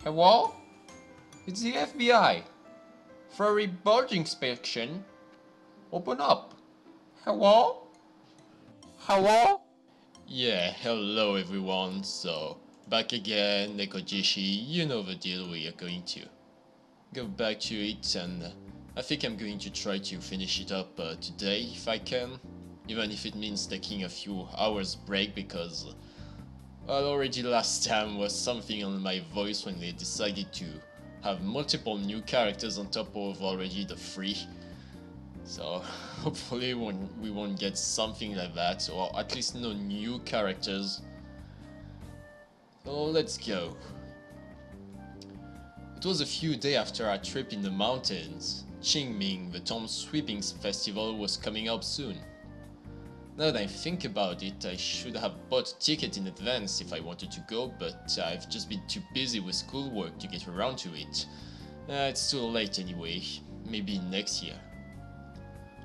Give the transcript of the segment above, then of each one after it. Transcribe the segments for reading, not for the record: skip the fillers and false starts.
Hello? It's the FBI. For a report inspection. Open up. Hello? Hello? Yeah, hello everyone. So, back again, Nekojishi. You know the deal, we are going to go back to it, and I think I'm going to try to finish it up today if I can. Even if it means taking a few hours break, because well, already last time was something on my voice when they decided to have multiple new characters on top of already the 3. So hopefully we won't get something like that, or at least no new characters. So let's go. It was a few days after our trip in the mountains. Qingming, the Tomb Sweeping Festival, was coming up soon. Now that I think about it, I should have bought a ticket in advance if I wanted to go, but I've just been too busy with schoolwork to get around to it. It's too late anyway, maybe next year.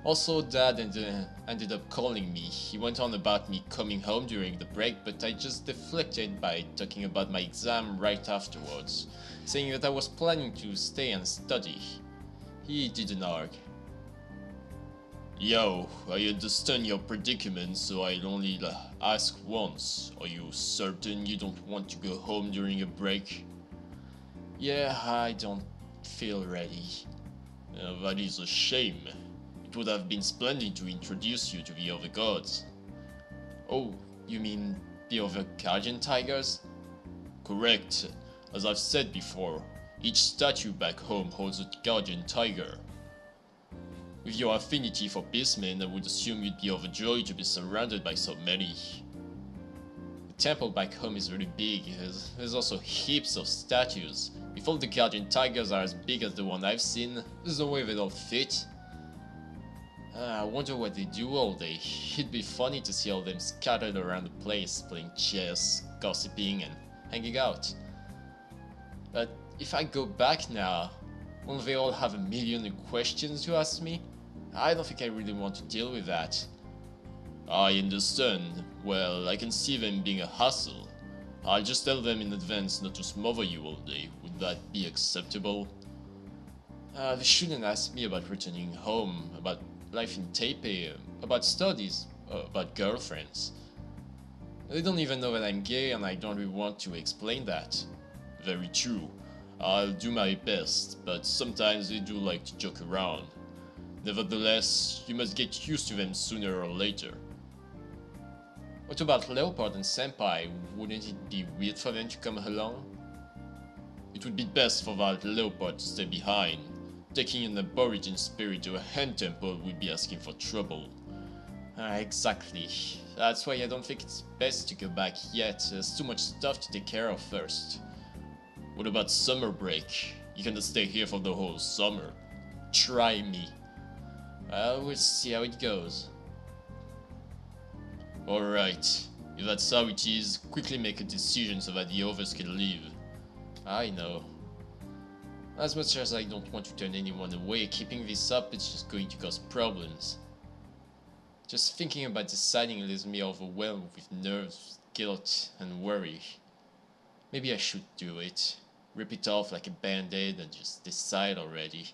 Also, Dad ended up calling me. He went on about me coming home during the break, but I just deflected by talking about my exam right afterwards, saying that I was planning to stay and study. He didn't argue. Yo, I understand your predicament, so I'll only ask once. Are you certain you don't want to go home during a break? Yeah, I don't feel ready. That is a shame. It would have been splendid to introduce you to the other gods. Oh, you mean the other guardian tigers? Correct. As I've said before, each statue back home holds a guardian tiger. With your affinity for beastmen, I would assume you'd be overjoyed to be surrounded by so many. The temple back home is really big. There's also heaps of statues. If all the guardian tigers are as big as the one I've seen, there's no way they don't fit. I wonder what they do all day. It'd be funny to see all them scattered around the place, playing chess, gossiping, and hanging out. But if I go back now, won't they all have a million questions to ask me? I don't think I really want to deal with that. I understand. Well, I can see them being a hassle. I'll just tell them in advance not to smother you all day. Would that be acceptable? They shouldn't ask me about returning home, about life in Taipei, about studies, about girlfriends. They don't even know that I'm gay, and I don't really want to explain that. Very true. I'll do my best, but sometimes they do like to joke around. Nevertheless, you must get used to them sooner or later. What about Leopard and Senpai? Wouldn't it be weird for them to come along? It would be best for that Leopard to stay behind. Taking an aborigine spirit to a hen temple would be asking for trouble. Exactly. That's why I don't think it's best to go back yet. There's too much stuff to take care of first. What about summer break? You cannot stay here for the whole summer. Try me. We'll see how it goes. Alright, if that's how it is, quickly make a decision so that the others can leave. I know. As much as I don't want to turn anyone away, keeping this up is just going to cause problems. Just thinking about deciding leaves me overwhelmed with nerves, guilt, and worry. Maybe I should do it. Rip it off like a band-aid and just decide already.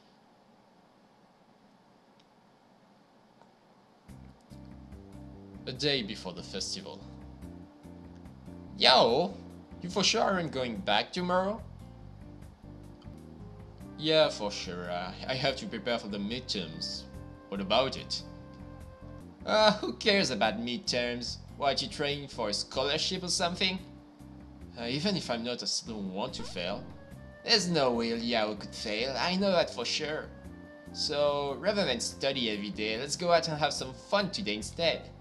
A day before the festival. Yo! You for sure aren't going back tomorrow? Yeah, for sure. I have to prepare for the midterms. What about it? Who cares about midterms? What, you training for a scholarship or something? Even if I'm not, I still don't want to fail. There's no way Liao could fail, I know that for sure. So, rather than study every day, let's go out and have some fun today instead.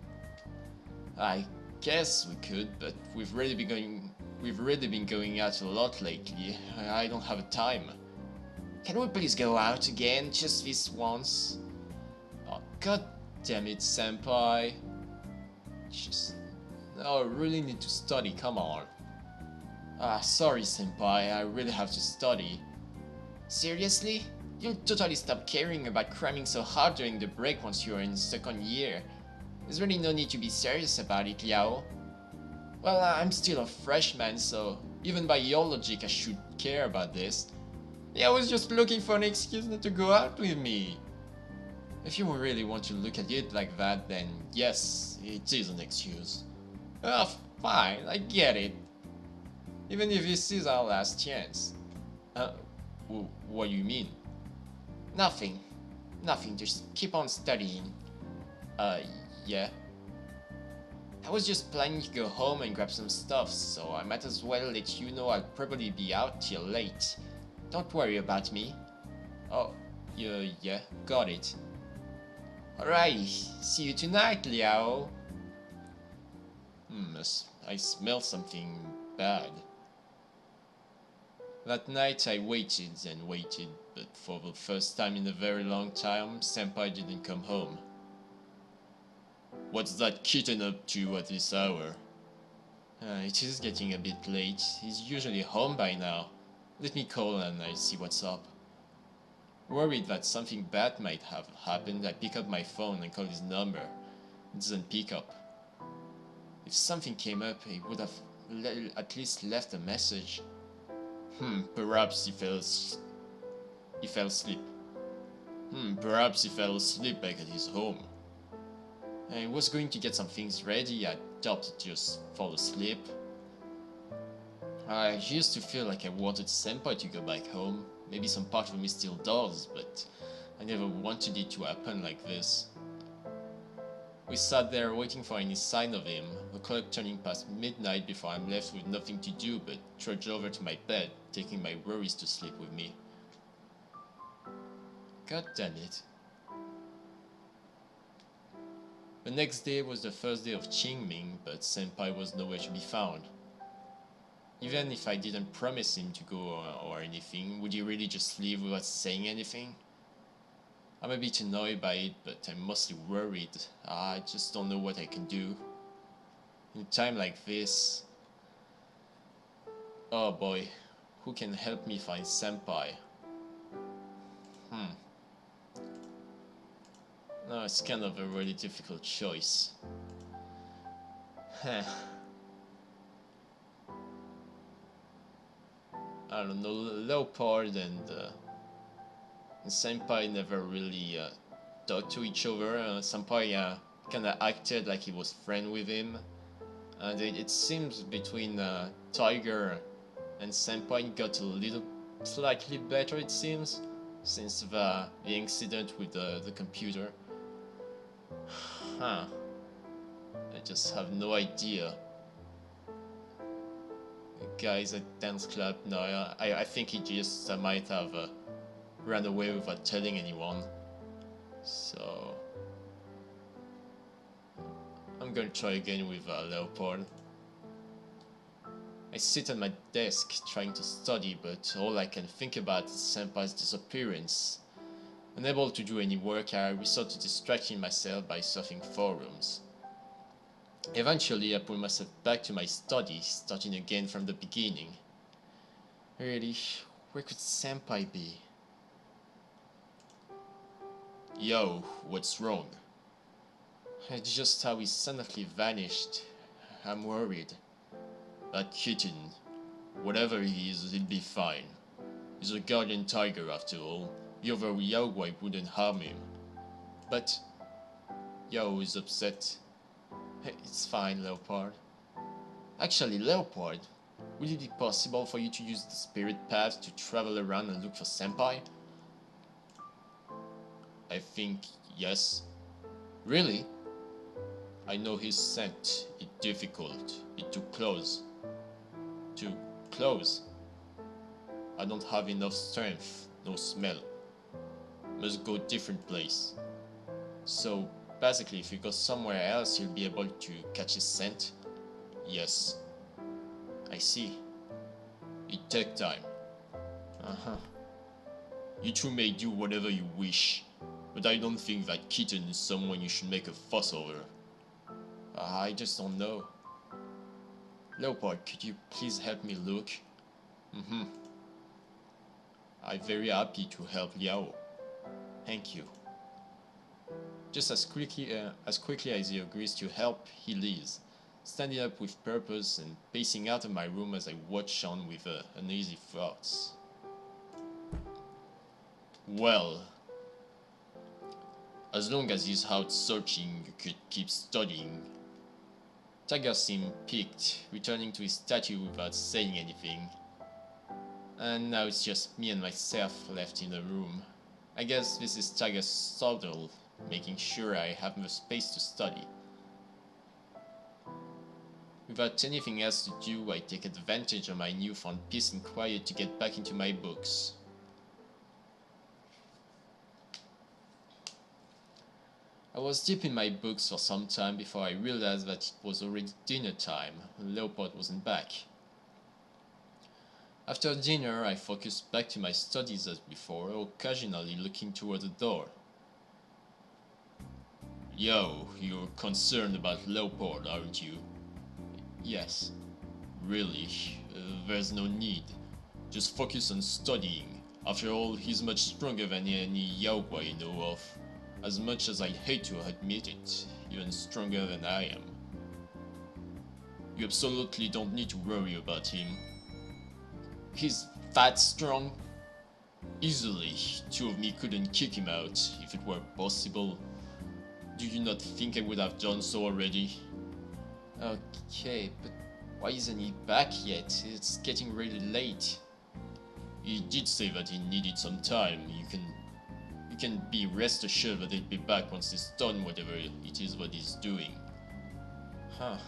I guess we could, but we've really been going out a lot lately. I don't have a time. Can we please go out again, just this once? Oh, god damn it, Senpai. No, I really need to study, come on. Sorry, Senpai, I really have to study. Seriously? You'll totally stop caring about cramming so hard during the break once you're in second year. There's really no need to be serious about it, Liao. Well, I'm still a freshman, so Even by your logic, I should care about this. Yeah, I was just looking for an excuse not to go out with me. If you really want to look at it like that, then yes, it is an excuse. Fine, I get it. Even if this is our last chance. Uh, what do you mean? Nothing. Nothing, just keep on studying. Uh, yeah. I was just planning to go home and grab some stuff, so I might as well let you know I'll probably be out till late. Don't worry about me. Oh, yeah, got it. Alright, see you tonight, Liao. I smell something bad. That night I waited and waited, but for the first time in a very long time, Senpai didn't come home. What's that kitten up to at this hour? It is getting a bit late. He's usually home by now. Let me call and I'll see what's up. Worried that something bad might have happened, I pick up my phone and call his number. It doesn't pick up. If something came up, he would have at least left a message. Perhaps he fell asleep. Perhaps he fell asleep back at his home. I was going to get some things ready, I thought he'd just fall asleep. I used to feel like I wanted Senpai to go back home. Maybe some part of me still does, but I never wanted it to happen like this. We sat there waiting for any sign of him, the clock turning past midnight before I'm left with nothing to do but trudge over to my bed, taking my worries to sleep with me. God damn it. The next day was the first day of Qingming, but Senpai was nowhere to be found. Even if I didn't promise him to go or anything, would he really just leave without saying anything? I'm a bit annoyed by it, but I'm mostly worried. I just don't know what I can do. In a time like this... Oh boy, who can help me find Senpai? No, it's kind of a really difficult choice. I don't know, Leopard and Senpai never really talked to each other. Senpai kinda acted like he was friend with him. And it seems between Tiger and Senpai got a little slightly better, it seems, since the incident with the computer. I just have no idea. Guys at dance club, no, I think he just might have ran away without telling anyone. So I'm gonna try again with Leopard. I sit at my desk trying to study, but all I can think about is Senpai's disappearance. Unable to do any work, I resort to distracting myself by surfing forums. Eventually, I pull myself back to my study, starting again from the beginning. Really, where could Senpai be? Yo, what's wrong? It's just how he suddenly vanished. I'm worried. That kitten, whatever he is, he'll be fine. He's a guardian tiger after all. The other Yaogwai wouldn't harm him. But Yao is upset. It's fine, Leopard. Actually, Leopard, would it be possible for you to use the spirit path to travel around and look for Senpai? I think yes. Really? I know his scent. It's difficult. It's too close. Too close. I don't have enough strength. No smell. Must go different place. So basically, if you go somewhere else, you'll be able to catch his scent? Yes. I see. It takes time. You two may do whatever you wish, but I don't think that kitten is someone you should make a fuss over. I just don't know. Leopard, could you please help me look? I'm very happy to help Liao. Thank you. Just as quickly as he agrees to help, he leaves. standing up with purpose and pacing out of my room as I watched on with uneasy thoughts. Well, as long as he's out searching, you could keep studying. Tiger seemed piqued, returning to his statue without saying anything. And now it's just me and myself left in the room. I guess this is Tiger's subtle, making sure I have the space to study. Without anything else to do, I take advantage of my newfound peace and quiet to get back into my books. I was deep in my books for some time before I realized that it was already dinner time and Leopold wasn't back. After dinner, I focused back to my studies as before, occasionally looking toward the door. Yo, you're concerned about Leopold, aren't you? Yes. Really, there's no need. Just focus on studying. After all, he's much stronger than any Yaoguai I know of. As much as I hate to admit it, even stronger than I am. You absolutely don't need to worry about him. He's that strong. Easily, two of me couldn't kick him out, if it were possible. Do you not think I would have done so already? Okay, but why isn't he back yet? It's getting really late. He did say that he needed some time. You can be rest assured that he'll be back once he's done whatever it is what he's doing. Huh.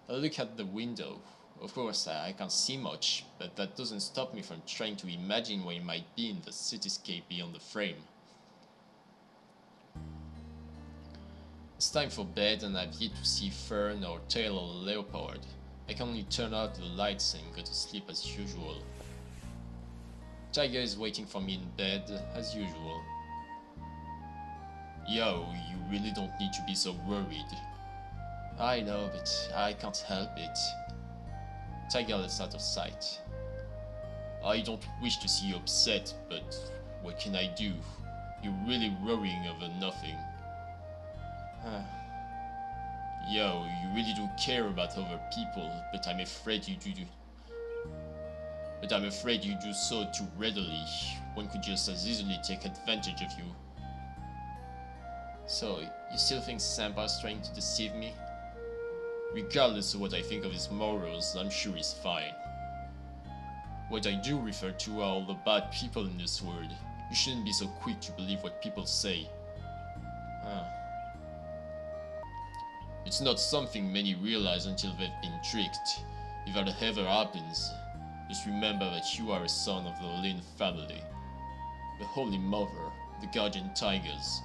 I look at the window. Of course, I can't see much, but that doesn't stop me from trying to imagine what it might be in the cityscape beyond the frame. It's time for bed and I've yet to see Fern or Tail or Leopard. I can only turn out the lights and go to sleep as usual. Tiger is waiting for me in bed, as usual. Yo, you really don't need to be so worried. I know, but I can't help it. Tiger is out of sight. I don't wish to see you upset, but what can I do? You're really worrying over nothing. Yo, you really do care about other people, but I'm afraid you do so too readily. One could just as easily take advantage of you. So, you still think Senpai's trying to deceive me? Regardless of what I think of his morals, I'm sure he's fine. What I do refer to are all the bad people in this world. You shouldn't be so quick to believe what people say. It's not something many realize until they've been tricked. If that ever happens, just remember that you are a son of the Lin family. The Holy Mother, the Guardian Tigers,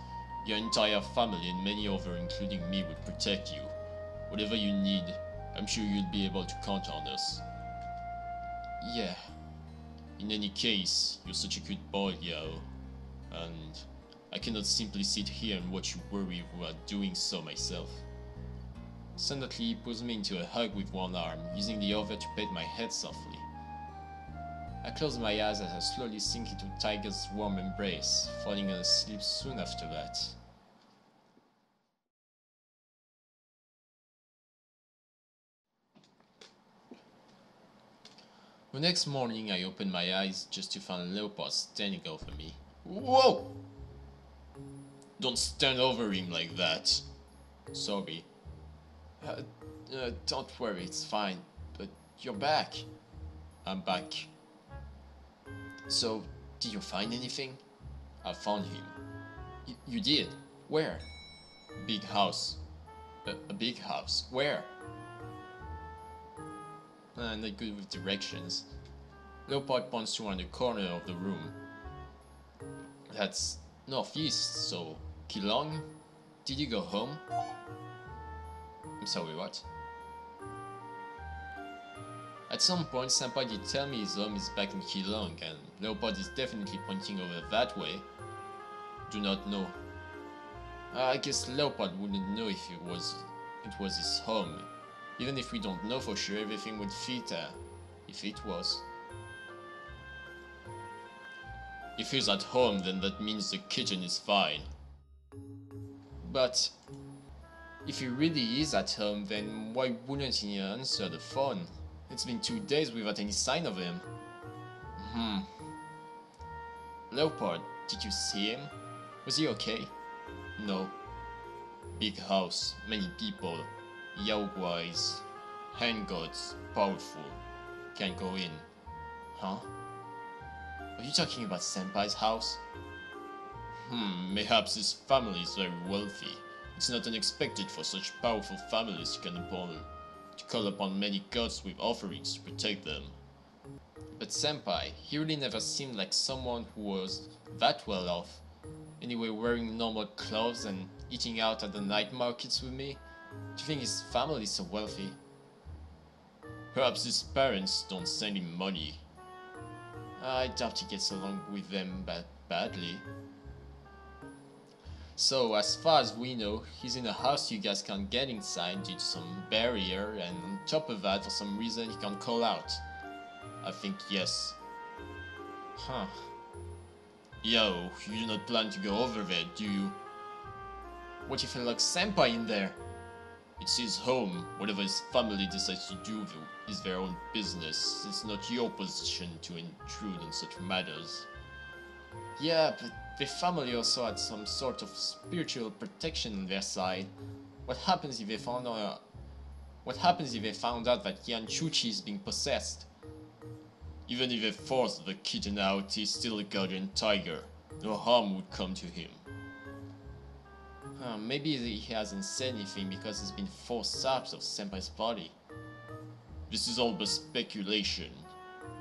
your entire family and many others including me will protect you. Whatever you need, I'm sure you'll be able to count on us. Yeah. In any case, you're such a good boy, Yao. And I cannot simply sit here and watch you worry without doing so myself. Suddenly he pulls me into a hug with one arm, using the other to pat my head softly. I close my eyes as I slowly sink into Tiger's warm embrace, falling asleep soon after that. The next morning I opened my eyes just to find Leopold standing over me. Whoa! Don't stand over him like that. Sorry. Don't worry, it's fine. But you're back. I'm back. So, did you find anything? I found him. You did? Where? Big house. A big house. Where? Not good with directions. Leopard points to one the corner of the room. That's northeast, so Keelung? Did you go home? I'm sorry, what? At some point, Senpai did tell me his home is back in Keelung, and Leopard is definitely pointing over that way. Do not know. I guess Leopard wouldn't know if it was his home. Even if we don't know for sure, everything would fit if it was. If he's at home, then that means the kitchen is fine. But If he really is at home, then why wouldn't he answer the phone? It's been 2 days without any sign of him. Leopard, did you see him? Was he okay? No. Big house, many people, yaoguais, hand gods, powerful. Can't go in. Huh? Are you talking about Senpai's house? Mayhaps his family is very wealthy. It's not unexpected for such powerful families to call upon many gods with offerings to protect them. But Senpai, he really never seemed like someone who was that well off. Anyway, wearing normal clothes and eating out at the night markets with me? Do you think his family is so wealthy? Perhaps his parents don't send him money. I doubt he gets along with them badly. So, as far as we know, he's in a house you guys can't get inside due to some barrier, and on top of that, for some reason, he can't call out. I think yes. Huh. Yo, you do not plan to go over there, do you? What if he locks Senpai in there? It's his home. Whatever his family decides to do is their own business. It's not your position to intrude on such matters. Yeah, but the family also had some sort of spiritual protection on their side. What happens if they found out that Chuchi is being possessed? Even if they forced the kitten out, he's still a guardian tiger. No harm would come to him. Maybe he hasn't said anything because he's been forced out of Senpai's body. This is all but speculation.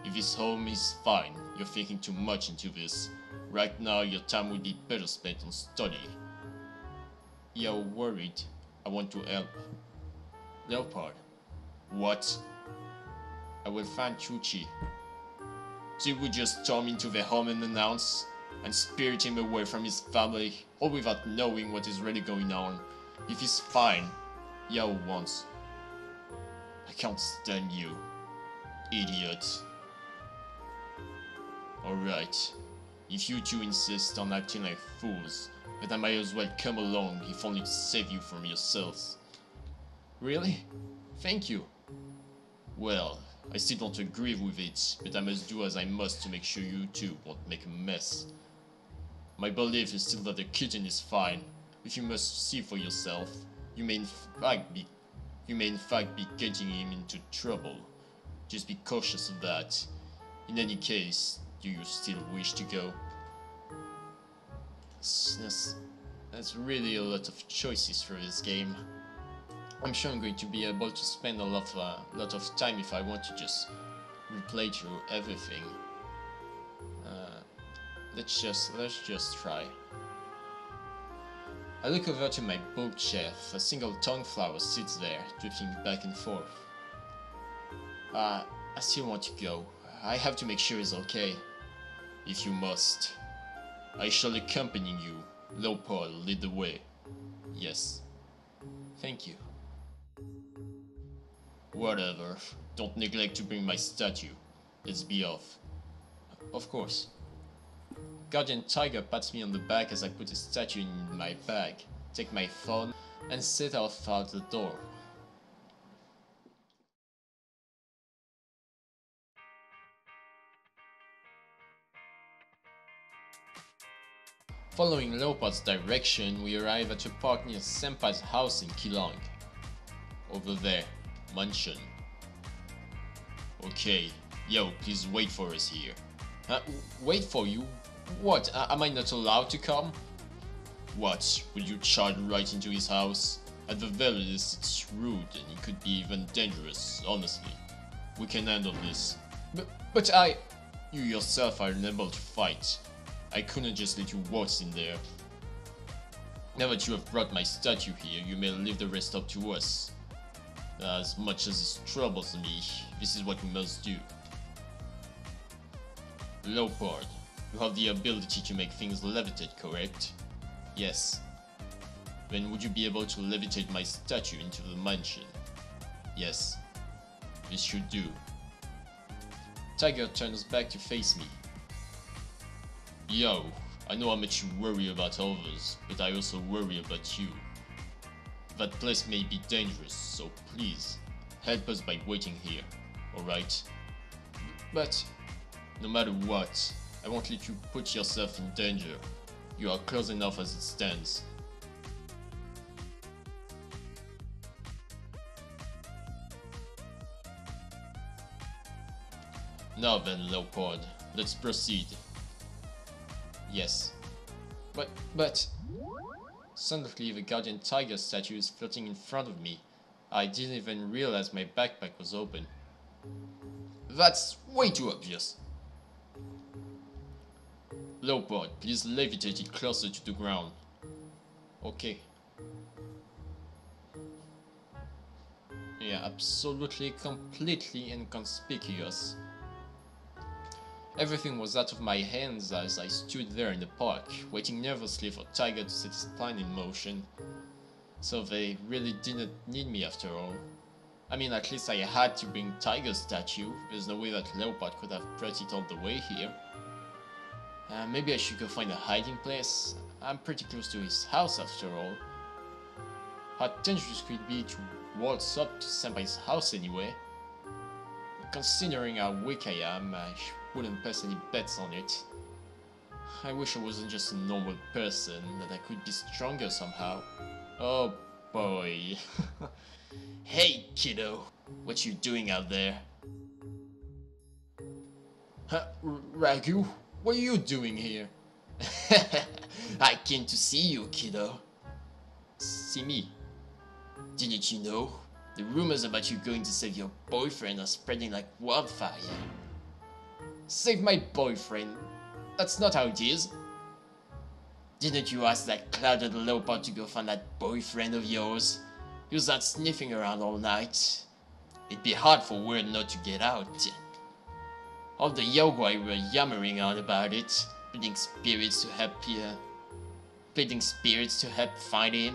If his home is fine, you're thinking too much into this. Right now, your time would be better spent on study. You're worried. I want to help. Leopard. What? I will find Chuchi. So you would just storm into their home and announce, and spirit him away from his family, all without knowing what is really going on. If he's fine, Yao wants. I can't stand you, idiot. Alright, if you two insist on acting like fools, then I might as well come along if only to save you from yourselves. Really? Thank you. Well, I still don't agree with it, but I must do as I must to make sure you two won't make a mess. My belief is still that the kitten is fine. If you must see for yourself, you may in fact be getting him into trouble. Just be cautious of that. In any case, do you still wish to go? That's really a lot of choices for this game. I'm sure I'm going to be able to spend a lot of time if I want to just replay through everything. Let's just try. I look over to my bookshelf. A single tongueflower sits there, drifting back and forth. I still want to go. I have to make sure he's okay. If you must. I shall accompany you. Leopold, lead the way. Yes. Thank you. Whatever. Don't neglect to bring my statue. Let's be off. Of course. Guardian Tiger pats me on the back as I put his statue in my bag, take my phone, and set off out the door. Following Leopard's direction, we arrive at a park near Senpai's house in Keelung. Over there, mansion. Okay, yo, please wait for us here. Wait for you? What, am I not allowed to come? What, will you charge right into his house? At the very least, it's rude and it could be even dangerous, honestly. We can handle this. But you yourself are unable to fight. I couldn't just let you waltz in there. Now that you have brought my statue here, you may leave the rest up to us. As much as this troubles me, this is what we must do. Leopard, you have the ability to make things levitate, correct? Yes. Then would you be able to levitate my statue into the mansion? Yes. This should do. Tiger turns back to face me. Yo, I know how much you worry about others, but I also worry about you. That place may be dangerous, so please, help us by waiting here, alright? But, no matter what, I won't let you put yourself in danger. You are close enough as it stands. Now then, Leopard, let's proceed. Yes. But... Suddenly the guardian tiger statue is floating in front of me. I didn't even realize my backpack was open. That's way too obvious. Leopard, please levitate it closer to the ground. Okay. Yeah, absolutely, completely inconspicuous. Everything was out of my hands as I stood there in the park, waiting nervously for Tiger to set his plan in motion. So they really didn't need me after all. I mean, at least I had to bring Tiger's statue. There's no way that Leopard could have brought it all the way here. Maybe I should go find a hiding place. I'm pretty close to his house after all. How dangerous could it be to waltz up to Senpai's house anyway? Considering how weak I am, I wouldn't place any bets on it. I wish I wasn't just a normal person, that I could be stronger somehow. Oh boy. Hey kiddo, what you doing out there? Ragu, what are you doing here? I came to see you, kiddo. See me? Didn't you know? The rumors about you going to save your boyfriend are spreading like wildfire. Save my boyfriend? That's not how it is. Didn't you ask that clouded leopard to go find that boyfriend of yours? He was out sniffing around all night. It'd be hard for word not to get out. All the Yogwai were yammering on about it, pleading spirits to help find him.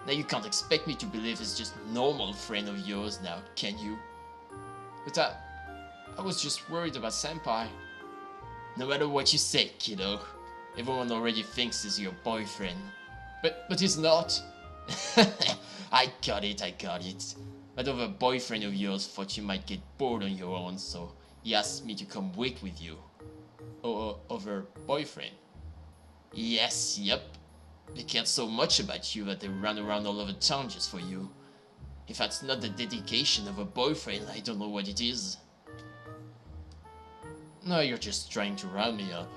Now you can't expect me to believe he's just a normal friend of yours now, can you? But I was just worried about Senpai. No matter what you say, kiddo, everyone already thinks he's your boyfriend. But he's not. I got it. That other boyfriend of yours thought you might get bored on your own, so he asked me to come wait with you. Oh, other boyfriend? Yes, yep. They cared so much about you that they ran around all over town just for you. If that's not the dedication of a boyfriend, I don't know what it is. No, you're just trying to rile me up.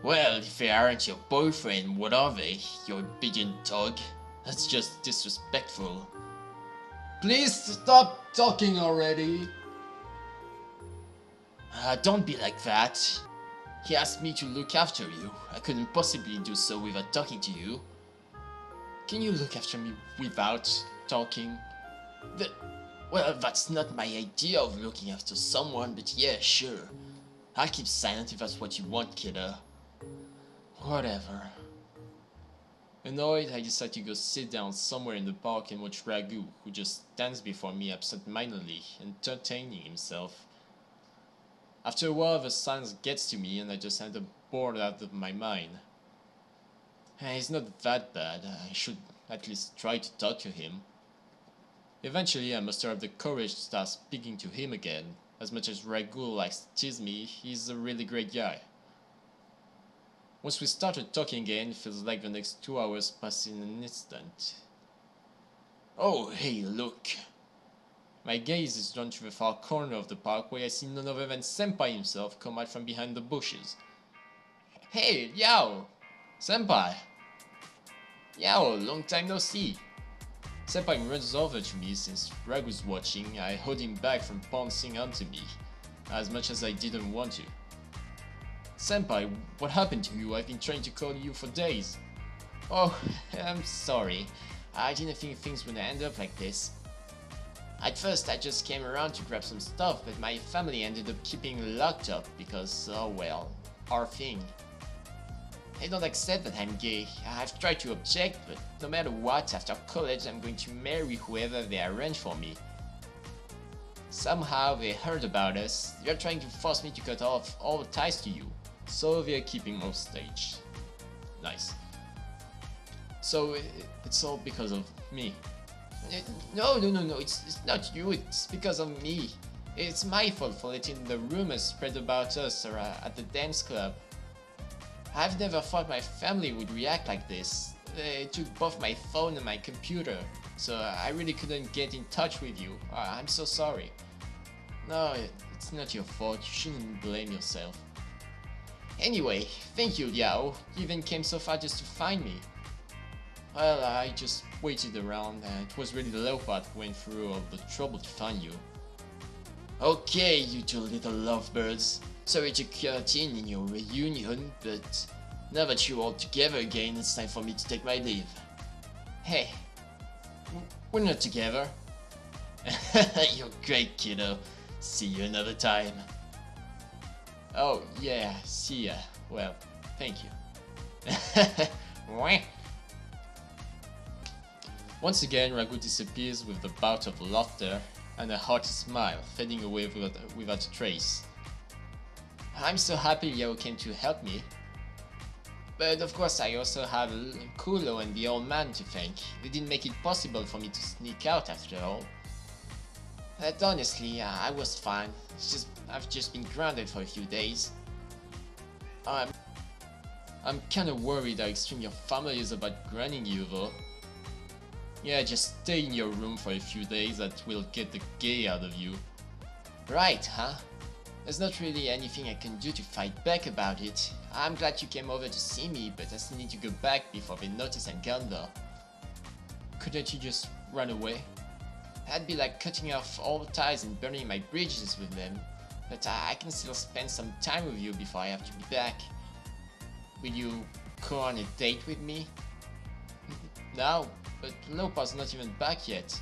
Well, if they aren't your boyfriend, what are they? Your obedient dog? That's just disrespectful. Please stop talking already. Don't be like that. He asked me to look after you. I couldn't possibly do so without talking to you. Can you look after me without talking? Well, that's not my idea of looking after someone, but yeah, sure. I'll keep silent if that's what you want, kiddo. Whatever. Annoyed, I decide to go sit down somewhere in the park and watch Ragu, who just stands before me absent-mindedly, entertaining himself. After a while, the silence gets to me and I just end up bored out of my mind. He's not that bad. I should at least try to talk to him. Eventually, I muster up the courage to start speaking to him again. As much as Ragu likes to tease me, he's a really great guy. Once we started talking again, it feels like the next 2 hours pass in an instant. Oh, hey, look. My gaze is drawn to the far corner of the park where I see none other than Senpai himself come out from behind the bushes. Hey, Yao! Senpai! Yao, long time no see! Senpai runs over to me since Ragu's watching. I hold him back from pouncing onto me, as much as I didn't want to. Senpai, what happened to you? I've been trying to call you for days. Oh, I'm sorry. I didn't think things would end up like this. At first I just came around to grab some stuff, but my family ended up keeping locked up because, oh well, our thing. I don't accept that I'm gay. I've tried to object, but no matter what, after college I'm going to marry whoever they arrange for me. Somehow they heard about us. They're trying to force me to cut off all ties to you, so they're keeping hostage. Nice. So it's all because of Me. No, it's not you, it's because of me. It's my fault for letting the rumors spread about us at the dance club. I've never thought my family would react like this. They took both my phone and my computer, so I really couldn't get in touch with you. I'm so sorry. No, it's not your fault, you shouldn't blame yourself. Anyway, thank you, Liao. You even came so far just to find me. Well, I just waited around and it was really the leopard who went through all the trouble to find you. Okay, you two little lovebirds. Sorry to cut in your reunion, but now that you're all together again, it's time for me to take my leave. Hey, we're not together. You're great, kiddo. See you another time. Oh, yeah, see ya. Well, thank you. Once again, Ragu disappears with a bout of laughter and a hearty smile, fading away without a trace. I'm so happy Yao came to help me. But of course I also have Kulo and the old man to thank. They didn't make it possible for me to sneak out after all. But honestly, I was fine. I've just been grounded for a few days. I'm kinda worried how extreme your family is about grounding you though. Yeah, just stay in your room for a few days, that will get the gay out of you. Right, huh? There's not really anything I can do to fight back about it. I'm glad you came over to see me, but I still need to go back before they notice I'm gone though. Couldn't you just run away? That'd be like cutting off all ties and burning my bridges with them, but I can still spend some time with you before I have to be back. Will you go on a date with me? No, but Lopa's not even back yet.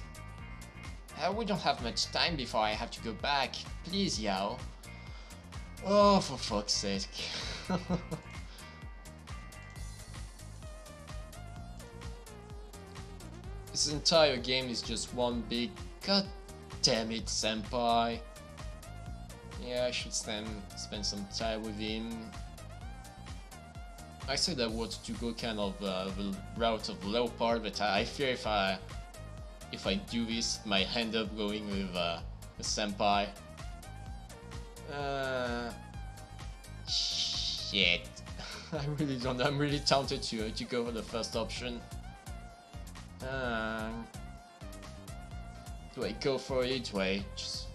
We don't have much time before I have to go back. Please, Yao. Oh, for fuck's sake. This entire game is just one big god damn it, Senpai. Yeah, I should spend some time with him. I said I wanted to go kind of the route of Leopard, but I fear if I do this, it might end up going with a Senpai. Shit. I really don't know. I'm really tempted to go for the first option. Do I go for it? Do I just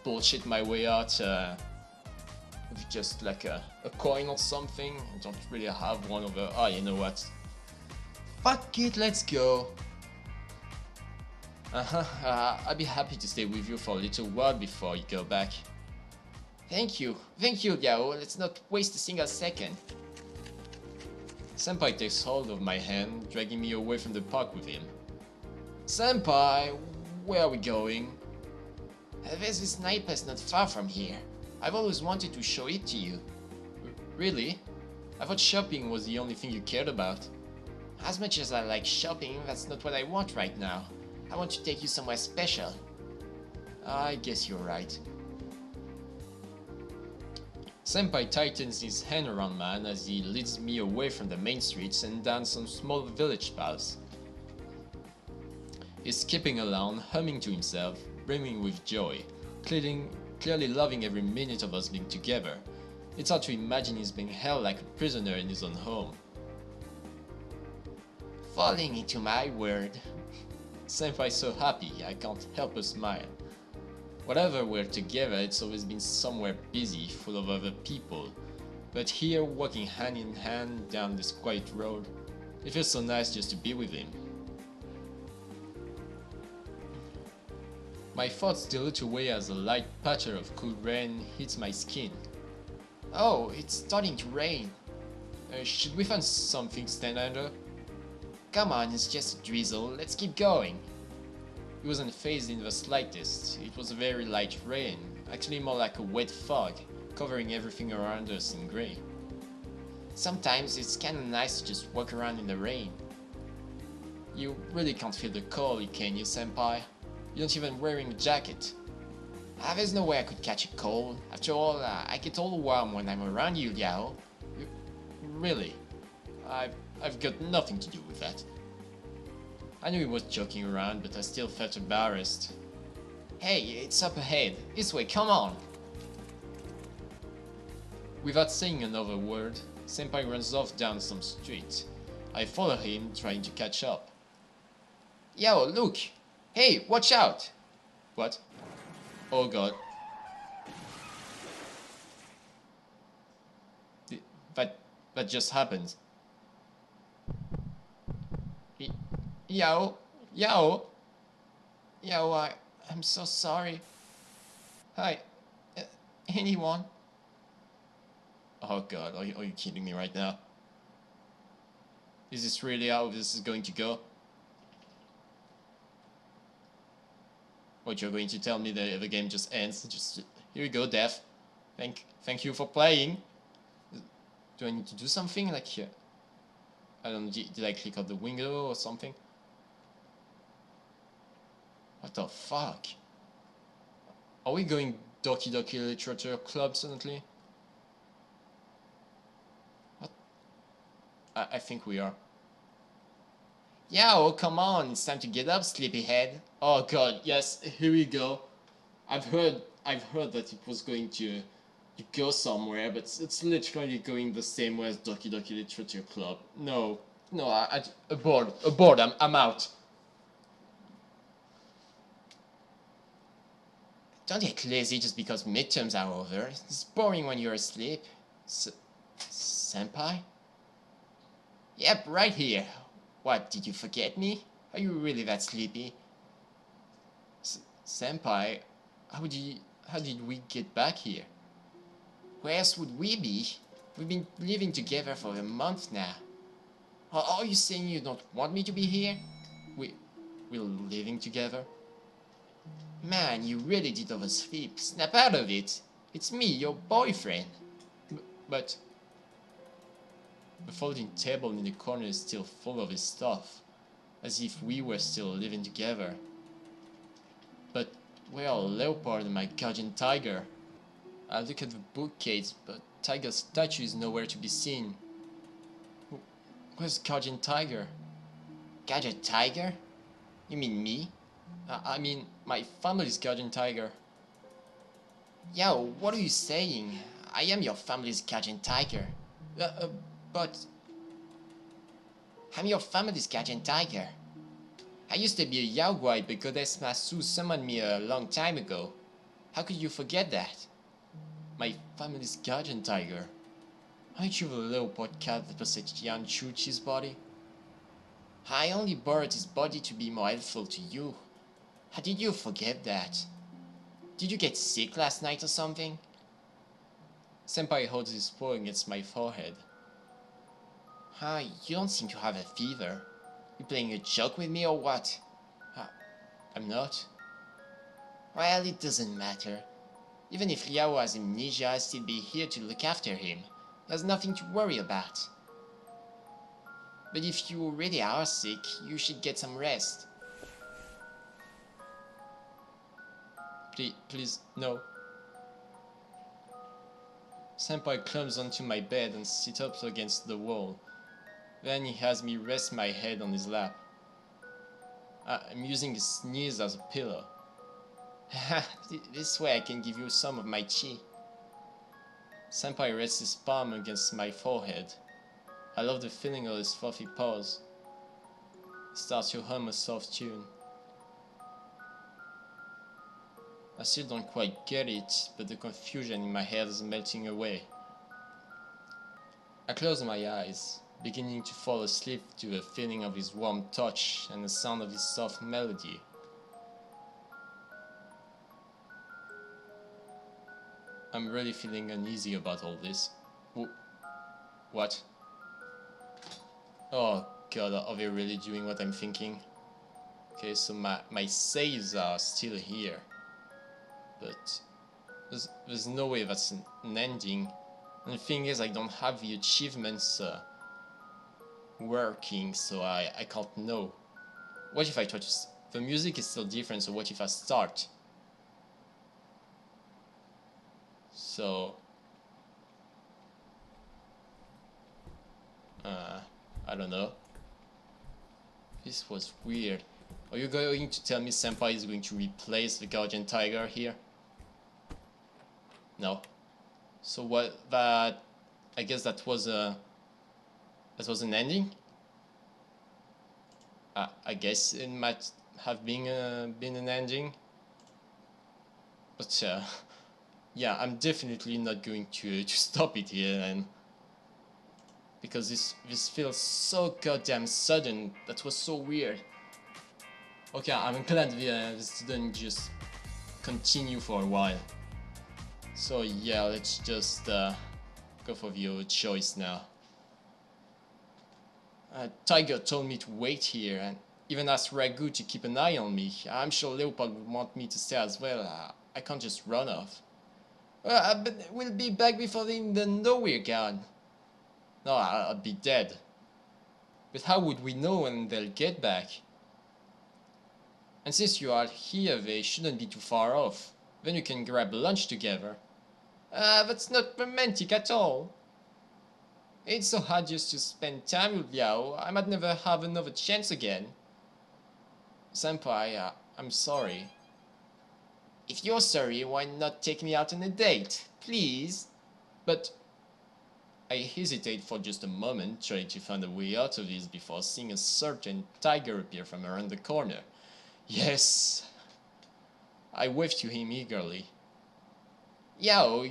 bullshit my way out with just like a coin or something? I don't really have one over. Oh, you know what? Fuck it, let's go. I'd be happy to stay with you for a little while before you go back. Thank you, Yao. Let's not waste a single second. Senpai takes hold of my hand, dragging me away from the park with him. Senpai, where are we going? There's this night place not far from here. I've always wanted to show it to you. Really? I thought shopping was the only thing you cared about. As much as I like shopping, that's not what I want right now. I want to take you somewhere special. I guess you're right. Senpai tightens his hand around mine as he leads me away from the main streets and down some small village paths. He's skipping along, humming to himself, brimming with joy, clearly loving every minute of us being together. It's hard to imagine he's being held like a prisoner in his own home. Falling into my world. Senpai's so happy, I can't help but smile. Whenever we're together, it's always been somewhere busy, full of other people. But here, walking hand in hand down this quiet road, it feels so nice just to be with him. My thoughts dilute away as a light patter of cool rain hits my skin. Oh, it's starting to rain. Should we find something to stand under? Come on, it's just a drizzle, let's keep going. He wasn't fazed in the slightest. It was a very light rain, actually more like a wet fog, covering everything around us in grey. Sometimes it's kinda nice to just walk around in the rain. You really can't feel the cold, can you, Senpai? You're not even wearing a jacket. There's no way I could catch a cold. After all, I get all warm when I'm around you, Liao. Really? I've got nothing to do with that. I knew he was joking around, but I still felt embarrassed. Hey, it's up ahead. This way, come on! Without saying another word, Senpai runs off down some street. I follow him, trying to catch up. Yo, look! Hey, watch out! What? Oh god. That just happened. Yo! Yo! Yo, I'm so sorry. Hi. Uh, anyone? Oh god, are you kidding me right now? Is this really how this is going to go? What, you're going to tell me that the game just ends? Just here you go, Death. Thank you for playing. Do I need to do something like here? I don't know, did I click on the window or something? What the fuck? Are we going Doki Doki Literature Club suddenly? What? I think we are. Yeah, oh come on, it's time to get up, sleepyhead. Oh god, yes, here we go. I've heard that it was going to go somewhere, but it's literally going the same way as Doki Doki Literature Club. No, aboard, I'm out. Don't get lazy just because midterms are over. It's boring when you're asleep. Senpai? Yep, right here. What, did you forget me? Are you really that sleepy? Senpai, how did we get back here? Where else would we be? We've been living together for a month now. Are you saying you don't want me to be here? We're living together? Man, you really did oversleep. Snap out of it. It's me, your boyfriend. But the folding table in the corner is still full of his stuff, as if we were still living together. But where are Leopard and my guardian tiger? I look at the bookcase, but Tiger's statue is nowhere to be seen. Where's Guardian Tiger? Guardian Tiger? You mean me? I mean, my family's Guardian Tiger. Yo, what are you saying? I am your family's Guardian Tiger. But... I'm your family's Guardian Tiger. I used to be a Yaogwai, but Goddess Masu summoned me a long time ago. How could you forget that? My family's guardian tiger. Aren't you the leopard cat that possessed Yan Chuchi's body? I only borrowed his body to be more helpful to you. How did you forget that? Did you get sick last night or something? Senpai holds his paw against my forehead. You don't seem to have a fever. You playing a joke with me or what? I'm not. Well, it doesn't matter. Even if Liao has amnesia, I'll still be here to look after him. There's nothing to worry about. But if you really are sick, you should get some rest. Please, no. Senpai climbs onto my bed and sits up against the wall. Then he has me rest my head on his lap. I'm using his sneeze as a pillow. This way I can give you some of my chi. Senpai rests his palm against my forehead. I love the feeling of his fluffy paws. He starts to hum a soft tune. I still don't quite get it, but the confusion in my head is melting away. I close my eyes, beginning to fall asleep to the feeling of his warm touch and the sound of his soft melody. I'm really feeling uneasy about all this. What? Oh god, are they really doing what I'm thinking? Okay, so my saves are still here. But there's no way that's an ending. And the thing is, I don't have the achievements working, so I can't know. What if I try to... The music is still different, so what if I start? So... I don't know. this was weird. Are you going to tell me Senpai is going to replace the Guardian Tiger here? No. So what, that... I guess that was a... That was an ending? I guess it might have been an ending. But yeah, I'm definitely not going to stop it here, and because this feels so goddamn sudden. That was so weird. Okay, I'm glad this didn't just continue for a while. So yeah, let's just go for your choice now. Tiger told me to wait here and even asked Ragu to keep an eye on me. I'm sure Leopold would want me to stay as well. I can't just run off. But we'll be back before the know we're gone. No, I'll be dead. But how would we know when they'll get back? And since you are here, they shouldn't be too far off. Then you can grab lunch together. That's not romantic at all. It's so hard just to spend time with Liao. I might never have another chance again. Senpai, I'm sorry. If you're sorry, why not take me out on a date? Please? But I hesitate for just a moment, trying to find a way out of this before seeing a certain tiger appear from around the corner. Yes! I waved to him eagerly. Yao,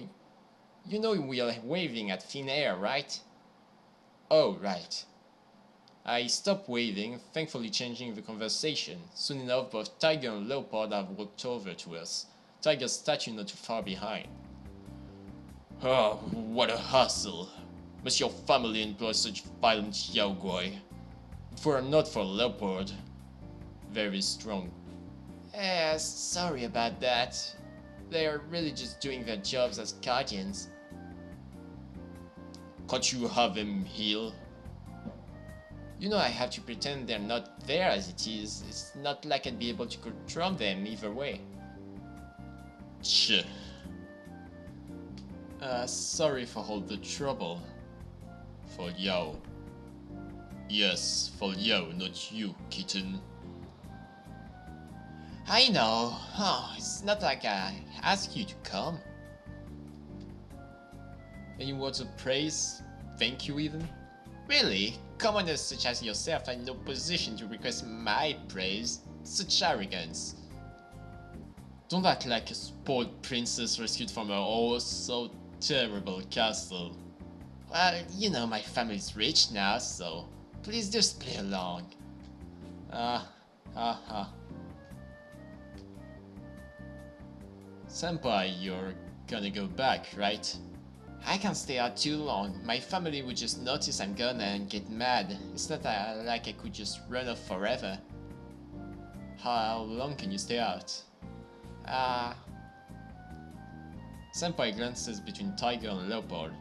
you know we are waving at thin air, right? Oh, right. I stopped waving, thankfully changing the conversation. Soon enough, both Tiger and Leopard have walked over to us, Tiger's statue not too far behind. Oh, what a hassle. Must your family employ such violent yaogui? If it were not for Leopard, very strong. Sorry about that. They are really just doing their jobs as guardians. Can't you have them heal? You know I have to pretend they're not there as it is. It's not like I'd be able to control them either way. Tch. Sorry for all the trouble. For Yao. Yes, for Yao, not you, kitten. I know. Oh, it's not like I asked you to come. Any words of praise? Thank you even? Really? Commoners such as yourself are in no position to request my praise. Such arrogance. Don't act like a spoiled princess rescued from her oh so terrible castle. Well, you know my family's rich now, so please just play along. Senpai, you're gonna go back, right? I can't stay out too long. My family would just notice I'm gone and get mad. It's not like I could just run off forever. How long can you stay out? Senpai glances between Tiger and Leopard.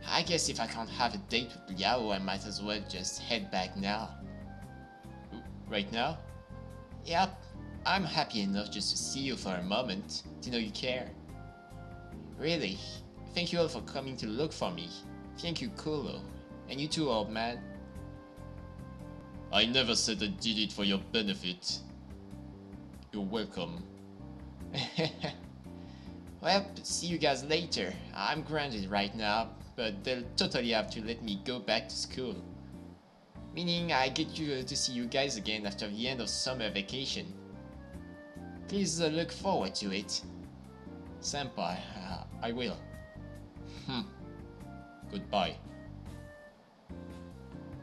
I guess if I can't have a date with Liao, I might as well just head back now. Right now? Yep. I'm happy enough just to see you for a moment, to know you care. Really? Thank you all for coming to look for me. Thank you, Kulo. And you too, old man. I never said I did it for your benefit. You're welcome. Well, see you guys later. I'm grounded right now, but they'll totally have to let me go back to school. Meaning I get to see you guys again after the end of summer vacation. Please look forward to it. Senpai, I will. Goodbye.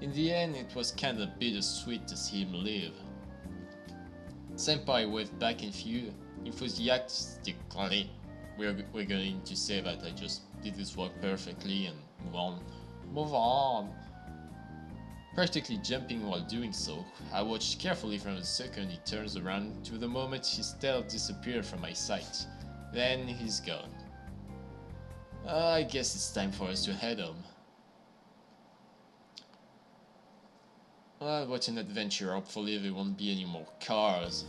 In the end, it was kinda bittersweet to see him leave. Senpai waved back enthusiastically. We're going to say that I just did this work perfectly and move on. Move on! Practically jumping while doing so, I watched carefully from the second he turns around to the moment his tail disappeared from my sight. Then he's gone. I guess it's time for us to head home. Well, what an adventure. Hopefully there won't be any more cars.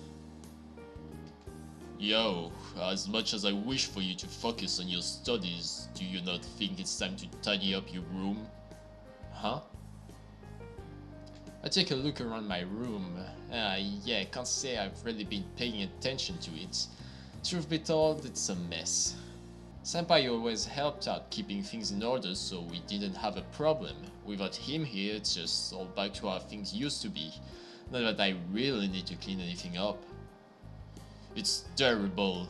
Yo, as much as I wish for you to focus on your studies, do you not think it's time to tidy up your room? Huh? I take a look around my room. Yeah, can't say I've really been paying attention to it. Truth be told, it's a mess. Senpai always helped out keeping things in order, so we didn't have a problem. Without him here, it's just all back to how things used to be. Not that I really need to clean anything up. It's terrible.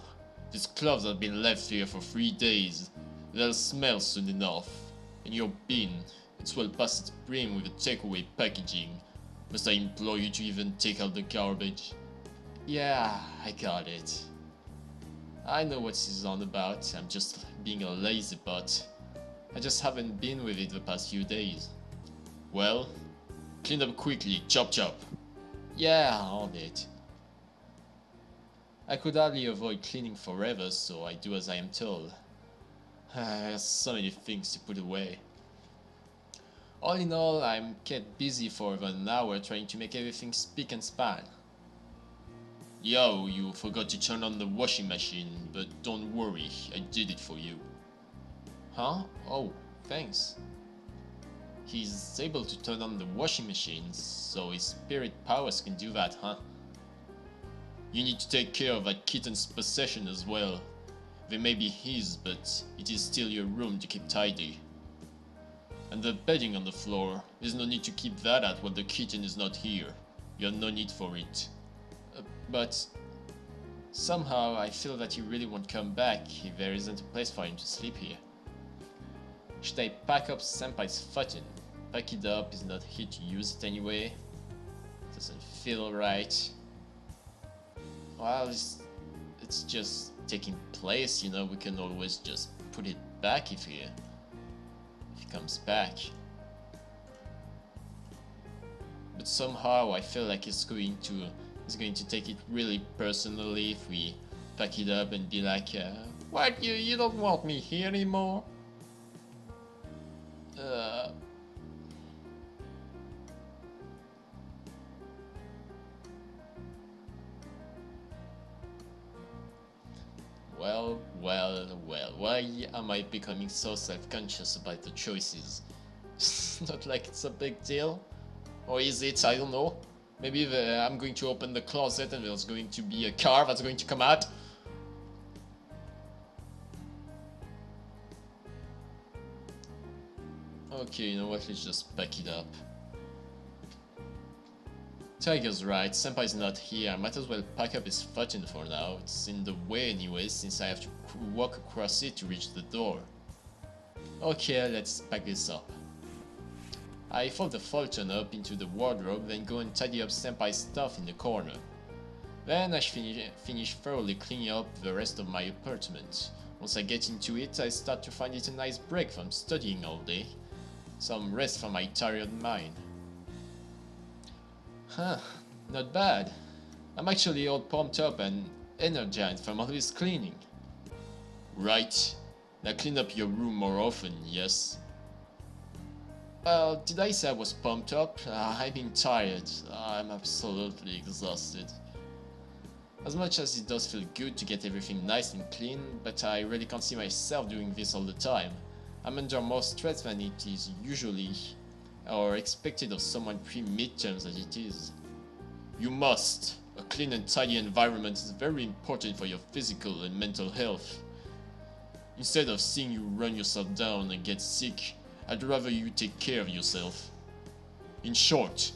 These clothes have been left here for 3 days. They'll smell soon enough. And your bin, it's well past its brim with the takeaway packaging. Must I implore you to even take out the garbage? Yeah, I got it. I know what he's on about, I'm just being a lazy butt. I just haven't been with it the past few days. Well, clean up quickly, chop chop. Yeah, on it. I could hardly avoid cleaning forever, so I do as I am told. There's so many things to put away. All in all, I'm kept busy for over an hour trying to make everything spick and span. Yo, you forgot to turn on the washing machine, but don't worry, I did it for you. Huh? Oh, thanks. He's able to turn on the washing machine, so his spirit powers can do that, huh? You need to take care of that kitten's possession as well. They may be his, but it is still your room to keep tidy. And the bedding on the floor, there's no need to keep that out when the kitten is not here. You have no need for it. But somehow I feel that he really won't come back if there isn't a place for him to sleep here. Should I pack up Senpai's futon? Pack it up, he's not here to use it anyway. Doesn't feel right. Well, it's just taking place, you know, we can always just put it back if he comes back. But somehow I feel like he's going to take it really personally if we pack it up and be like, what, you don't want me here anymore? Well, why am I becoming so self-conscious about the choices? It's not like it's a big deal. Or is it? I don't know. Maybe I'm going to open the closet and there's going to be a car that's going to come out. Okay, you know what, let's just pack it up. Tiger's right, Senpai's not here, I might as well pack up his futon for now. It's in the way anyway, since I have to walk across it to reach the door. Okay, let's pack this up. I fold the futon up into the wardrobe, then go and tidy up Senpai's stuff in the corner. Then I finish thoroughly cleaning up the rest of my apartment. Once I get into it, I start to find it a nice break from studying all day. Some rest for my tired mind. Huh, not bad. I'm actually all pumped up and energized from all this cleaning. Right. Now clean up your room more often, yes? Well, did I say I was pumped up? I've been tired. I'm absolutely exhausted. As much as it does feel good to get everything nice and clean, but I really can't see myself doing this all the time. I'm under more stress than it is usually or expected of someone pre-midterms as it is. You must. A clean and tidy environment is very important for your physical and mental health. Instead of seeing you run yourself down and get sick, I'd rather you take care of yourself. In short,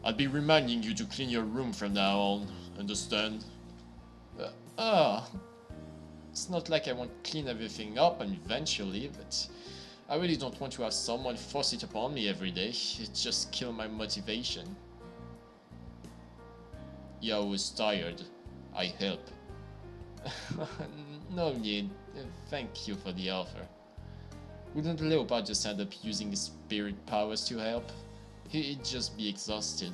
I'll be reminding you to clean your room from now on, understand? It's not like I won't clean everything up and eventually, but I really don't want to have someone force it upon me every day. It just kills my motivation. Yeah, I was tired. I help. No need. Thank you for the offer. Wouldn't Leopard just end up using his spirit powers to help? He'd just be exhausted.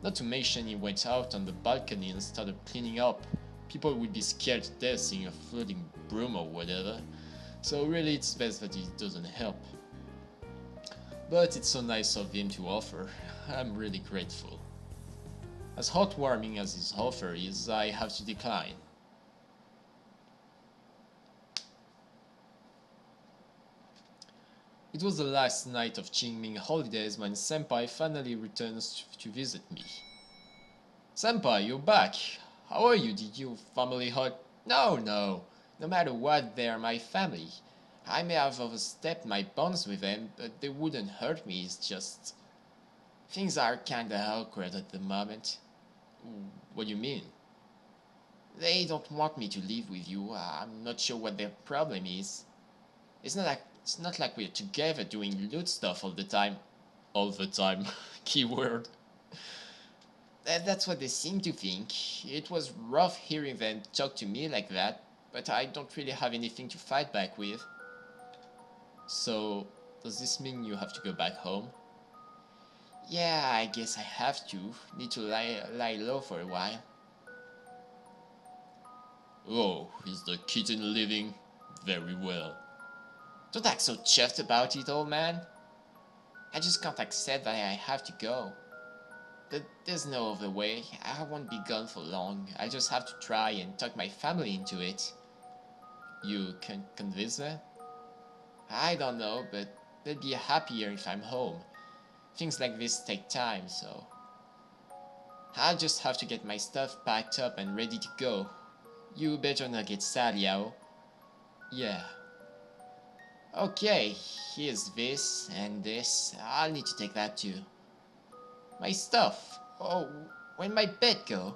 Not to mention he went out on the balcony and started cleaning up. People would be scared to death seeing a floating broom or whatever. So really it's best that he doesn't help. But it's so nice of him to offer. I'm really grateful. As heartwarming as his offer is, I have to decline. It was the last night of Qingming holidays when Senpai finally returns to visit me. Senpai, you're back. How are you? Did your family hurt? No, no. No matter what, they're my family. I may have overstepped my bounds with them, but they wouldn't hurt me. It's just... things are kinda awkward at the moment. What do you mean? They don't want me to live with you. I'm not sure what their problem is. It's not like we're together doing loot stuff all the time. All the time. Keyword. That's what they seem to think. It was rough hearing them talk to me like that, but I don't really have anything to fight back with. So, does this mean you have to go back home? Yeah, I guess I have to. Need to lie low for a while. Oh, is the kitten living? Very well. Don't act so chuffed about it, old man. I just can't accept that I have to go. There's no other way. I won't be gone for long. I just have to try and talk my family into it. You can convince them? I don't know, but they'll be happier if I'm home. Things like this take time, so... I'll just have to get my stuff packed up and ready to go. You better not get sad, Yao. Yeah. Okay, here's this and this. I'll need to take that too. My stuff? Oh, where'd my bed go?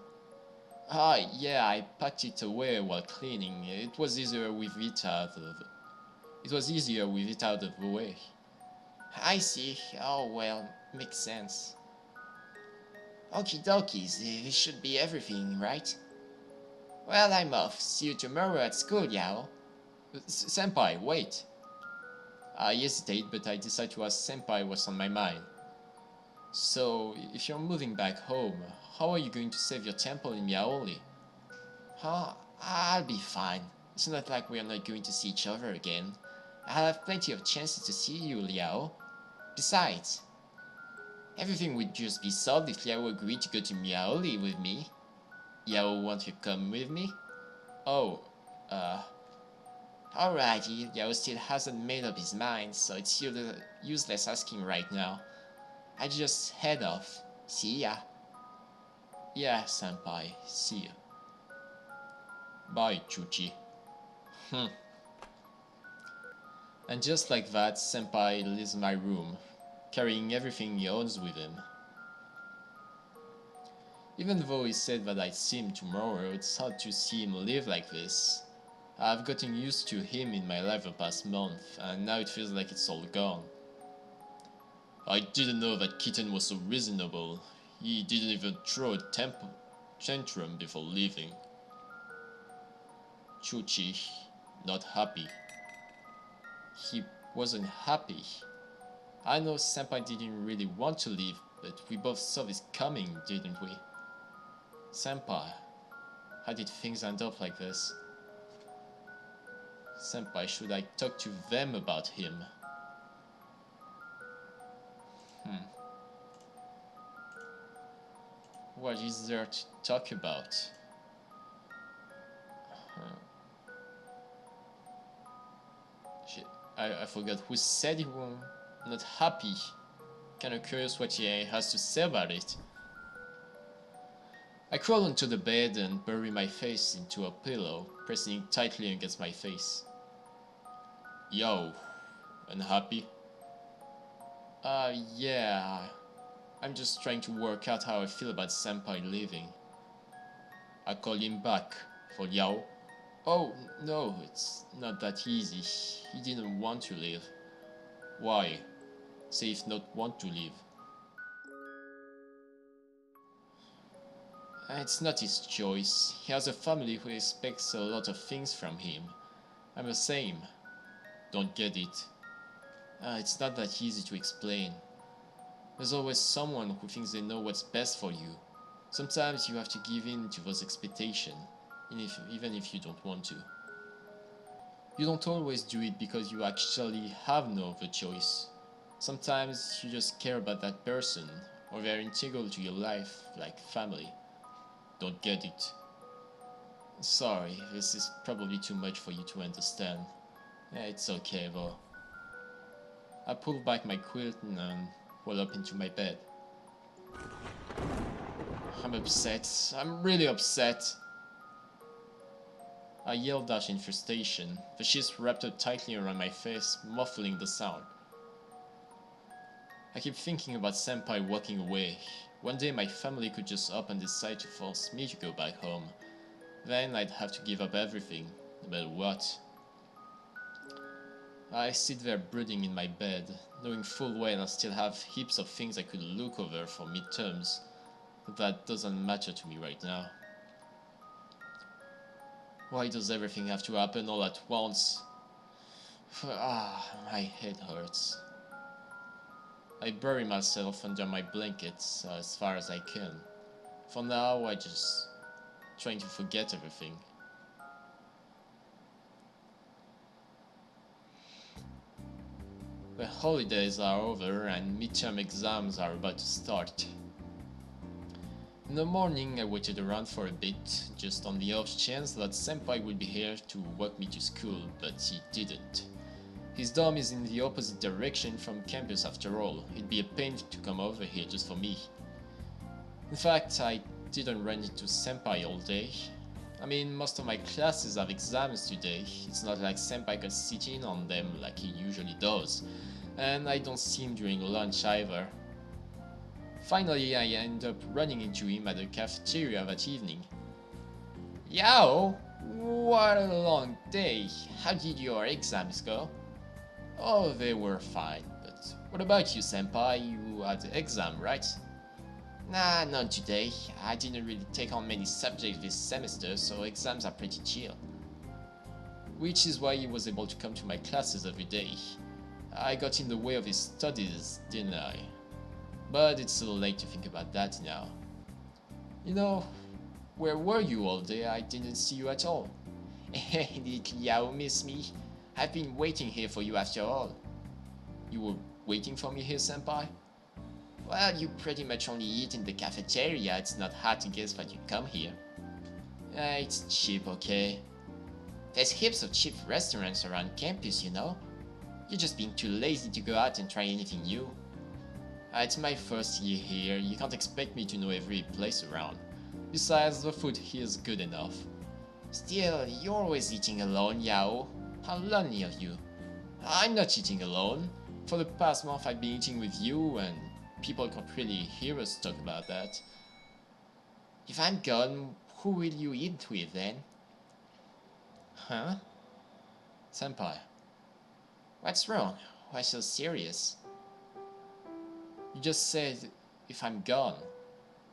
Ah, yeah, I packed it away while cleaning. It was easier with it out of the way. I see. Oh well, makes sense. Okie dokies, this should be everything, right? Well, I'm off. See you tomorrow at school, Yao. Senpai, wait. I hesitate, but I decide to ask Senpai what's on my mind. So, if you're moving back home, how are you going to save your temple in Miaoli? Huh? I'll be fine. It's not like we're not going to see each other again. I'll have plenty of chances to see you, Liao. Besides, everything would just be solved if Liao agreed to go to Miaoli with me. Liao wants to come with me? Oh, Alrighty, Liao still hasn't made up his mind, so it's useless asking right now. I just head off. See ya. Yeah, Senpai, see ya. Bye, Chuchi. And just like that, Senpai leaves my room, carrying everything he owns with him. Even though he said that I'd see him tomorrow, it's hard to see him live like this. I've gotten used to him in my life the past month, and now it feels like it's all gone. I didn't know that Kitten was so reasonable. He didn't even throw a tantrum before leaving. Chuchi, not happy. He wasn't happy. I know Senpai didn't really want to leave, but we both saw this coming, didn't we? Senpai, how did things end up like this? Senpai, should I talk to them about him? What is there to talk about? Shit, I forgot who said he was not happy. Kinda curious what he has to say about it. I crawl onto the bed and bury my face into a pillow, pressing it tightly against my face. Yo, unhappy? Yeah. I'm just trying to work out how I feel about Senpai leaving. I call him back for Yao. Oh, no, it's not that easy. He didn't want to leave. Why? Say if not want to leave. It's not his choice. He has a family who expects a lot of things from him. I'm the same. Don't get it. It's not that easy to explain. There's always someone who thinks they know what's best for you. Sometimes you have to give in to those expectations, even if you don't want to. You don't always do it because you actually have no other choice. Sometimes you just care about that person, or they're integral to your life, like family. Don't get it. Sorry, this is probably too much for you to understand. Yeah, it's okay though. I pulled back my quilt and rolled up into my bed. I'm upset. I'm really upset. I yelled out in frustration. The sheets wrapped up tightly around my face, muffling the sound. I keep thinking about Senpai walking away. One day my family could just up and decide to force me to go back home. Then I'd have to give up everything, no matter what. I sit there brooding in my bed, knowing full well I still have heaps of things I could look over for midterms, but that doesn't matter to me right now. Why does everything have to happen all at once? My head hurts. I bury myself under my blankets as far as I can. For now, I just trying to forget everything. The holidays are over and midterm exams are about to start. In the morning I waited around for a bit, just on the off chance that Senpai would be here to walk me to school, but he didn't. His dorm is in the opposite direction from campus after all. It'd be a pain to come over here just for me. In fact, I didn't run into Senpai all day. I mean, most of my classes have exams today. It's not like Senpai can sit in on them like he usually does. And I don't see him during lunch either. Finally, I end up running into him at the cafeteria that evening. Yo! What a long day! How did your exams go? Oh, they were fine, but what about you, Senpai? You had the exam, right? Nah, not today. I didn't really take on many subjects this semester, so exams are pretty chill. Which is why he was able to come to my classes every day. I got in the way of his studies, didn't I? But it's too late to think about that now. You know, where were you all day? I didn't see you at all. Did Yao miss me? I've been waiting here for you after all. You were waiting for me here, Senpai? Well, you pretty much only eat in the cafeteria. It's not hard to guess that you come here. It's cheap, okay? There's heaps of cheap restaurants around campus, you know? You're just being too lazy to go out and try anything new. It's my first year here. You can't expect me to know every place around. Besides, the food here is good enough. Still, you're always eating alone, Yao. How lonely of you. I'm not eating alone. For the past month I've been eating with you and people can't really hear us talk about that. If I'm gone, who will you eat with then? Huh? Senpai. What's wrong? Why so serious? You just said, if I'm gone.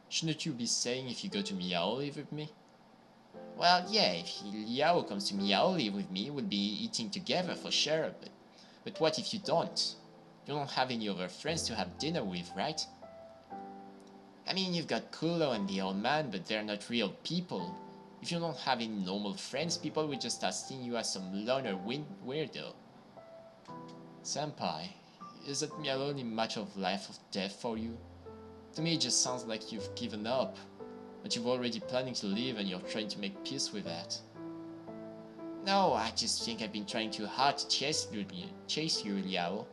Shouldn't you be saying if you go to Miao live with me? Well, yeah, if Liao comes to Miao live with me, we'll be eating together for sure, but what if you don't? You don't have any other friends to have dinner with, right? I mean, you've got Kulo and the old man, but they're not real people. If you don't have any normal friends, people will just start seeing you as some loner weirdo. Senpai, is it merely only a matter of life or death for you? To me it just sounds like you've given up, but you're already planning to leave and you're trying to make peace with that. No, I just think I've been trying too hard to chase you, Liao,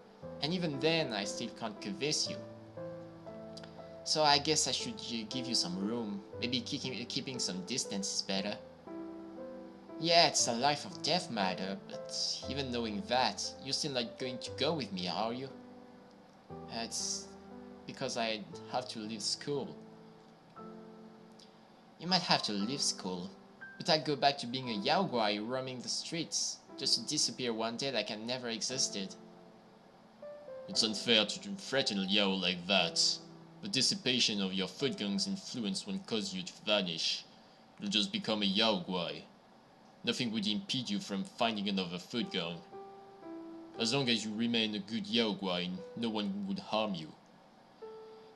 and even then I still can't convince you. So I guess I should give you some room. Maybe keeping some distance is better. Yeah, it's a life or death matter, but even knowing that, you're still not going to go with me, are you? It's because I have to leave school. You might have to leave school, but I'd go back to being a yaoguai roaming the streets, just to disappear one day like I never existed. It's unfair to threaten Liao like that. The dissipation of your foot gang's influence won't cause you to vanish. You'll just become a yaoguai. Nothing would impede you from finding another foot gang. As long as you remain a good yaoguai, no one would harm you.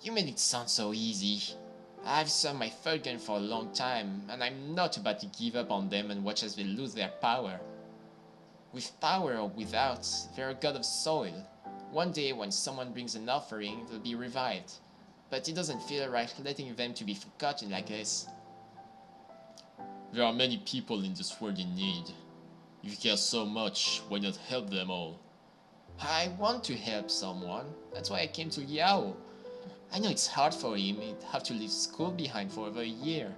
You made it sound so easy. I've served my third gun for a long time, and I'm not about to give up on them and watch as they lose their power. With power or without, they're a god of soil. One day when someone brings an offering, they'll be revived. But it doesn't feel right letting them to be forgotten like this. There are many people in this world in need. If you care so much, why not help them all? I want to help someone. That's why I came to Yao. I know it's hard for him. He'd have to leave school behind for over a year.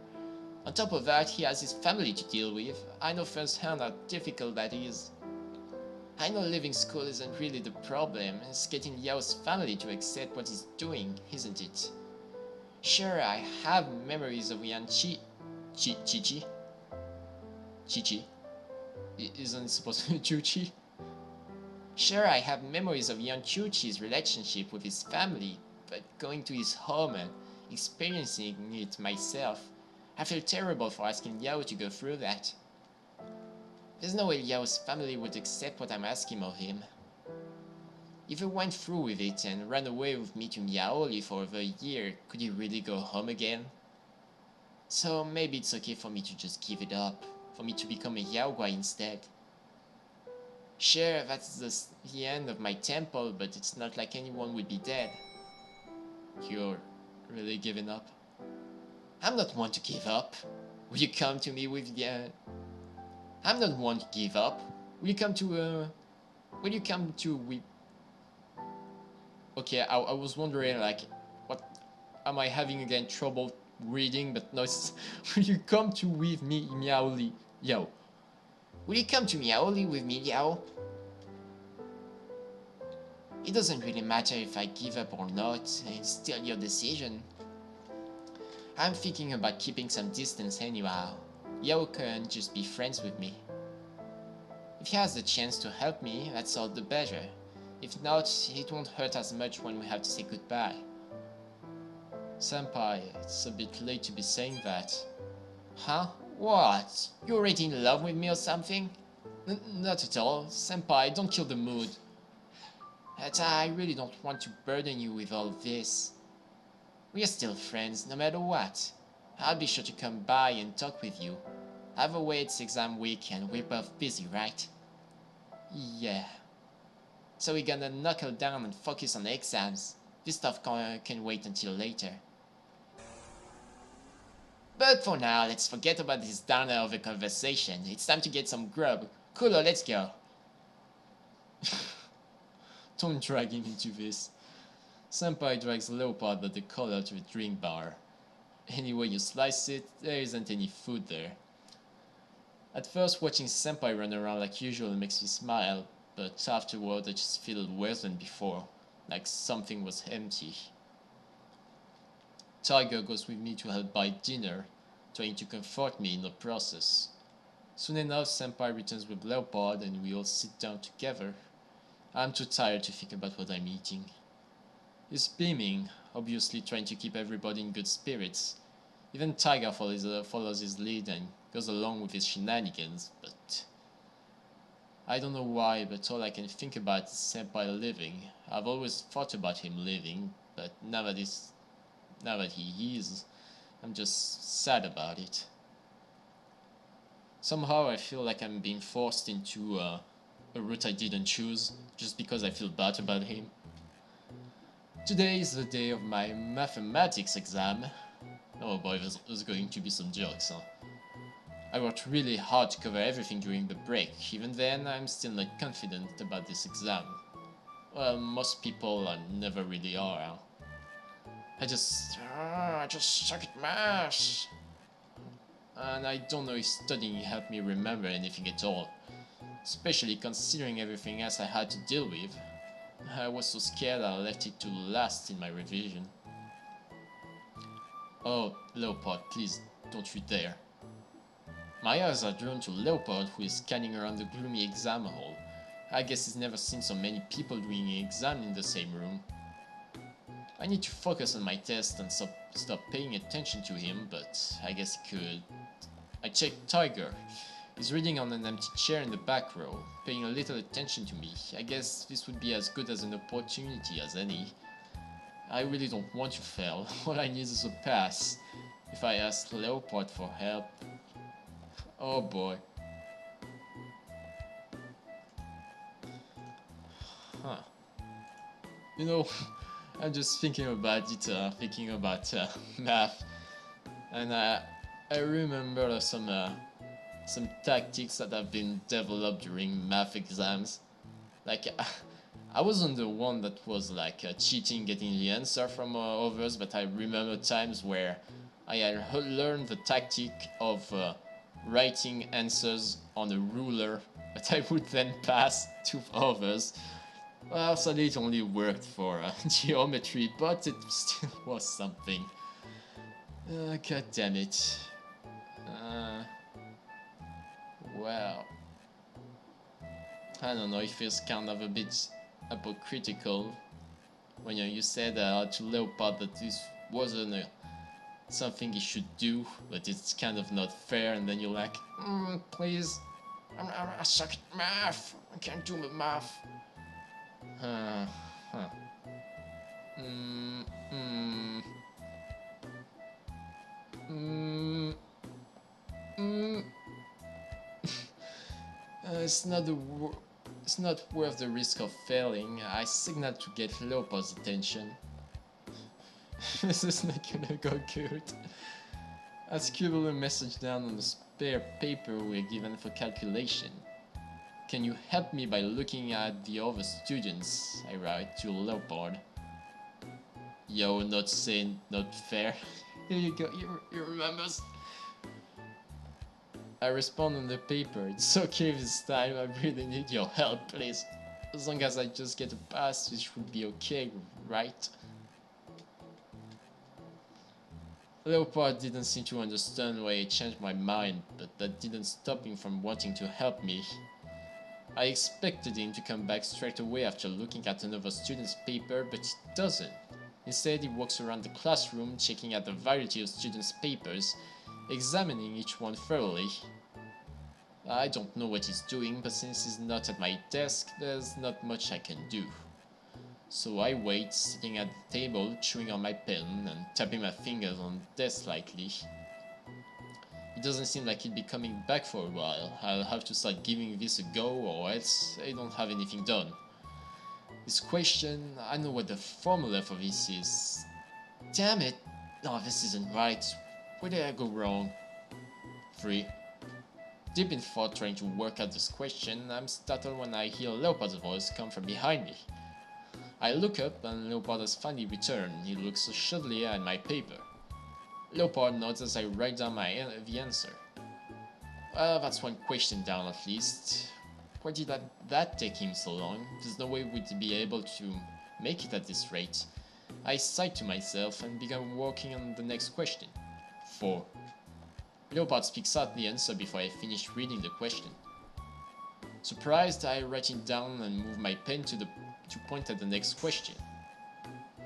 On top of that, he has his family to deal with. I know firsthand how difficult that is. I know leaving school isn't really the problem. It's getting Yao's family to accept what he's doing, isn't it? Sure, I have memories of Yan Chichi. Chichi. Isn't it supposed to be Chuchi? Sure, I have memories of Yan Chuchi's relationship with his family, but going to his home and experiencing it myself, I feel terrible for asking Yao to go through that. There's no way Yao's family would accept what I'm asking of him. If he went through with it and ran away with me to Miaoli for over a year, could he really go home again? So maybe it's okay for me to just give it up, for me to become a Yaogua instead. Sure, that's the end of my temple, but it's not like anyone would be dead. You're really giving up? I'm not one to give up. Will you come to me with the... I'm not one to give up. Will you come to with... Okay, I was wondering, like, what... Am I having again trouble reading? But no, it's... Will you come to with me, Miaoli? Yao. Will you come to Miaoli with me, Yao? It doesn't really matter if I give up or not, it's still your decision. I'm thinking about keeping some distance anyhow. Yao can just be friends with me. If he has the chance to help me, that's all the better. If not, it won't hurt as much when we have to say goodbye. Senpai, it's a bit late to be saying that. Huh? What? You already in love with me or something? Not at all. Senpai, don't kill the mood. But I really don't want to burden you with all this. We are still friends, no matter what. I'll be sure to come by and talk with you. Either way, it's exam week and we're both busy, right? Yeah. So we're gonna knuckle down and focus on the exams. This stuff can wait until later. But for now, let's forget about this downer of a conversation. It's time to get some grub. Kulo, let's go. Don't drag him into this. Senpai drags Leopard by the collar to a drink bar. Any way you slice it, there isn't any food there. At first, watching Senpai run around like usual makes me smile, but afterward I just feel worse than before, like something was empty. Tiger goes with me to help buy dinner, trying to comfort me in the process. Soon enough, Senpai returns with Leopard and we all sit down together. I'm too tired to think about what I'm eating. He's beaming, obviously trying to keep everybody in good spirits. Even Tiger follows his lead and goes along with his shenanigans, but... I don't know why, but all I can think about is Senpai living. I've always thought about him living, but now that he is, I'm just sad about it. Somehow I feel like I'm being forced into a route I didn't choose, just because I feel bad about him. Today is the day of my mathematics exam. Oh boy, there's going to be some jokes, huh? I worked really hard to cover everything during the break. Even then, I'm still not confident about this exam. Well, most people never really are, huh? I just suck at math. And I don't know if studying helped me remember anything at all. Especially considering everything else I had to deal with. I was so scared I left it to last in my revision. Oh, Leopard, please, don't you dare. My eyes are drawn to Leopard, who is scanning around the gloomy exam hall. I guess he's never seen so many people doing an exam in the same room. I need to focus on my test and stop paying attention to him, but I guess he could. I checked Tiger. He's reading on an empty chair in the back row, paying a little attention to me. I guess this would be as good as an opportunity as any. I really don't want to fail. All I need is a pass. If I ask Leopard for help... Oh boy. Huh. You know, I'm just thinking about it, thinking about math. And I remember some tactics that have been developed during math exams. Like, I wasn't the one that was like cheating, getting the answer from others, but I remember times where I had learned the tactic of writing answers on a ruler that I would then pass to others. Well, sadly it only worked for geometry, but it still was something. God damn it. Well, I don't know, it feels kind of a bit hypocritical when you said to Leopard that this wasn't something he should do, but it's kind of not fair, and then you're like, please, I suck at math, I can't do the math. It's not worth the risk of failing. I signaled to get Leopold's attention. This is not gonna go good. I scribbled a message down on the spare paper we're given for calculation. Can you help me by looking at the other students? I write to Leopold. Yo, not sane, not fair. Here you go, you remember? I respond on the paper. It's okay this time, I really need your help, please. As long as I just get a pass, it should be okay, right? Leopard didn't seem to understand why I changed my mind, but that didn't stop him from wanting to help me. I expected him to come back straight away after looking at another student's paper, but he doesn't. Instead, he walks around the classroom, checking out the variety of students' papers, examining each one thoroughly. I don't know what he's doing, but since he's not at my desk, there's not much I can do. So I wait, sitting at the table, chewing on my pen and tapping my fingers on the desk slightly. It doesn't seem like he'll be coming back for a while. I'll have to start giving this a go, or else I don't have anything done. This question, I know what the formula for this is. Damn it! No, this isn't right. Where did I go wrong? 3. Deep in thought trying to work out this question, I'm startled when I hear Leopard's voice come from behind me. I look up and Leopard has finally returned. He looks shyly at my paper. Leopard nods as I write down the answer. Well, that's one question down at least. Why did that take him so long? There's no way we'd be able to make it at this rate. I sighed to myself and began working on the next question. 4. Leopard speaks out the answer before I finish reading the question. Surprised, I write it down and move my pen to point at the next question.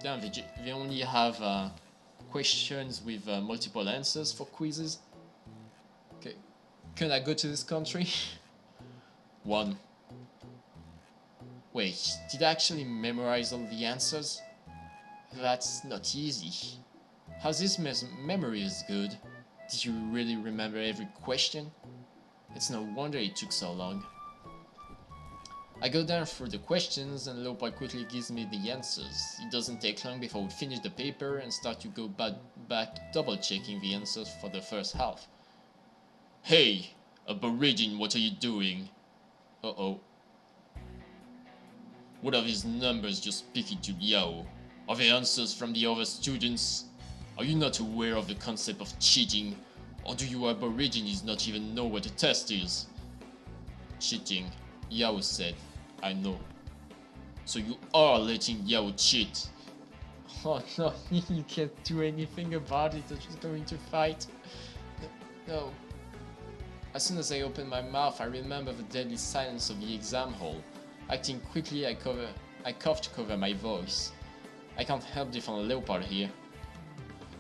Damn, they only have questions with multiple answers for quizzes. Okay, can I go to this country? 1. Wait, did I actually memorize all the answers? That's not easy. How's this memory is good? Did you really remember every question? It's no wonder it took so long. I go down through the questions and Leopard quickly gives me the answers. It doesn't take long before we finish the paper and start to go back double checking the answers for the first half. Hey, Aborigine, what are you doing? Uh-oh. What are these numbers you're speaking to, Yao? Are they answers from the other students? Are you not aware of the concept of cheating? Or do you Aborigines not even know what a test is? Cheating, Yao said. I know. So you are letting Yao cheat. Oh no, you can't do anything about it, they're just going to fight. No. As soon as I open my mouth, I remember the deadly silence of the exam hall. Acting quickly, I cough to cover my voice. I can't help defend Leopard here.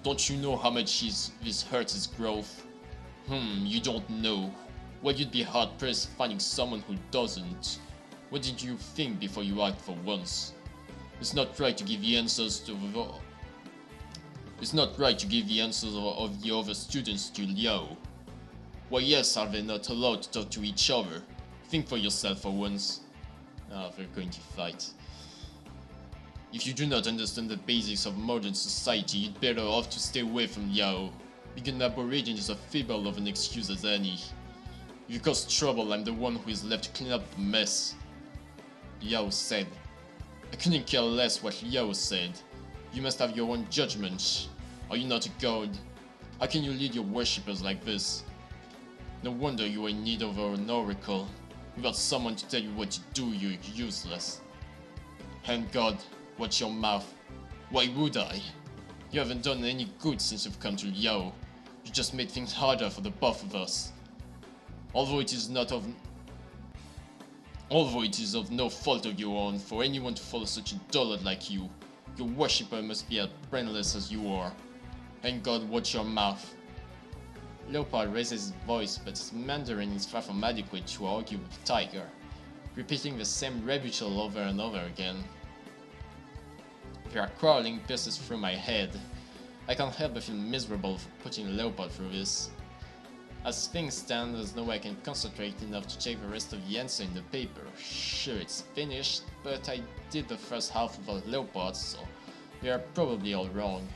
Don't you know how much this hurts his growth? You don't know. Well, you'd be hard-pressed finding someone who doesn't. What did you think before you act for once? It's not right to give the answers of the other students to Liao. Why yes, are they not allowed to talk to each other? Think for yourself for once. They're going to fight. If you do not understand the basics of modern society, you'd better off to stay away from Liao. Being an Aborigine is as feeble of an excuse as any. If you cause trouble, I'm the one who is left to clean up the mess, Yao said. I couldn't care less what Yao said. You must have your own judgment. Are you not a god? How can you lead your worshippers like this? No wonder you are in need of an oracle. Without someone to tell you what to do, you're useless. And God, watch your mouth. Why would I? You haven't done any good since you've come to Yao. You just made things harder for the both of us. Although it is of no fault of your own, for anyone to follow such a dullard like you, your worshipper must be as brainless as you are. And God, watch your mouth. Leopard raises his voice, but his Mandarin is far from adequate to argue with Tiger, repeating the same rebuttal over and over again. Their quarreling pierces through my head. I can't help but feel miserable for putting Leopard through this. As things stand, there's no way I can concentrate enough to check the rest of the answer in the paper. Sure, it's finished, but I did the first half without Leopard, so they are probably all wrong.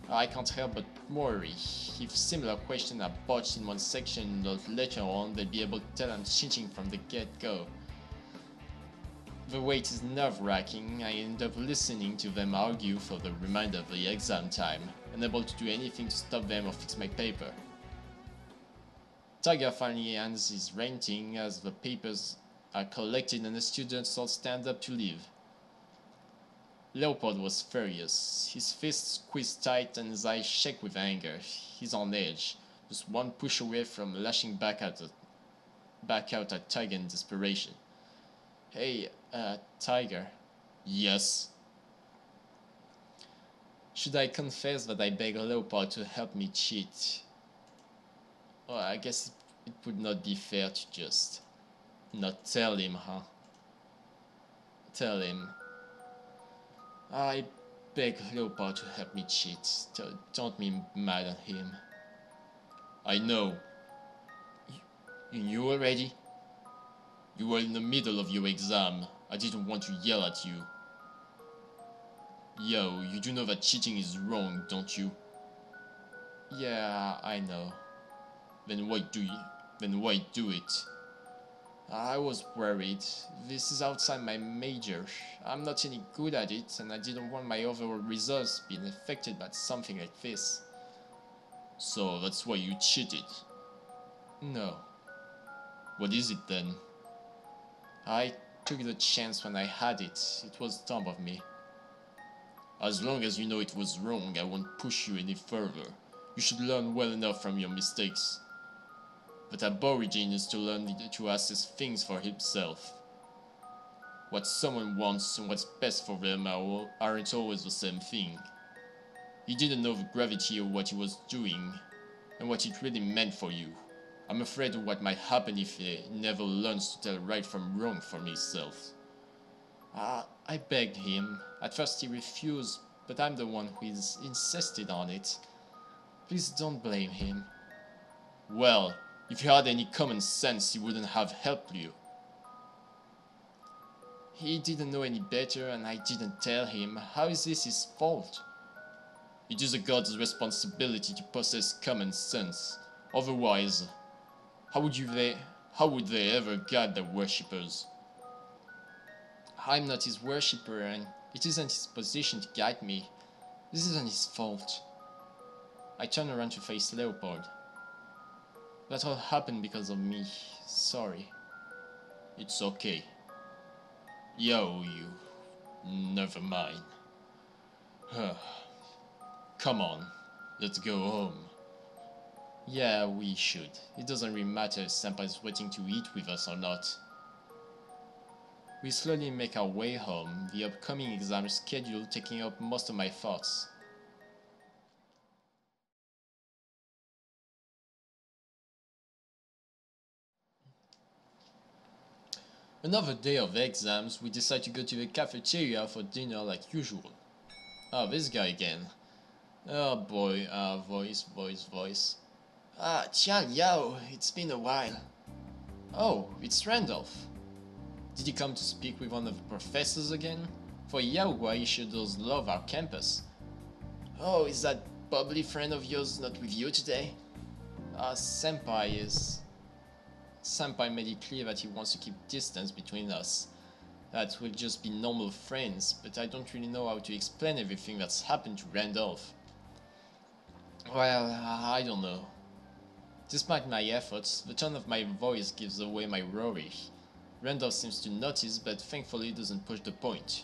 I can't help but worry. If similar questions are botched in one section, later on they'll be able to tell I'm cheating from the get-go. The wait is nerve-wracking. I end up listening to them argue for the remainder of the exam time, unable to do anything to stop them or fix my paper. Tiger finally ends his ranting as the papers are collected and the students all stand up to leave. Leopold was furious. His fists squeezed tight and his eyes shake with anger. He's on edge, just one push away from lashing back out at Tiger in desperation. Hey, Tiger. Yes? Should I confess that I beg Leopold to help me cheat? Well, I guess it would not be fair to just not tell him, huh? Tell him. I beg Leopard to help me cheat. Don't be mad at him. I know. You knew already? You were in the middle of your exam. I didn't want to yell at you. Yo, you do know that cheating is wrong, don't you? Yeah, I know. Then why do it? I was worried. This is outside my major. I'm not any good at it, and I didn't want my overall results being affected by something like this. So that's why you cheated? No. What is it then? I took the chance when I had it. It was dumb of me. As long as you know it was wrong, I won't push you any further. You should learn well enough from your mistakes. But Aborigine is to learn to assess things for himself. What someone wants and what's best for them aren't always the same thing. He didn't know the gravity of what he was doing and what it really meant for you. I'm afraid of what might happen if he never learns to tell right from wrong for himself. I begged him. At first he refused, but I'm the one who insisted on it. Please don't blame him. Well, if he had any common sense, he wouldn't have helped you. He didn't know any better and I didn't tell him. How is this his fault? It is a god's responsibility to possess common sense. Otherwise, how would they ever guide their worshippers? I'm not his worshipper and it isn't his position to guide me. This isn't his fault. I turn around to face Leopold. That all happened because of me. Sorry. It's okay. Yo, you. Never mind. Come on. Let's go home. Yeah, we should. It doesn't really matter if Senpai's waiting to eat with us or not. We slowly make our way home, the upcoming exam schedule taking up most of my thoughts. Another day of exams, we decide to go to the cafeteria for dinner like usual. Ah, this guy again. Oh boy, voice. Tian Yao, it's been a while. Oh, it's Randolph. Did he come to speak with one of the professors again? For Yao Guai sure does love our campus. Oh, is that bubbly friend of yours not with you today? Senpai is... Senpai made it clear that he wants to keep distance between us. that we'll just be normal friends, but I don't really know how to explain everything that's happened to Randolph. Well, I don't know. Despite my efforts, the tone of my voice gives away my worry. Randolph seems to notice, but thankfully doesn't push the point.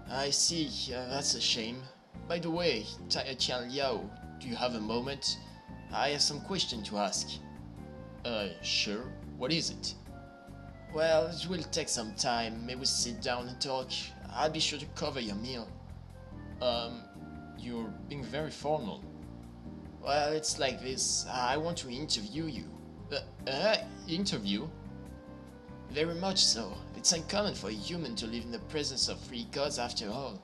I see, that's a shame. By the way, Tian Liao, do you have a moment? I have some question to ask. Sure. What is it? Well, it will take some time. May we sit down and talk? I'll be sure to cover your meal. You're being very formal. Well, it's like this. I want to interview you. Interview? Very much so. It's uncommon for a human to live in the presence of three gods after all.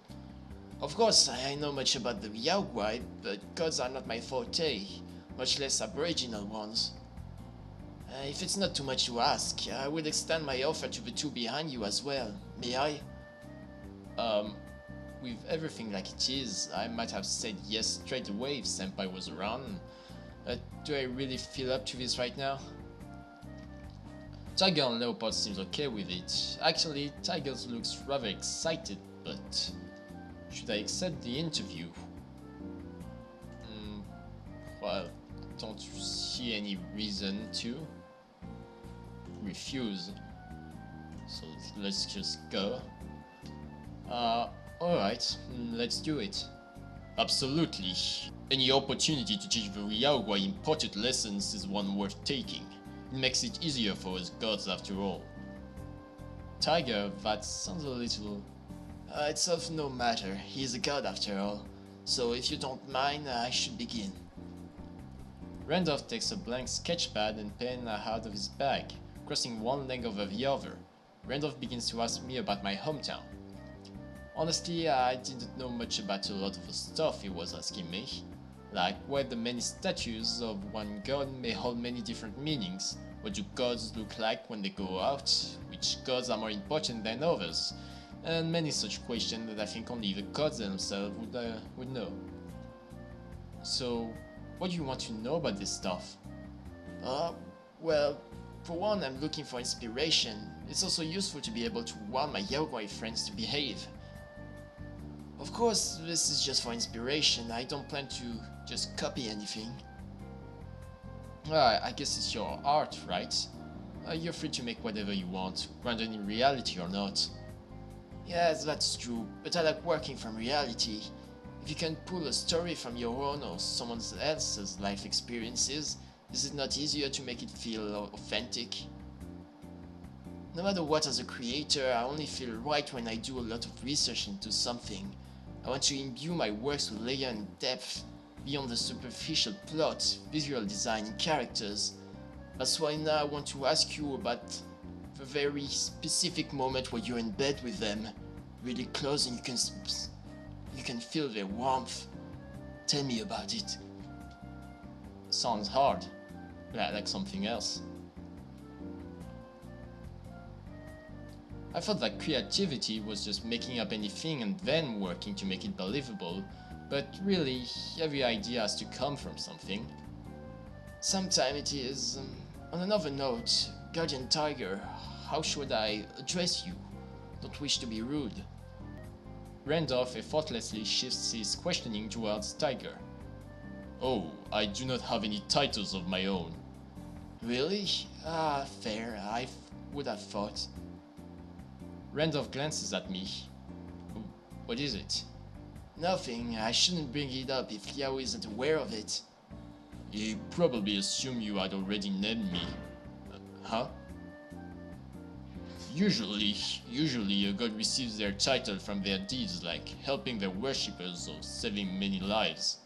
Of course, I know much about the Yaogwai, but gods are not my forte, much less aboriginal ones. If it's not too much to ask, I will extend my offer to the two behind you as well. May I? With everything like it is, I might have said yes straight away if Senpai was around. Do I really feel up to this right now? Tiger and Leopard seems okay with it. Actually, Tiger looks rather excited, but should I accept the interview? Well, don't see any reason to refuse. So let's just go. Alright, let's do it. Absolutely. Any opportunity to teach the Yaogwai important lessons is one worth taking. It makes it easier for us gods after all. Tiger, that sounds a little... it's of no matter. He's a god after all. So if you don't mind, I should begin. Randolph takes a blank sketchpad and pen out of his bag, crossing one leg over the other. Randolph begins to ask me about my hometown. Honestly, I didn't know much about a lot of the stuff he was asking me, like why the many statues of one god may hold many different meanings, what do gods look like when they go out, which gods are more important than others, and many such questions that I think only the gods themselves would know. So, what do you want to know about this stuff? Well, for one, I'm looking for inspiration. It's also useful to be able to warn my Yaogwai friends to behave. Of course, this is just for inspiration. I don't plan to just copy anything. I guess it's your art, right? You're free to make whatever you want, grounded in reality or not. Yes, that's true, but I like working from reality. If you can pull a story from your own or someone else's life experiences, is it not easier to make it feel authentic? No matter what, as a creator, I only feel right when I do a lot of research into something. I want to imbue my works with layer and depth, beyond the superficial plot, visual design, and characters. That's why now I want to ask you about the very specific moment where you're in bed with them, really close, and you can feel their warmth. Tell me about it. Sounds hard. Like something else. I thought that creativity was just making up anything and then working to make it believable, but really, every idea has to come from something. Sometimes it is. On another note, Guardian Tiger, how should I address you? Don't wish to be rude. Randolph effortlessly shifts his questioning towards Tiger. Oh, I do not have any titles of my own. Really? Fair. I would have thought. Randolph glances at me. What is it? Nothing. I shouldn't bring it up if Liao isn't aware of it. He probably assumed you had already named me. Huh? Usually a god receives their title from their deeds, like helping their worshippers or saving many lives.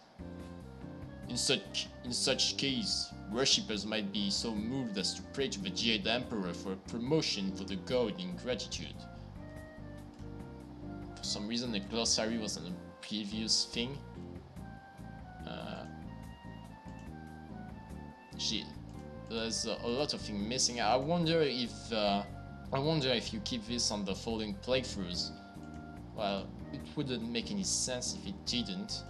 In such case, worshippers might be so moved as to pray to the Jade Emperor for a promotion for the god in gratitude. For some reason the glossary was on a previous thing. Shit. There's a lot of things missing. I wonder if you keep this on the following playthroughs. Well, it wouldn't make any sense if it didn't.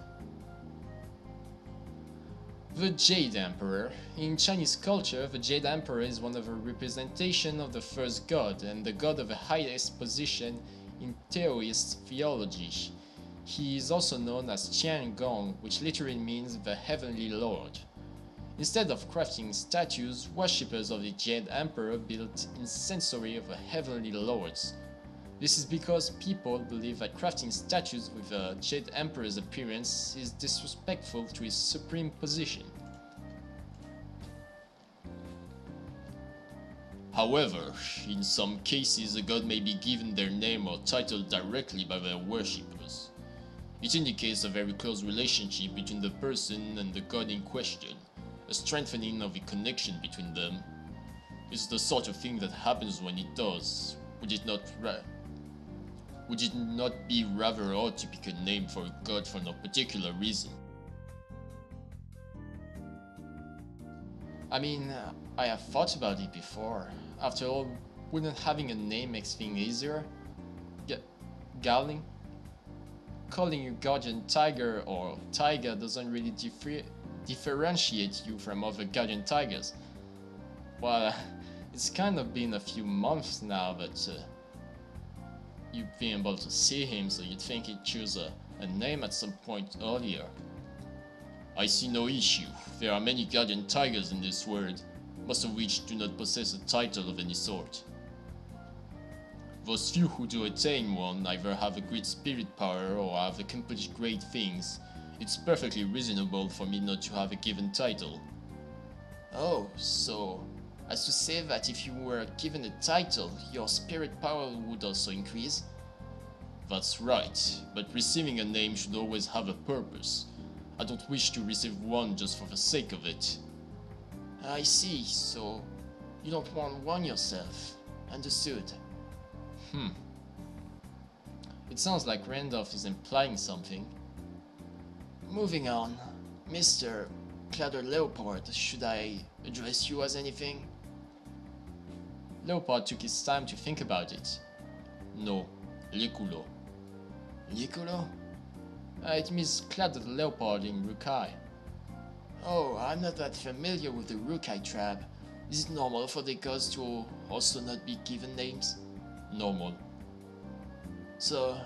The Jade Emperor. In Chinese culture, the Jade Emperor is one of the representations of the first god and the god of the highest position in Taoist theology. He is also known as Qian Gong, which literally means the Heavenly Lord. Instead of crafting statues, worshippers of the Jade Emperor built incensory of the Heavenly Lords. This is because people believe that crafting statues with the Jade Emperor's appearance is disrespectful to his supreme position. However, in some cases a god may be given their name or title directly by their worshippers. It indicates a very close relationship between the person and the god in question, a strengthening of the connection between them. It's the sort of thing that happens when it does. Would it not be rather odd to pick a name for a god for no particular reason? I mean, I have thought about it before. After all, wouldn't having a name make things easier? Gowling? Calling you Guardian Tiger or Tiger doesn't really differentiate you from other Guardian Tigers. Well, it's kind of been a few months now that you've been able to see him, so you'd think he'd choose a name at some point earlier. I see no issue. There are many Guardian Tigers in this world, most of which do not possess a title of any sort. Those few who do attain one either have a great spirit power or have accomplished great things. It's perfectly reasonable for me not to have a given title. Oh, so as to say that if you were given a title, your spirit power would also increase? That's right, but receiving a name should always have a purpose. I don't wish to receive one just for the sake of it. I see, so you don't want one yourself. Understood. It sounds like Randolph is implying something. Moving on. Mr. Cladder Leopard, should I address you as anything? Leopard took his time to think about it. No, Liculo. Liculo? It means Cladder Leopard in Rukai. Oh, I'm not that familiar with the Rukai tribe. Is it normal for the gods to also not be given names? Normal. So,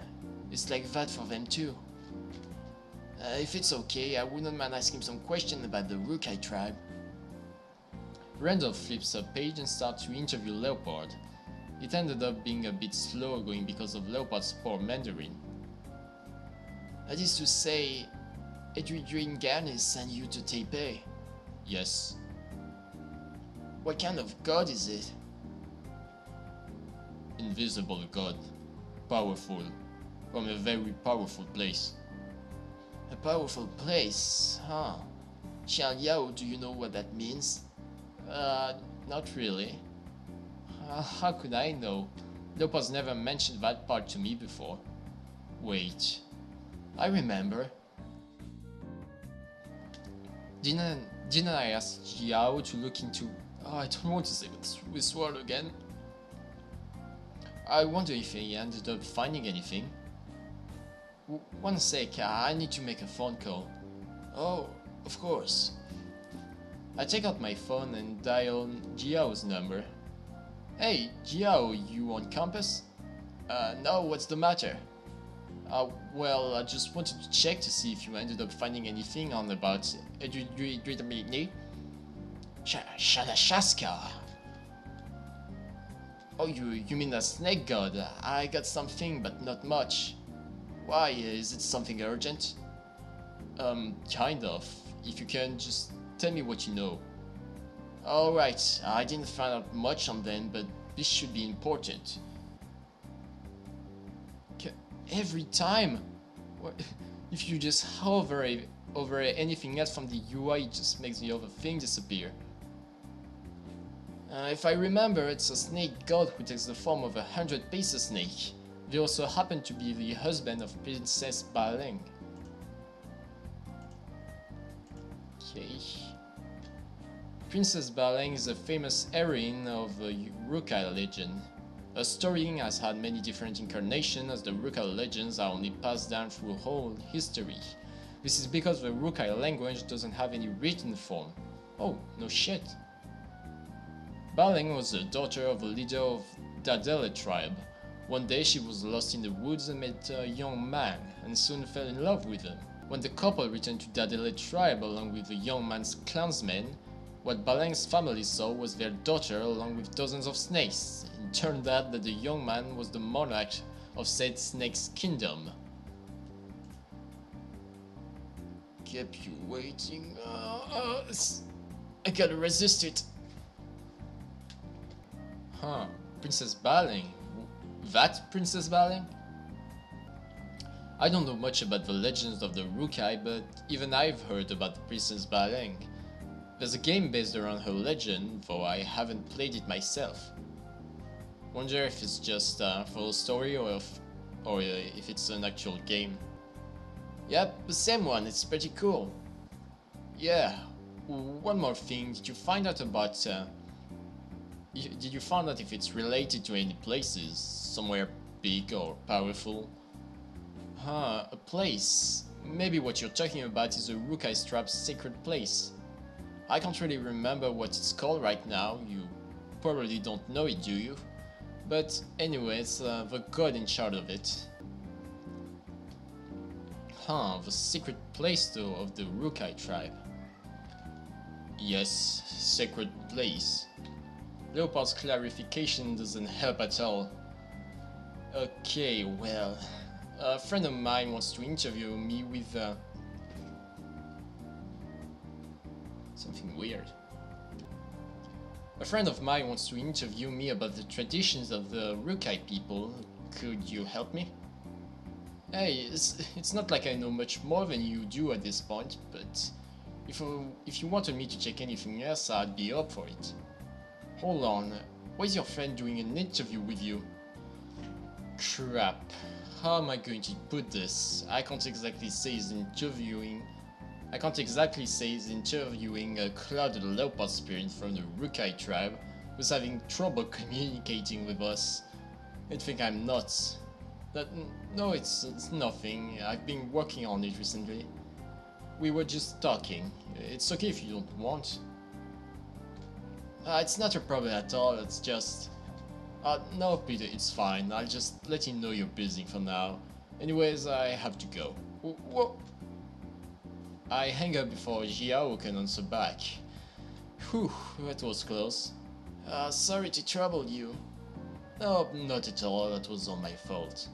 it's like that for them too. If it's okay, I wouldn't mind asking some questions about the Rukai tribe. Randolph flips a page and starts to interview Leopard. It ended up being a bit slow going because of Leopard's poor Mandarin. That is to say, Adrian Garnis sent you to Taipei? Yes. What kind of god is it? Invisible god. Powerful. From a very powerful place. A powerful place, huh? Xiao Yao, do you know what that means? Not really. How could I know? Leopard's never mentioned that part to me before. Wait. I remember. Didn't I ask Jiao to look into... Oh, I don't want to say this word again. I wonder if he ended up finding anything. One sec, I need to make a phone call. Oh, of course. I take out my phone and dial Jiao's number. Hey, Jiao, you on campus? No, what's the matter? Well, I just wanted to check to see if you ended up finding anything on about Shanashaska. Oh, you mean the snake god? I got something, but not much. Why, is it something urgent? Kind of. If you can, just tell me what you know. Alright, I didn't find out much on them, but this should be important. Every time? If you just hover over anything else from the UI, it just makes the other thing disappear. If I remember, it's a snake god who takes the form of a 100-pacer snake. They also happen to be the husband of Princess Baleng. Okay. Princess Baleng is a famous heroine of the Rukai legend. Her story has had many different incarnations, as the Rukai legends are only passed down through whole history. This is because the Rukai language doesn't have any written form. Oh, no shit. Baling was the daughter of a leader of Dadele tribe. One day she was lost in the woods and met a young man, and soon fell in love with him. When the couple returned to Dadele tribe along with the young man's clansmen, what Balang's family saw was their daughter along with dozens of snakes. It turned out that the young man was the monarch of said snake's kingdom. Kept you waiting. I gotta resist it. Huh, Princess Baling? That Princess Baling? I don't know much about the legends of the Rukai, but even I've heard about the Princess Baling. There's a game based around her legend, though I haven't played it myself. Wonder if it's just for a story or if it's an actual game. Yep, the same one, it's pretty cool. Yeah, one more thing, did you find out about... did you find out if it's related to any places? Somewhere big or powerful? Huh, a place. Maybe what you're talking about is a Rukai Strap's sacred place. I can't really remember what it's called right now, you probably don't know it, do you? But anyway, it's the god in charge of it. Huh, the secret place though of the Rukai tribe. Yes, sacred place. Leopard's clarification doesn't help at all. Okay, well, a friend of mine wants to interview me with something weird. A friend of mine wants to interview me about the traditions of the Rukai people. Could you help me? Hey, it's not like I know much more than you do at this point, but if you wanted me to check anything else, I'd be up for it. Hold on, why is your friend doing an interview with you? Crap, how am I going to put this? I can't exactly say he's interviewing a clouded leopard spirit from the Rukai tribe who's having trouble communicating with us. You'd think I'm nuts. No, it's nothing. I've been working on it recently. We were just talking. It's okay if you don't want. It's not a problem at all, it's just... no, Peter, it's fine. I'll just let him know you're busy for now. Anyways, I have to go. Whoa. I hang up before Jiao can answer back. Whew, that was close. Sorry to trouble you. No, not at all, that was all my fault.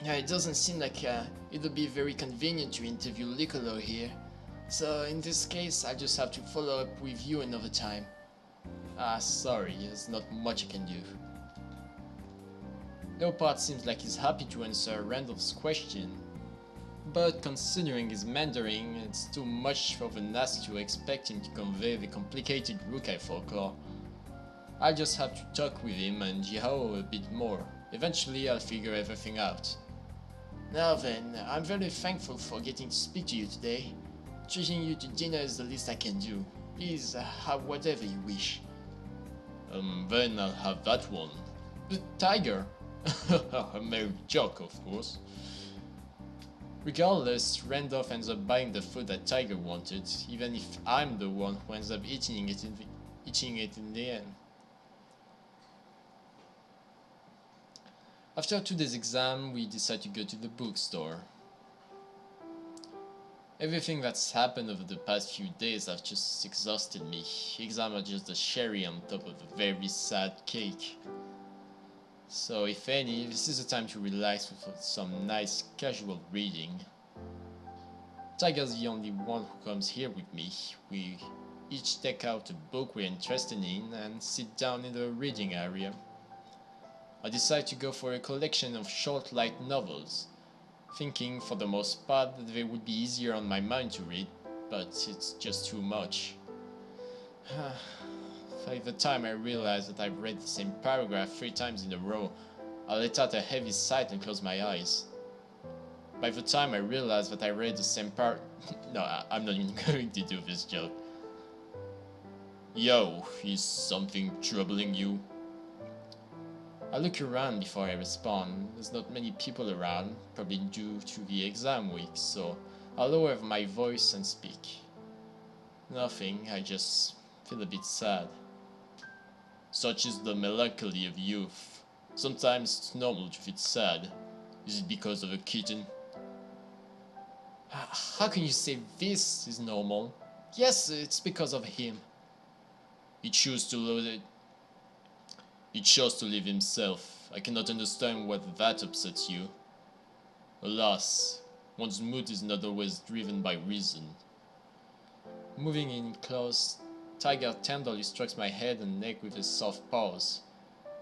It doesn't seem like it'll be very convenient to interview Licolo here. So in this case, I'll just have to follow up with you another time. Sorry, there's not much I can do. Leopard seems like he's happy to answer Randolph's question. But considering his Mandarin, it's too much of an ask to expect him to convey the complicated Rukai folklore. I'll just have to talk with him and Jihao a bit more. Eventually I'll figure everything out. Now then, I'm very thankful for getting to speak to you today. Treating you to dinner is the least I can do. Please have whatever you wish. Then I'll have that one. The tiger! A mere joke, of course. Regardless, Randolph ends up buying the food that Tiger wanted, even if I'm the one who ends up eating it in the end. After 2 days exam, we decide to go to the bookstore. Everything that's happened over the past few days has just exhausted me. Exam are just the cherry on top of a very sad cake. So if any, this is the time to relax with some nice casual reading. Tiger's the only one who comes here with me. We each take out a book we're interested in and sit down in the reading area. I decide to go for a collection of short light novels, thinking for the most part that they would be easier on my mind to read, but it's just too much. By the time I realize that I've read the same paragraph 3 times in a row, I let out a heavy sigh and close my eyes. By the time I realize that I read the same no, I'm not even going to do this joke. Yo, is something troubling you? I look around before I respond. There's not many people around, probably due to the exam week, so I lower my voice and speak. Nothing, I just feel a bit sad. Such is the melancholy of youth. Sometimes it's normal to feel sad. Is it because of a kitten? How can you say this is normal? Yes, it's because of him. He chose to live himself. I cannot understand why that upsets you. Alas, one's mood is not always driven by reason. Moving in close, Tiger tenderly strokes my head and neck with his soft paws.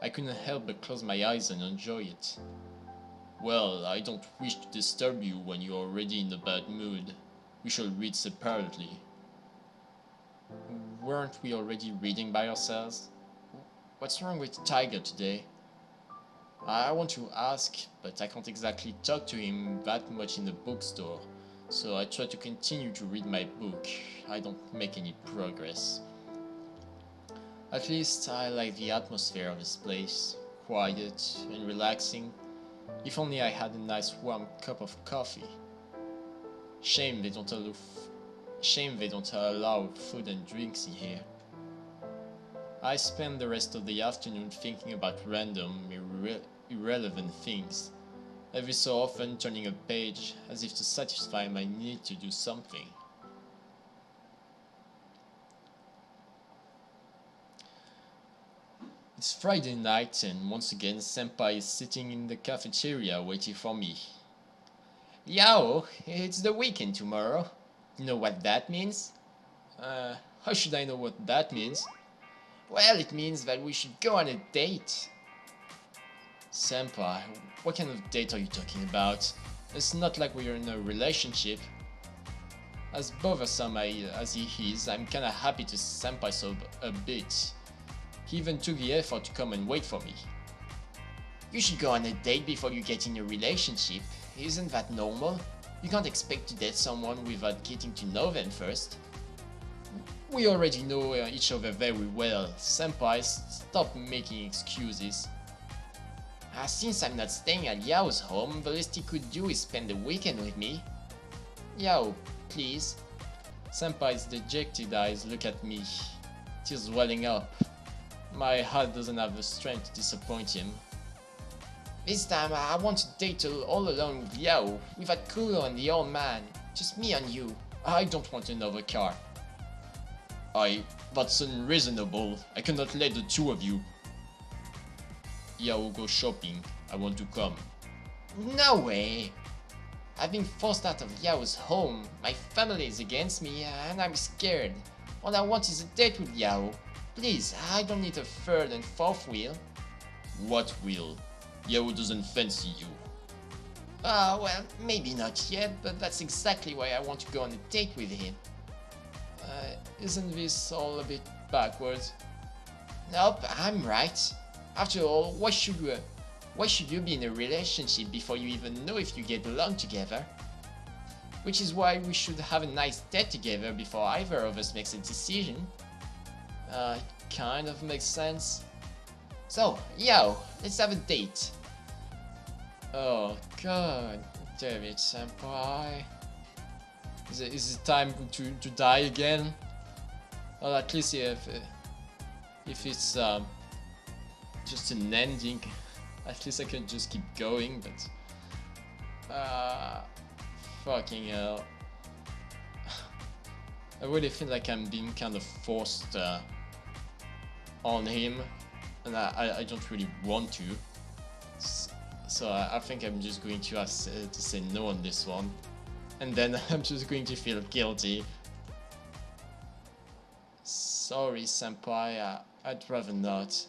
I couldn't help but close my eyes and enjoy it. Well, I don't wish to disturb you when you're already in a bad mood. We shall read separately. Weren't we already reading by ourselves? What's wrong with Tiger today? I want to ask, but I can't exactly talk to him that much in the bookstore, so I try to continue to read my book. I don't make any progress. At least I like the atmosphere of this place, quiet and relaxing. If only I had a nice warm cup of coffee. Shame they don't allow food and drinks in here. I spend the rest of the afternoon thinking about random, irrelevant things, every so often turning a page as if to satisfy my need to do something. It's Friday night and once again Senpai is sitting in the cafeteria waiting for me. Yao, it's the weekend tomorrow. You know what that means? How should I know what that means? Well, it means that we should go on a date. Senpai, what kind of date are you talking about? It's not like we're in a relationship. As bothersome as he is, I'm kinda happy to see Senpai so a bit. He even took the effort to come and wait for me. You should go on a date before you get in a relationship. Isn't that normal? You can't expect to date someone without getting to know them first. We already know each other very well. Senpai, stop making excuses. Since I'm not staying at Yao's home, the least he could do is spend the weekend with me. Yao, please. Senpai's dejected eyes look at me, tears welling up. My heart doesn't have the strength to disappoint him. This time I want to date all alone with Yao, without Kuro and the old man. Just me and you. I don't want another car. That's unreasonable. I cannot let the two of you. Yao go shopping. I want to come. No way. I've been forced out of Yao's home. My family is against me and I'm scared. All I want is a date with Yao. Please, I don't need a third and fourth wheel. What wheel? Yao doesn't fancy you. Well, maybe not yet, but that's exactly why I want to go on a date with him. Isn't this all a bit backwards? Nope, I'm right. After all, why should you be in a relationship before you even know if you get along together? Which is why we should have a nice date together before either of us makes a decision. Kind of makes sense. So, Yao, let's have a date. Oh god, damn it, Senpai. Is it time to die again? Well, at least if it's just an ending, at least I can just keep going, but fucking hell. I really feel like I'm being kind of forced on him, and I don't really want to. So I think I'm just going to have to say no on this one, and then I'm just going to feel guilty. Sorry, Senpai, I'd rather not.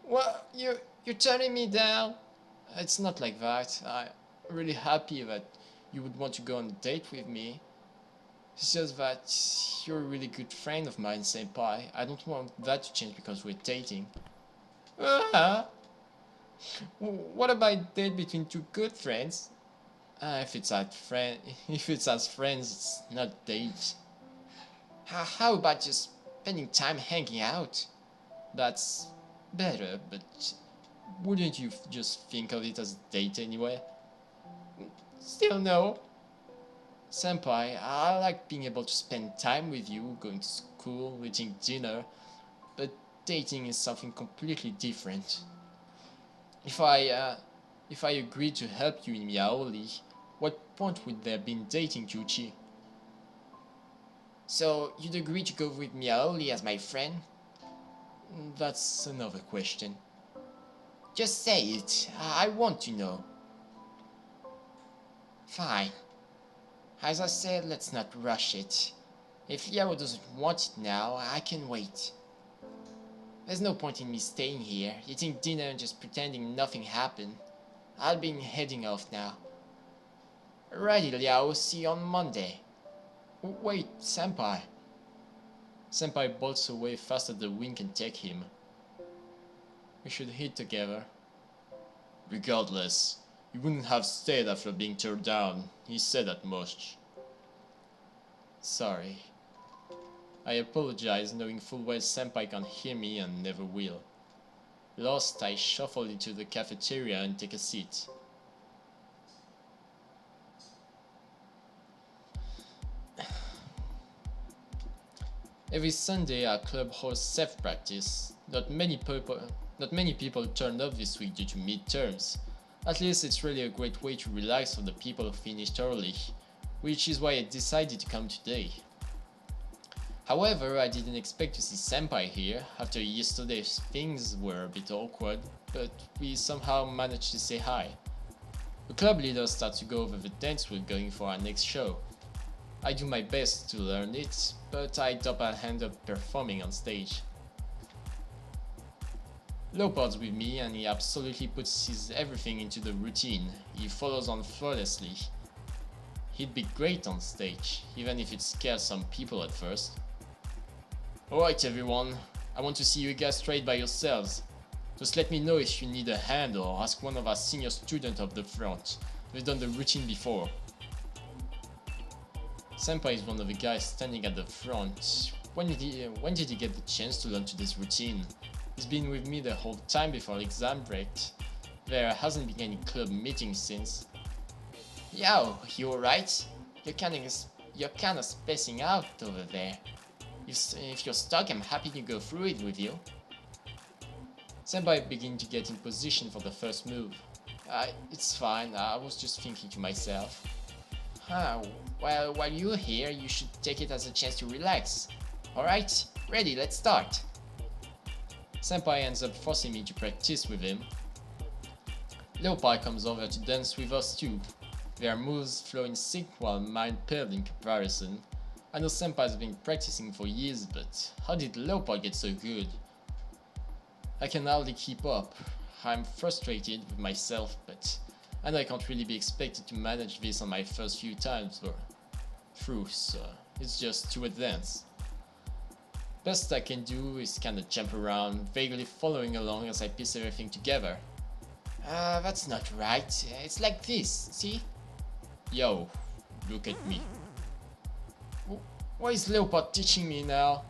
What? You're turning me down? It's not like that. I'm really happy that you would want to go on a date with me. It's just that you're a really good friend of mine, Senpai. I don't want that to change because we're dating. What about a date between two good friends? If it's as friends, it's not date. How about just spending time hanging out? That's better, but wouldn't you just think of it as a date anyway? Still no. Senpai, I like being able to spend time with you, going to school, eating dinner, but dating is something completely different. If I, uh, if I agreed to help you in Miaoli, what point would there be in dating Juchi? So, you'd agree to go with Miaoli as my friend? That's another question. Just say it. I want to know. Fine. As I said, let's not rush it. If Liao doesn't want it now, I can wait. There's no point in me staying here, eating dinner and just pretending nothing happened. I'll be heading off now. Alrighty, Liao, see you on Monday. Wait, Senpai. Senpai bolts away faster than the wind can take him. We should hit together. Regardless, you wouldn't have stayed after being turned down, he said at most. Sorry. I apologize, knowing full well Senpai can't hear me and never will. Lost, I shuffle into the cafeteria and take a seat. Every Sunday our club hosts self-practice. Not many people turned up this week due to midterms. At least it's really a great way to relax for the people who finished early, which is why I decided to come today. However, I didn't expect to see Senpai here. After yesterday things were a bit awkward, but we somehow managed to say hi. The club leader starts to go over the dance we're going for our next show. I do my best to learn it, but I end up performing on stage. Leopard's with me and he absolutely puts his everything into the routine. He follows on flawlessly. He'd be great on stage, even if it scares some people at first. Alright everyone, I want to see you guys trade by yourselves. Just let me know if you need a hand or ask one of our senior students up the front. We've done the routine before. Senpai is one of the guys standing at the front. When did he get the chance to learn today's routine? He's been with me the whole time before exam break. There hasn't been any club meeting since. Yo, you alright? You're kinda spacing out over there. If you're stuck, I'm happy to go through it with you. Senpai begin to get in position for the first move. It's fine, I was just thinking to myself. Well, while you're here, you should take it as a chance to relax. Alright, ready, let's start. Senpai ends up forcing me to practice with him. Leopard comes over to dance with us too. Their moves flow in sync while mine paled in comparison. I know Senpai's been practicing for years, but how did Leopard get so good? I can hardly keep up. I'm frustrated with myself, but I know I can't really be expected to manage this on my first few times through, so it's just too advanced. Best I can do is kinda jump around, vaguely following along as I piece everything together. That's not right. It's like this, see? Yo, look at me. Why is Leopard teaching me now?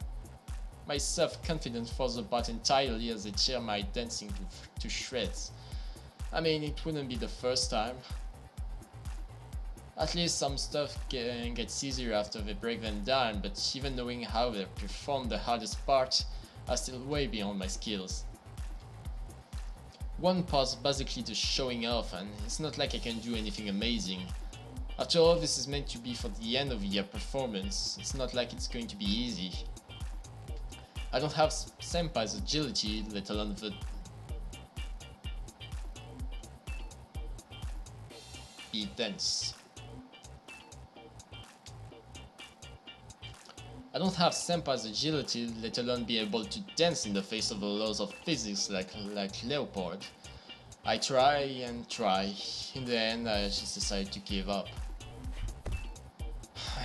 My self-confidence falls apart entirely as I tear my dancing to shreds. I mean, it wouldn't be the first time. At least some stuff gets easier after they break them down, but even knowing how they perform the hardest part are still way beyond my skills. One part's basically just showing off, and it's not like I can do anything amazing. After all, this is meant to be for the end of the year performance. It's not like it's going to be easy. I don't have Senpai's agility, let alone the be dense. I don't have Senpai's agility, let alone be able to dance in the face of the laws of physics like Leopard. I try and try. In the end, I just decided to give up.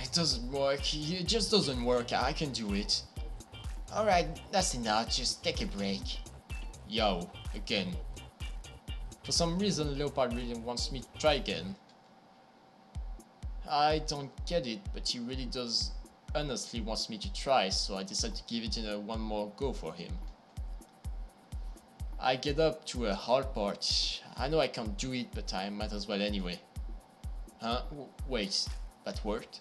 It doesn't work. It just doesn't work. I can do it. Alright, that's enough. Just take a break. Yo, again. For some reason, Leopard really wants me to try again. I don't get it, but he really does honestly wants me to try, so I decided to give it one more go for him. I get up to a hard part. I know I can't do it, but I might as well anyway. Wait. That worked?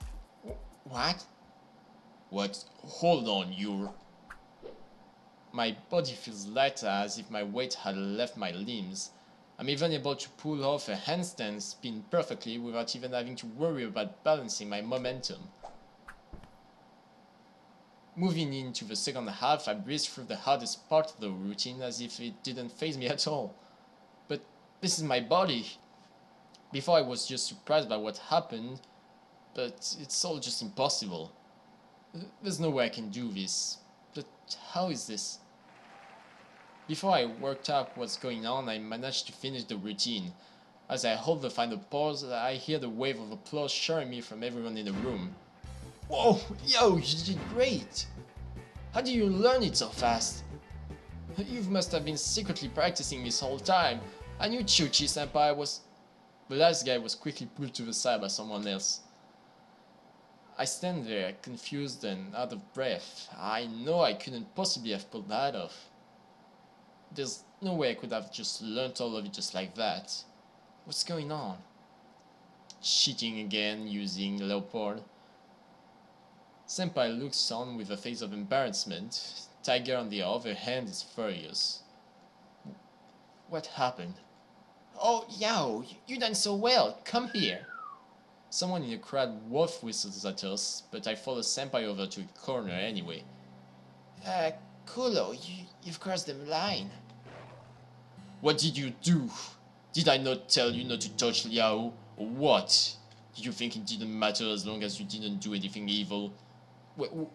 What? What? Hold on, you're... My body feels lighter, as if my weight had left my limbs. I'm even able to pull off a handstand spin perfectly without even having to worry about balancing my momentum. Moving into the second half, I breezed through the hardest part of the routine as if it didn't faze me at all. But this is my body. Before I was just surprised by what happened, but it's all just impossible. There's no way I can do this. But how is this? Before I worked out what's going on, I managed to finish the routine. As I hold the final pause, I hear the wave of applause showering me from everyone in the room. Whoa, yo, you did great! How do you learn it so fast? You must have been secretly practicing this whole time. I knew Chuchi Senpai was... The last guy was quickly pulled to the side by someone else. I stand there, confused and out of breath. I know I couldn't possibly have pulled that off. There's no way I could have just learnt all of it just like that. What's going on? Cheating again, using Leopard. Senpai looks on with a face of embarrassment. Tiger, on the other hand, is furious. What happened? Oh, Yao, you done so well. Come here. Someone in the crowd wolf whistles at us, but I follow Senpai over to a corner anyway. Kulo, you've crossed the line. What did you do? Did I not tell you not to touch Liao? Or what? Did you think it didn't matter as long as you didn't do anything evil?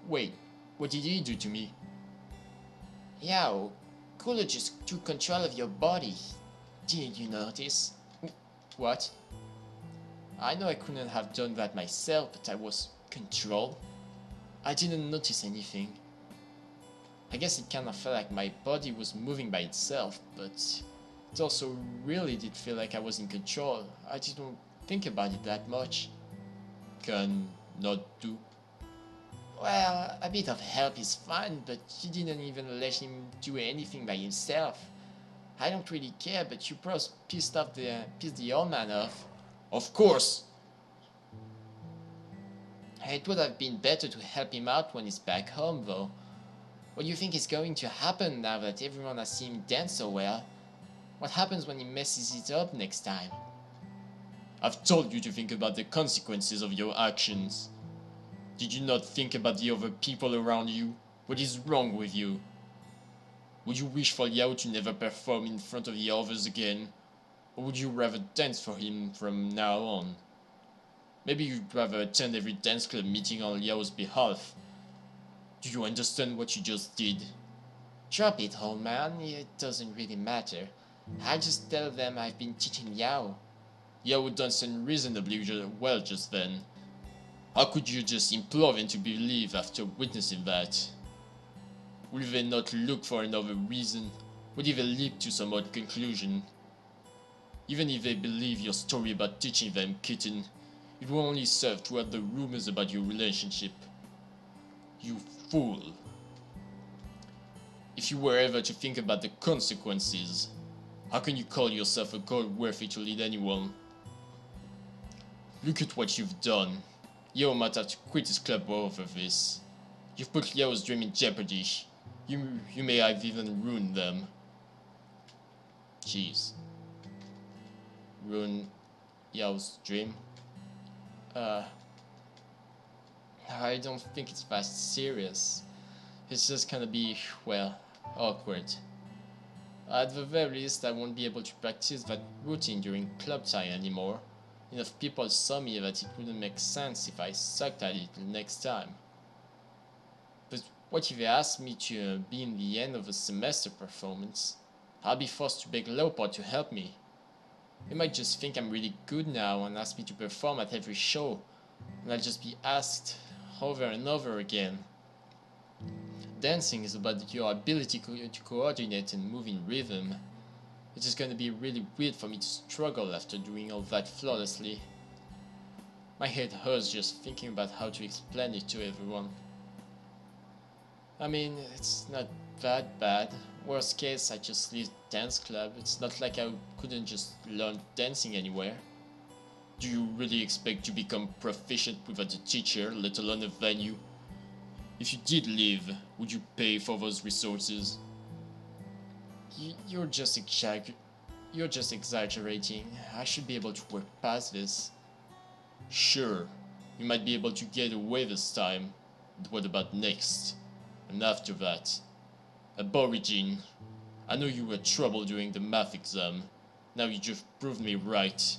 Wait, what did he do to me? Yao, Kulo just took control of your body. Didn't you notice? What? I know I couldn't have done that myself, but I was controlled. I didn't notice anything. I guess it kind of felt like my body was moving by itself, but it also really did feel like I was in control. I didn't think about it that much. Can not do. Well, a bit of help is fine, but you didn't even let him do anything by himself. I don't really care, but you pissed the old man off. Of course! It would have been better to help him out when he's back home, though. What do you think is going to happen now that everyone has seen him dance so well? What happens when he messes it up next time? I've told you to think about the consequences of your actions. Did you not think about the other people around you? What is wrong with you? Would you wish for Yao to never perform in front of the others again? Or would you rather dance for him from now on? Maybe you'd rather attend every dance club meeting on Yao's behalf. Do you understand what you just did? Drop it, old man. It doesn't really matter. I just tell them I've been teaching Yao. Yao danced unreasonably well just then. How could you just implore them to believe after witnessing that? Will they not look for another reason? Would they leap to some odd conclusion? Even if they believe your story about teaching them, kitten, it will only serve to add the rumors about your relationship. You fool. If you were ever to think about the consequences, how can you call yourself a god worthy to lead anyone? Look at what you've done. Yao might have to quit his club over this. You've put Yao's dream in jeopardy. You may have even ruined them. Jeez. Ruin Yao's dream? I don't think it's that serious. It's just gonna be, well, awkward. At the very least, I won't be able to practice that routine during club time anymore. Enough people saw me that it wouldn't make sense if I sucked at it next time. But what if they asked me to be in the end of a semester performance? I'll be forced to beg Leopard to help me. They might just think I'm really good now and ask me to perform at every show, and I'll just be asked over and over again. Dancing is about your ability to coordinate and move in rhythm. It's just gonna be really weird for me to struggle after doing all that flawlessly. My head hurts just thinking about how to explain it to everyone. I mean, it's not that bad. Worst case, I just leave dance club. It's not like I couldn't just learn dancing anywhere. Do you really expect to become proficient without a teacher, let alone a venue? If you did leave, would you pay for those resources? You're just exaggerating. I should be able to work past this. Sure, you might be able to get away this time, but what about next? And after that? Aborigine, I know you had trouble during the math exam. Now you just proved me right.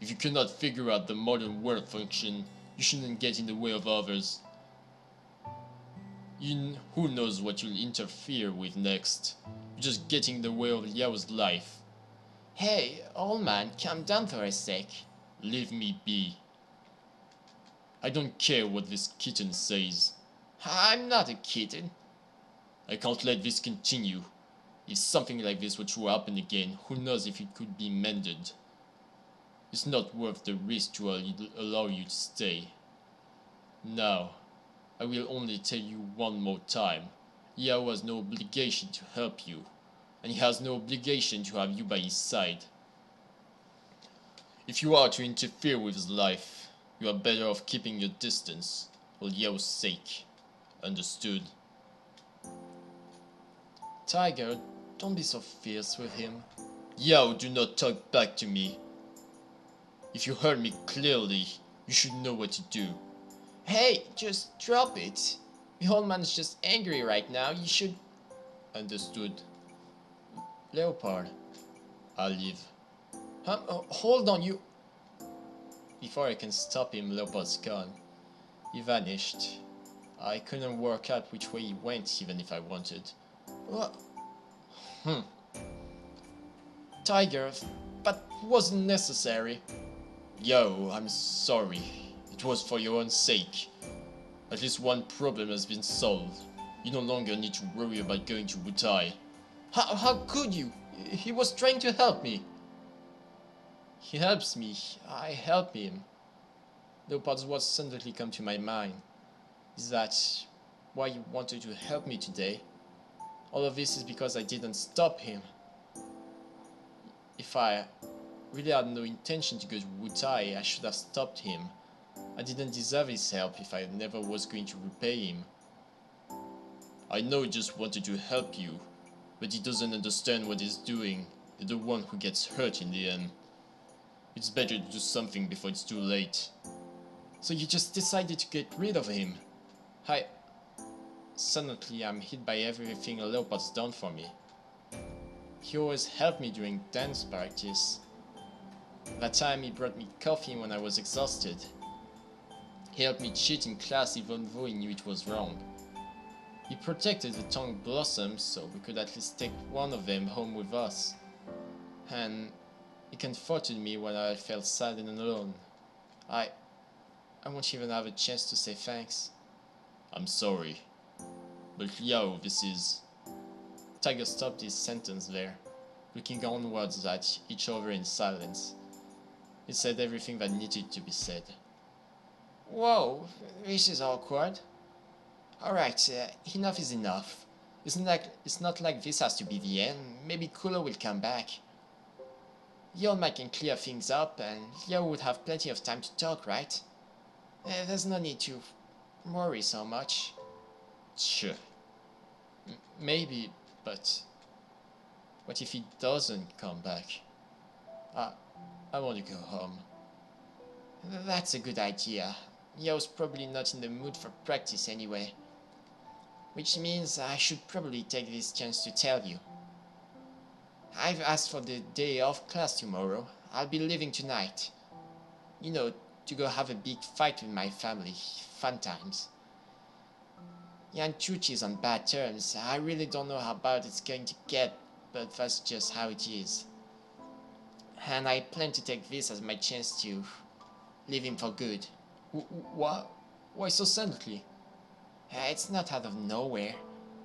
If you cannot figure out the modern world function, you shouldn't get in the way of others. Who knows what you'll interfere with next? You're just getting in the way of Liao's life. Hey, old man, calm down for a sec. Leave me be. I don't care what this kitten says. I'm not a kitten. I can't let this continue. If something like this were to happen again, who knows if it could be mended. It's not worth the risk to allow you to stay. Now, I will only tell you one more time. Yao has no obligation to help you, and he has no obligation to have you by his side. If you are to interfere with his life, you are better off keeping your distance, for Yao's sake. Understood? Tiger, don't be so fierce with him. Yao, do not talk back to me. If you heard me clearly, you should know what to do. Hey, just drop it. The old man is just angry right now. You should... Understood. Leopard, I'll leave. Hold on, you... Before I can stop him, Leopard's gone. He vanished. I couldn't work out which way he went, even if I wanted. What? Tiger, that wasn't necessary. Yo, I'm sorry. It was for your own sake. At least one problem has been solved. You no longer need to worry about going to Wutai. How could you? He was trying to help me. He helps me. I help him. Leopard's what suddenly come to my mind. Is that why you wanted to help me today? All of this is because I didn't stop him. If I really had no intention to go to Wutai, I should have stopped him. I didn't deserve his help if I never was going to repay him. I know he just wanted to help you, but he doesn't understand what he's doing. You're the one who gets hurt in the end. It's better to do something before it's too late. So you just decided to get rid of him? Suddenly I'm hit by everything Leopard's done for me. He always helped me during dance practice. That time he brought me coffee when I was exhausted. He helped me cheat in class even though he knew it was wrong. He protected the tongue blossoms so we could at least take one of them home with us. And he comforted me when I felt sad and alone. I won't even have a chance to say thanks. I'm sorry. But Liao, this is... Tiger stopped his sentence there, looking onwards at each other in silence. He said everything that needed to be said. Whoa, this is awkward. Alright, enough is enough. It's not like this has to be the end. Maybe Kuro will come back. The old man can clear things up, and Leo would have plenty of time to talk, right? There's no need to worry so much. Sure. Maybe, but... What if he doesn't come back? I want to go home. That's a good idea. Leo's probably not in the mood for practice anyway. Which means I should probably take this chance to tell you. I've asked for the day off class tomorrow. I'll be leaving tonight. You know, to go have a big fight with my family. Fun times. Yanchuchi's on bad terms. I really don't know how bad it's going to get, but that's just how it is. And I plan to take this as my chance to leave him for good. Why so suddenly? It's not out of nowhere.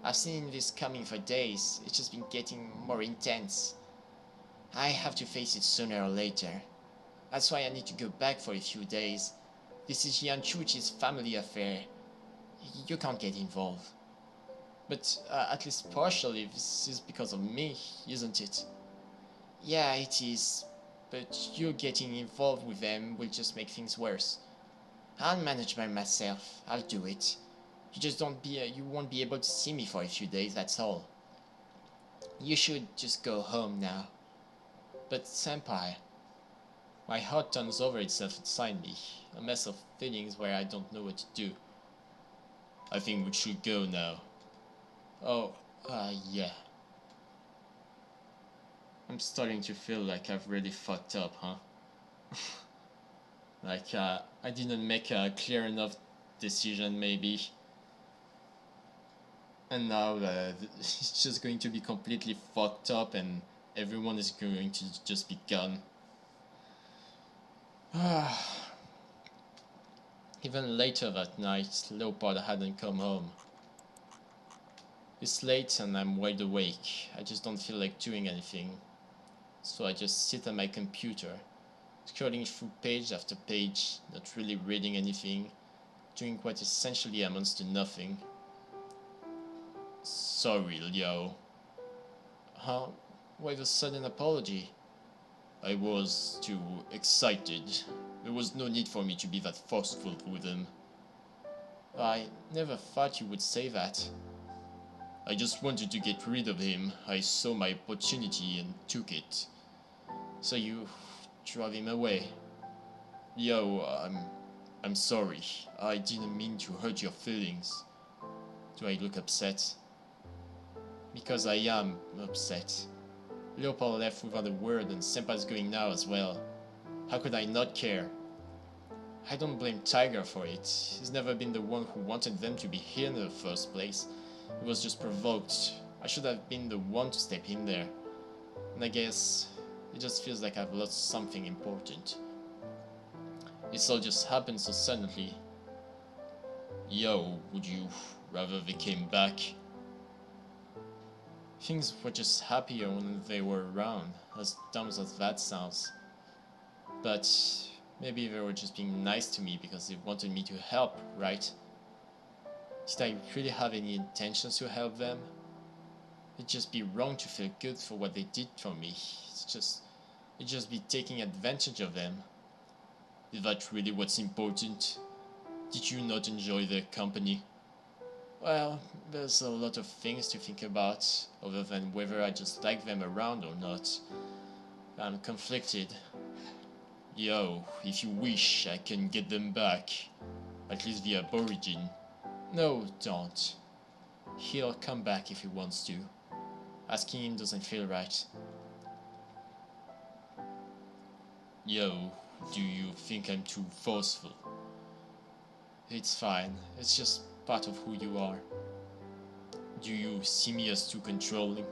I've seen this coming for days. It's just been getting more intense. I have to face it sooner or later. That's why I need to go back for a few days. This is Yanchuchi's family affair. You can't get involved. But at least partially this is because of me, isn't it? Yeah, it is. but you getting involved with them will just make things worse. I'll manage by myself. I'll do it. You won't be able to see me for a few days, that's all. You should just go home now. But Senpai, my heart turns over itself inside me, a mess of feelings where I don't know what to do. I think we should go now. Oh, yeah. I'm starting to feel like I've really fucked up, huh? Like, I didn't make a clear enough decision, maybe. And now it's just going to be completely fucked up and everyone is going to just be gone. Even later that night, Leopold hadn't come home. It's late and I'm wide awake. I just don't feel like doing anything. So I just sit at my computer, scrolling through page after page, not really reading anything, doing what essentially amounts to nothing. Sorry, Leo. Huh? Why the sudden apology? I was too excited. There was no need for me to be that forceful with him. I never thought you would say that. I just wanted to get rid of him. I saw my opportunity and took it. So you drove him away? Yo, I'm sorry. I didn't mean to hurt your feelings. Do I look upset? Because I am upset. Leopold left without a word and Senpai's going now as well. How could I not care? I don't blame Tiger for it. He's never been the one who wanted them to be here in the first place. He was just provoked. I should have been the one to step in there. And I guess it just feels like I've lost something important. It's all just happened so suddenly. Yo, would you rather they came back? Things were just happier when they were around, as dumb as that sounds. But maybe they were just being nice to me because they wanted me to help, right? Did I really have any intentions to help them? It'd just be wrong to feel good for what they did for me. It'd just be taking advantage of them. Is that really what's important? Did you not enjoy their company? Well, there's a lot of things to think about, other than whether I just like them around or not. I'm conflicted. Yo, if you wish, I can get them back. At least the Aborigine. No, don't. He'll come back if he wants to. Asking him doesn't feel right. Yo, do you think I'm too forceful? It's fine. It's just part of who you are. Do you see me as too controlling?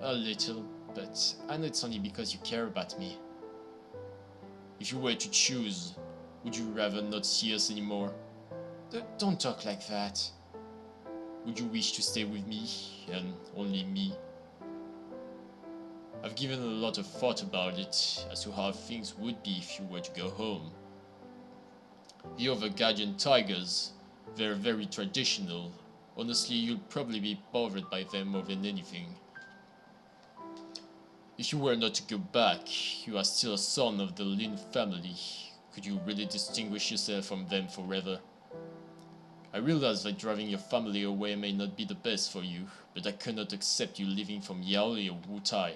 A little, but I know it's only because you care about me. If you were to choose, would you rather not see us anymore? Don't talk like that. Would you wish to stay with me, and only me? I've given a lot of thought about it, as to how things would be if you were to go home. The other guardian tigers, they're very traditional. Honestly, you'll probably be bothered by them more than anything. If you were not to go back, you are still a son of the Lin family. Could you really distinguish yourself from them forever? I realize that driving your family away may not be the best for you, but I cannot accept you living from Yaoli or Wutai.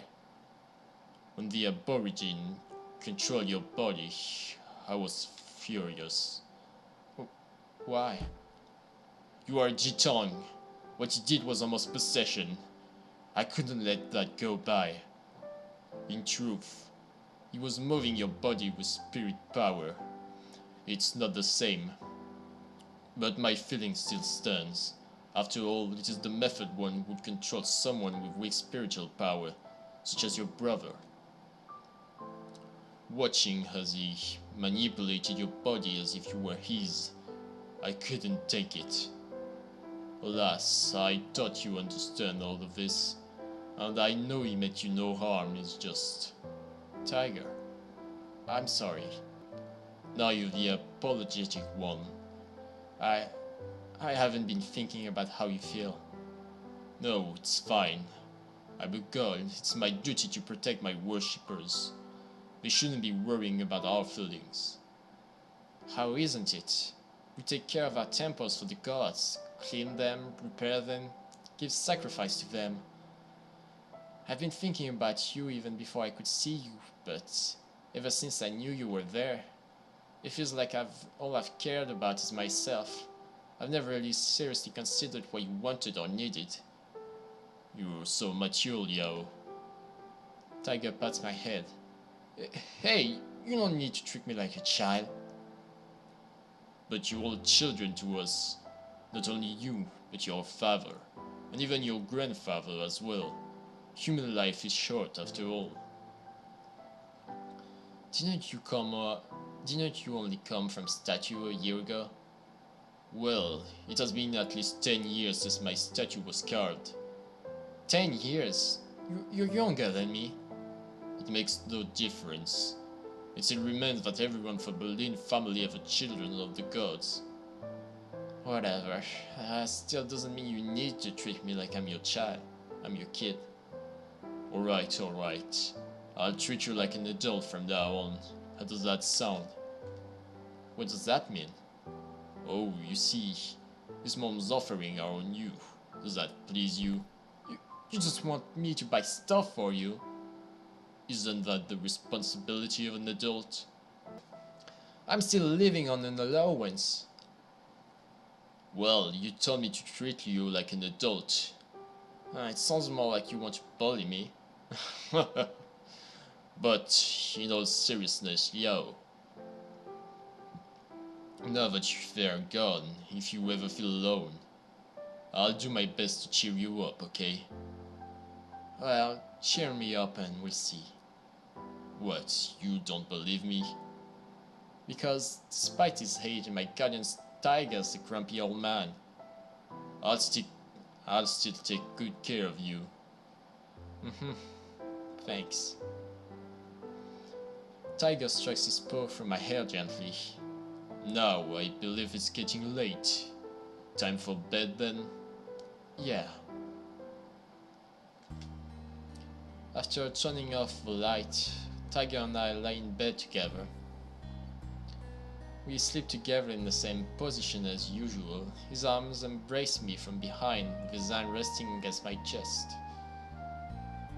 When the Aborigine controlled your body, I was furious. Why? You are Jitong. What you did was almost possession. I couldn't let that go by. In truth, he was moving your body with spirit power. It's not the same. But my feeling still stands. After all, it is the method one would control someone with weak spiritual power, such as your brother. Watching as he manipulated your body as if you were his, I couldn't take it. Alas, I thought you understand all of this, and I know he meant you no harm, it's just... Tiger, I'm sorry. Now you're the apologetic one. I haven't been thinking about how you feel. No, it's fine. I'm a god, it's my duty to protect my worshippers. We shouldn't be worrying about our feelings. How isn't it? We take care of our temples for the gods, clean them, repair them, give sacrifice to them. I've been thinking about you even before I could see you, but ever since I knew you were there, it feels like all I've cared about is myself. I've never really seriously considered what you wanted or needed. You're so mature, Yao. Tiger pats my head. Hey, you don't need to treat me like a child. But you're all children to us. Not only you, but your father, and even your grandfather as well. Human life is short after all. Didn't you only come from statue a year ago? Well, it has been at least 10 years since my statue was carved. 10 years? You're younger than me. It makes no difference. It still remains that everyone from the Berlin family are the children of the gods. Whatever. Still doesn't mean you need to treat me like I'm your child. I'm your kid. Alright, alright. I'll treat you like an adult from now on. How does that sound? What does that mean? Oh, you see, this mom's offering are on you. Does that please you? You just want me to buy stuff for you? Isn't that the responsibility of an adult? I'm still living on an allowance. Well, you told me to treat you like an adult. It sounds more like you want to bully me. But, in all seriousness, Yao. Now that you're gone, if you ever feel alone, I'll do my best to cheer you up, okay? Well, cheer me up and we'll see. What, you don't believe me? Because, despite his age, my guardian Tiger's a grumpy old man. I'll still take good care of you. Thanks. Tiger strikes his paw through my hair gently. Now, I believe it's getting late. Time for bed then? Yeah. After turning off the light, Tiger and I lie in bed together. We sleep together in the same position as usual. His arms embrace me from behind, with his hand resting against my chest.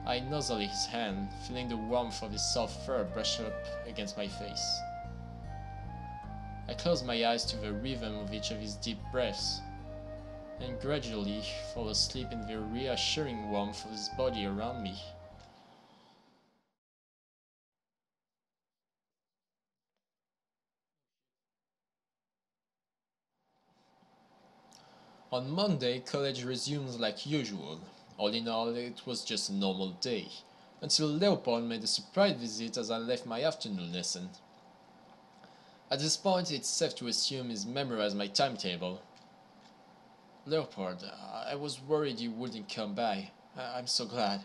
I nuzzle his hand, feeling the warmth of his soft fur brush up against my face. I close my eyes to the rhythm of each of his deep breaths, and gradually fall asleep in the reassuring warmth of his body around me. On Monday, college resumes like usual. All in all, it was just a normal day, until Leopold made a surprise visit as I left my afternoon lesson. At this point, it's safe to assume he's memorized my timetable. Leopold, I was worried you wouldn't come by. I'm so glad.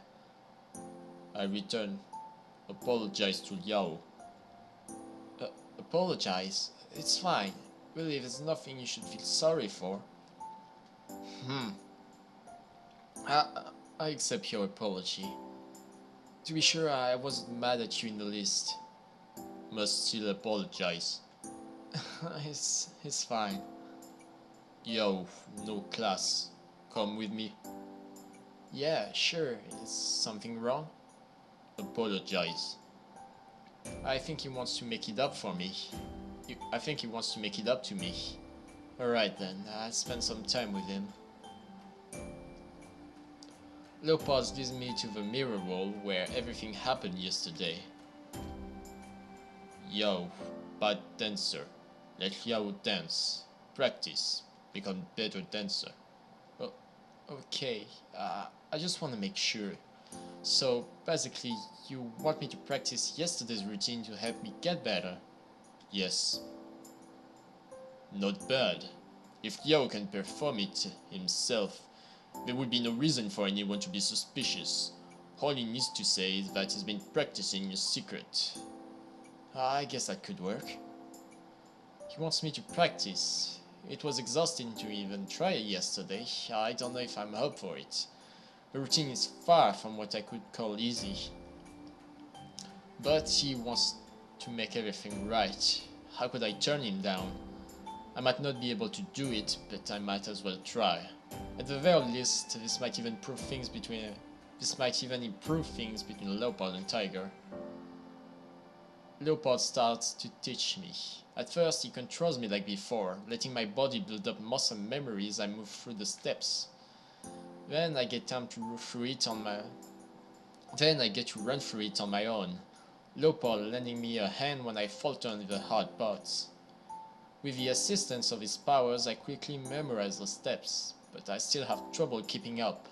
I return. Apologize to Yao. Apologize? It's fine. Really, there's nothing you should feel sorry for. I accept your apology. To be sure, I wasn't mad at you in the least. Must still apologize. It's fine. Yo, no class. Come with me. Yeah, sure. Is something wrong? Apologize. I think he wants to make it up for me. I think he wants to make it up to me. Alright then, I'll spend some time with him. Leopold leads me to the mirror wall where everything happened yesterday. Yo, bad dancer. Let Yao dance. Practice. Become better dancer. Oh, okay, I just want to make sure. So, basically, you want me to practice yesterday's routine to help me get better? Yes. Not bad. If Yao can perform it himself, there would be no reason for anyone to be suspicious. All he needs to say is that he's been practicing in secret. I guess that could work. He wants me to practice. It was exhausting to even try it yesterday. I don't know if I'm up for it. The routine is far from what I could call easy. but he wants to make everything right. How could I turn him down? I might not be able to do it, but I might as well try. At the very least, this might even improve things between Leopard and Tiger. Leopard starts to teach me. At first, he controls me like before, letting my body build up muscle memory as I move through the steps. Then I get to run through it on my own. Leopard lending me a hand when I falter on the hard parts. With the assistance of his powers, I quickly memorize the steps, but I still have trouble keeping up.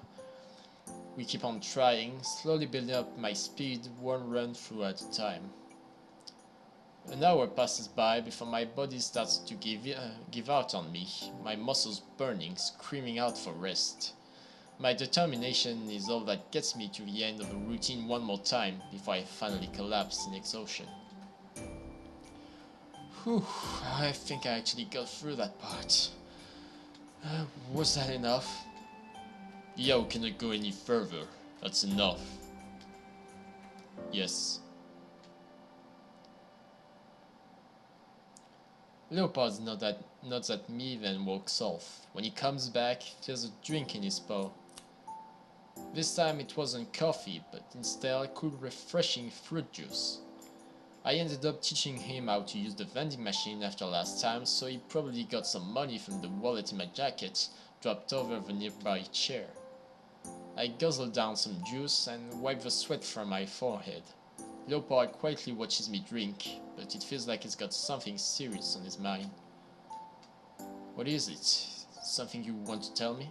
We keep on trying, slowly building up my speed one run through at a time. An hour passes by before my body starts to give out on me, my muscles burning, screaming out for rest. My determination is all that gets me to the end of the routine one more time before I finally collapse in exhaustion. Whew, I think I actually got through that part. Was that enough? Yo cannot go any further. That's enough. Yes. Leopard nods at me, then walks off. When he comes back, there's a drink in his paw. This time it wasn't coffee, but instead cool refreshing fruit juice. I ended up teaching him how to use the vending machine after last time, so he probably got some money from the wallet in my jacket, dropped over the nearby chair. I guzzle down some juice and wipe the sweat from my forehead. Leopard quietly watches me drink, but it feels like he's got something serious on his mind. What is it? Something you want to tell me?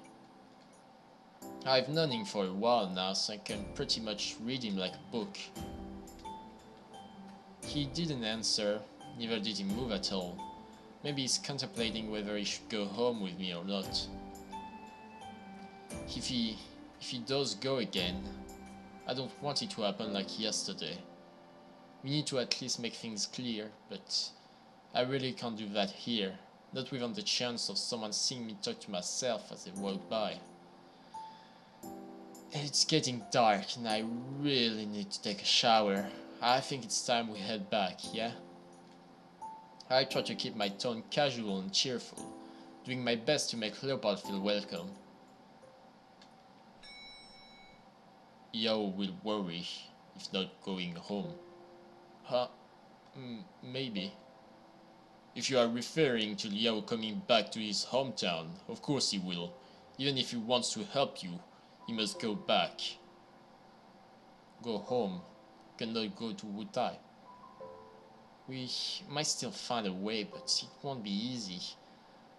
I've known him for a while now, so I can pretty much read him like a book. He didn't answer, neither did he move at all. Maybe he's contemplating whether he should go home with me or not. If he does go again, I don't want it to happen like yesterday. We need to at least make things clear, but I really can't do that here, not without the chance of someone seeing me talk to myself as they walk by. It's getting dark and I really need to take a shower. I think it's time we head back, yeah? I try to keep my tone casual and cheerful, doing my best to make Leopard feel welcome. Yo will worry if not going home. Huh? Maybe. If you are referring to Liao coming back to his hometown, of course he will. Even if he wants to help you, he must go back. Go home. Cannot go to Wutai. We might still find a way, but it won't be easy.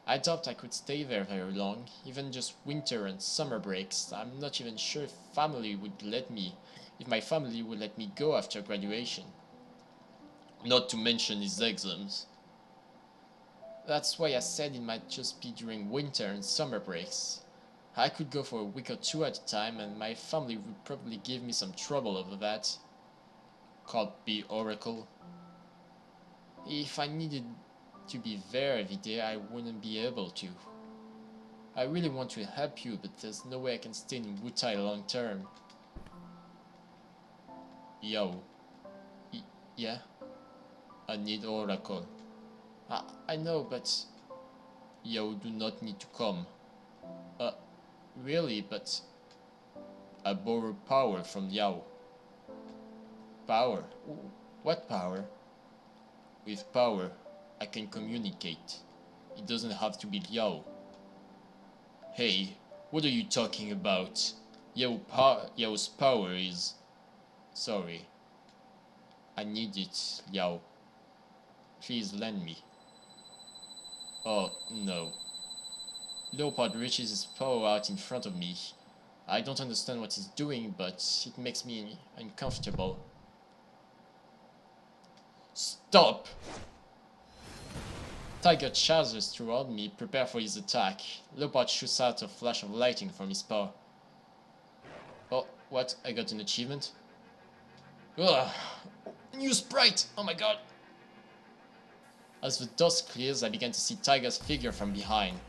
I doubt I could stay there very long, even just winter and summer breaks. I'm not even sure if my family would let me go after graduation. Not to mention his exams. That's why I said it might just be during winter and summer breaks. I could go for a week or two at a time, and my family would probably give me some trouble over that. Can't be Oracle. If I needed to be there every day, I wouldn't be able to. I really want to help you, but there's no way I can stay in Wutai long term. Yo. Yeah? I need Oracle. I know, but... You do not need to come. Really, but... I borrow power from Yao. Power? What power? With power, I can communicate. It doesn't have to be Yao. Hey, what are you talking about? Yao's power is... Sorry. I need it, Yao. Please lend me. Oh, no. Leopard reaches his paw out in front of me. I don't understand what he's doing, but it makes me uncomfortable. Stop! Tiger charges toward me, prepare for his attack. Leopard shoots out a flash of lightning from his paw. Oh, what? I got an achievement? Ugh! New sprite! Oh my god! As the dust clears, I begin to see Tiger's figure from behind.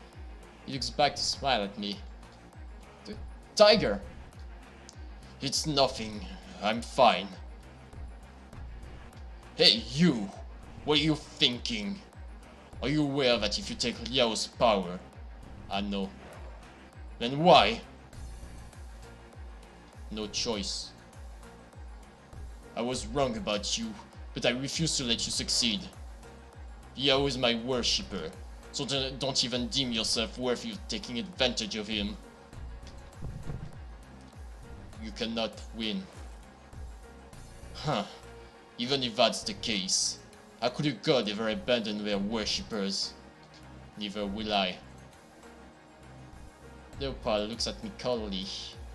He looks back to smile at me. Tiger! It's nothing. I'm fine. Hey you! What are you thinking? Are you aware that if you take Liao's power... I know. Then why? No choice. I was wrong about you, but I refuse to let you succeed. Liao is my worshipper, so don't even deem yourself worthy of taking advantage of him. You cannot win. Huh. Even if that's the case, how could a god ever abandon their worshippers? Neither will I. Leopold looks at me coldly,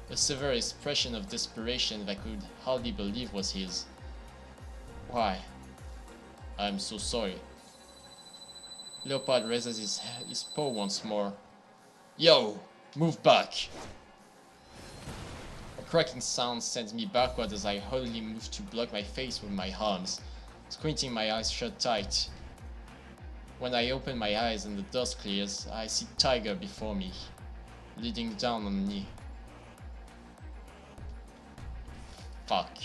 a severe expression of desperation that I could hardly believe was his. Why? I'm so sorry. Leopold raises his paw once more. Yo! Move back! A cracking sound sends me backward as I hurriedly move to block my face with my arms, squinting my eyes shut tight. When I open my eyes and the dust clears, I see Tiger before me, leaning down on me. Fuck.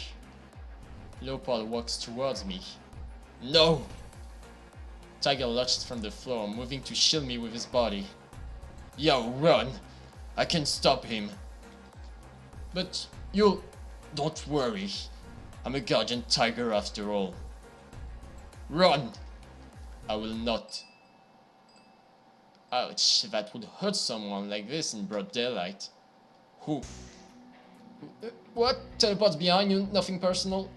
Leopold walks towards me. No! Tiger lurched from the floor, moving to shield me with his body. Yo, run! I can stop him. But you'll... Don't worry. I'm a guardian tiger after all. Run! I will not. Ouch, that would hurt someone like this in broad daylight. Who? What? Teleports behind you, nothing personal?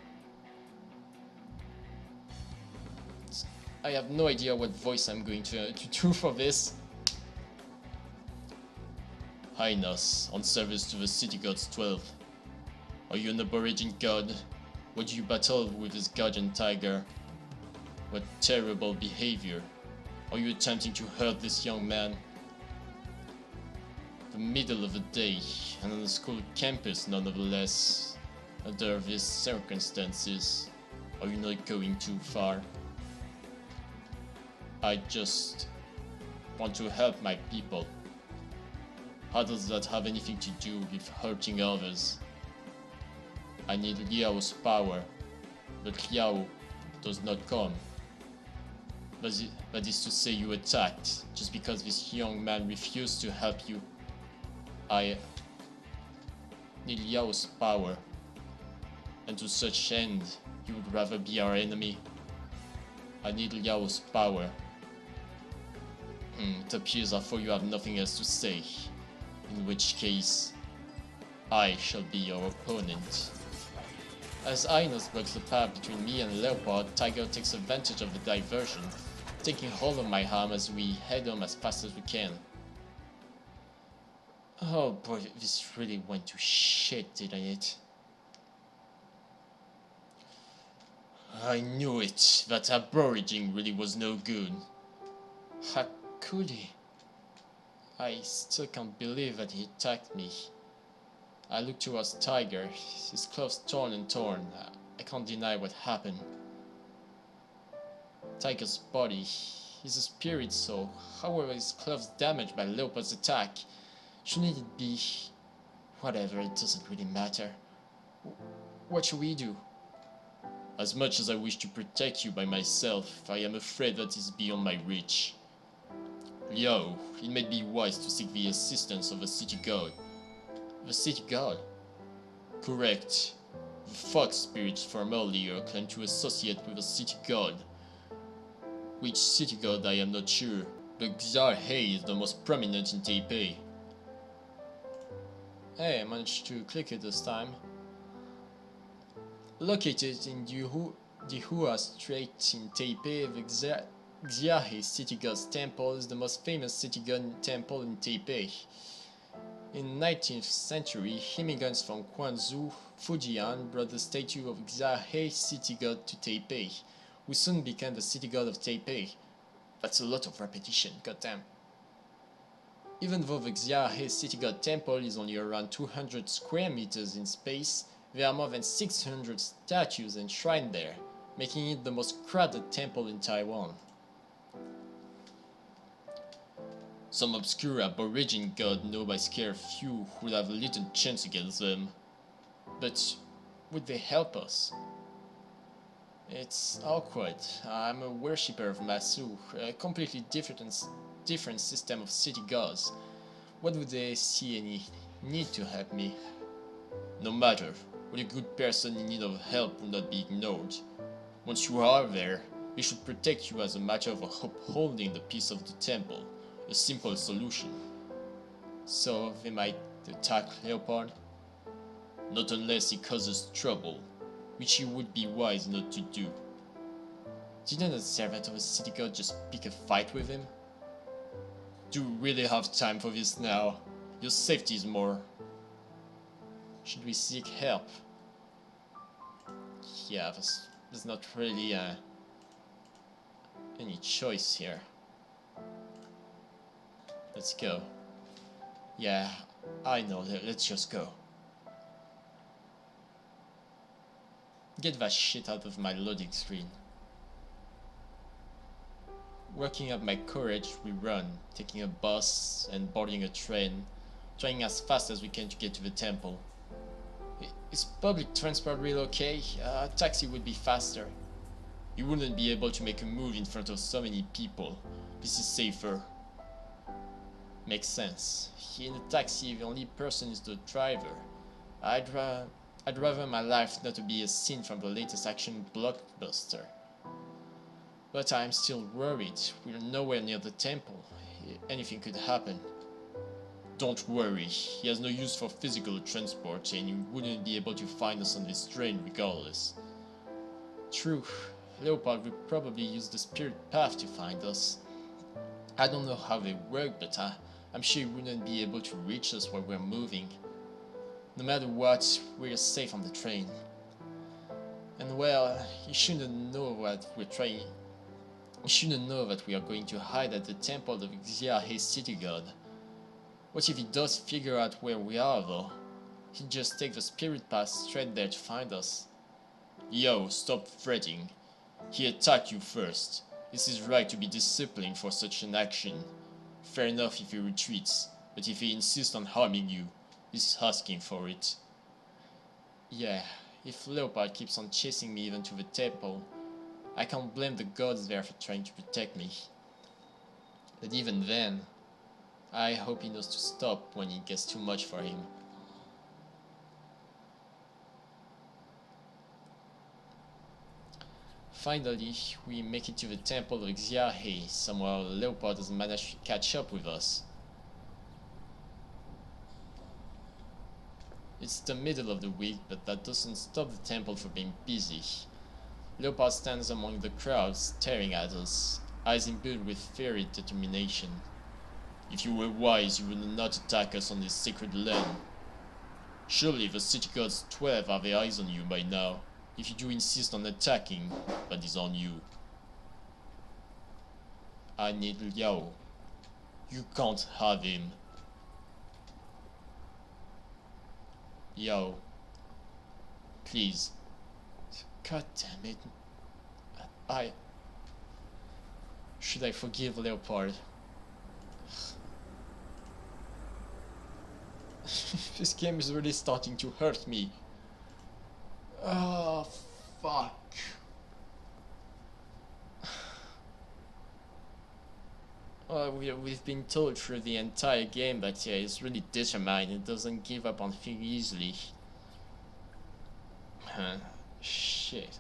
I have no idea what voice I'm going to do for this. Highness, on service to the City Gods 12. Are you an aboriginal god? Would you battle with this guardian tiger? What terrible behavior. Are you attempting to hurt this young man? The middle of the day, and on a school campus nonetheless. Under these circumstances, are you not going too far? I just want to help my people. How does that have anything to do with hurting others? I need Liao's power, but Liao does not come. That is to say, you attacked just because this young man refused to help you. I need Liao's power, and to such end, you would rather be our enemy. I need Liao's power. It appears therefore you have nothing else to say, in which case, I shall be your opponent. As Ines blocks the path between me and Leopold, Tiger takes advantage of the diversion, taking hold of my arm as we head home as fast as we can. Oh boy, this really went to shit, didn't it? I knew it, that aborigine really was no good. How could he? I still can't believe that he attacked me. I look towards Tiger, his clothes torn and torn. I can't deny what happened. Tiger's body is a spirit soul, however his clothes damaged by Leopold's attack. Shouldn't it be... Whatever, it doesn't really matter. What should we do? As much as I wish to protect you by myself, I am afraid that is beyond my reach. Liao, it may be wise to seek the assistance of a city god. The city god? Correct. The fox spirits from earlier claim to associate with a city god. Which city god I am not sure, but Xiahei is the most prominent in Taipei. Hey, I managed to click it this time. Located in Dihua Strait in Taipei, the Xiahei City God's Temple is the most famous city god temple in Taipei. In the 19th century, immigrants from Guangzhou, Fujian brought the statue of Xiahei City God to Taipei, who soon became the city god of Taipei. That's a lot of repetition, goddamn. Even though the Xiahei City God Temple is only around 200 square meters in space, there are more than 600 statues enshrined there, making it the most crowded temple in Taiwan. Some obscure aborigine god known by scare few would have little chance against them. But would they help us? It's awkward. I'm a worshipper of Masu, a completely different system of city gods. What would they see any need to help me? No matter, what a good person in need of help will not be ignored. Once you are there, we should protect you as a matter of upholding the peace of the temple. A simple solution. So they might attack Leopard? Not unless he causes trouble, which he would be wise not to do. Didn't a servant of a city god just pick a fight with him? Do we really have time for this now? Your safety is more. Should we seek help? Yeah, there's not really any choice here. Let's go. Yeah, I know, let's just go. Get that shit out of my loading screen. Working up my courage, we run, taking a bus and boarding a train, trying as fast as we can to get to the temple. Is public transport really okay? A taxi would be faster. You wouldn't be able to make a move in front of so many people. This is safer. Makes sense. In a taxi, the only person is the driver. I'd rather my life not to be a scene from the latest action blockbuster. But I'm still worried. We're nowhere near the temple. Anything could happen. Don't worry, he has no use for physical transport and he wouldn't be able to find us on this train regardless. True, Leopard will probably use the spirit path to find us. I don't know how they work, but I'm sure he wouldn't be able to reach us while we're moving. No matter what, we're safe on the train. And well, he shouldn't know what we're trying. He shouldn't know that we are going to hide at the temple of Xiahe city god. What if he does figure out where we are though? He'd just take the spirit path straight there to find us. Yo, stop fretting. He attacked you first. It's his right to be disciplined for such an action. Fair enough if he retreats, but if he insists on harming you, he's asking for it. Yeah, if Leopard keeps on chasing me even to the temple, I can't blame the gods there for trying to protect me. But even then, I hope he knows to stop when it gets too much for him. Finally, we make it to the temple of Xiahe. Somehow Leopard has managed to catch up with us. It's the middle of the week, but that doesn't stop the temple from being busy. Leopard stands among the crowd, staring at us, eyes imbued with fiery determination. If you were wise, you would not attack us on this sacred land. Surely the city gods 12 have their eyes on you by now. If you do insist on attacking, that is on you. I need Liao. You can't have him. Liao. Please. God damn it. Should I forgive Leopard? This game is really starting to hurt me. Oh, fuck. We've been told through the entire game that he's really determined and doesn't give up on things easily. Shit.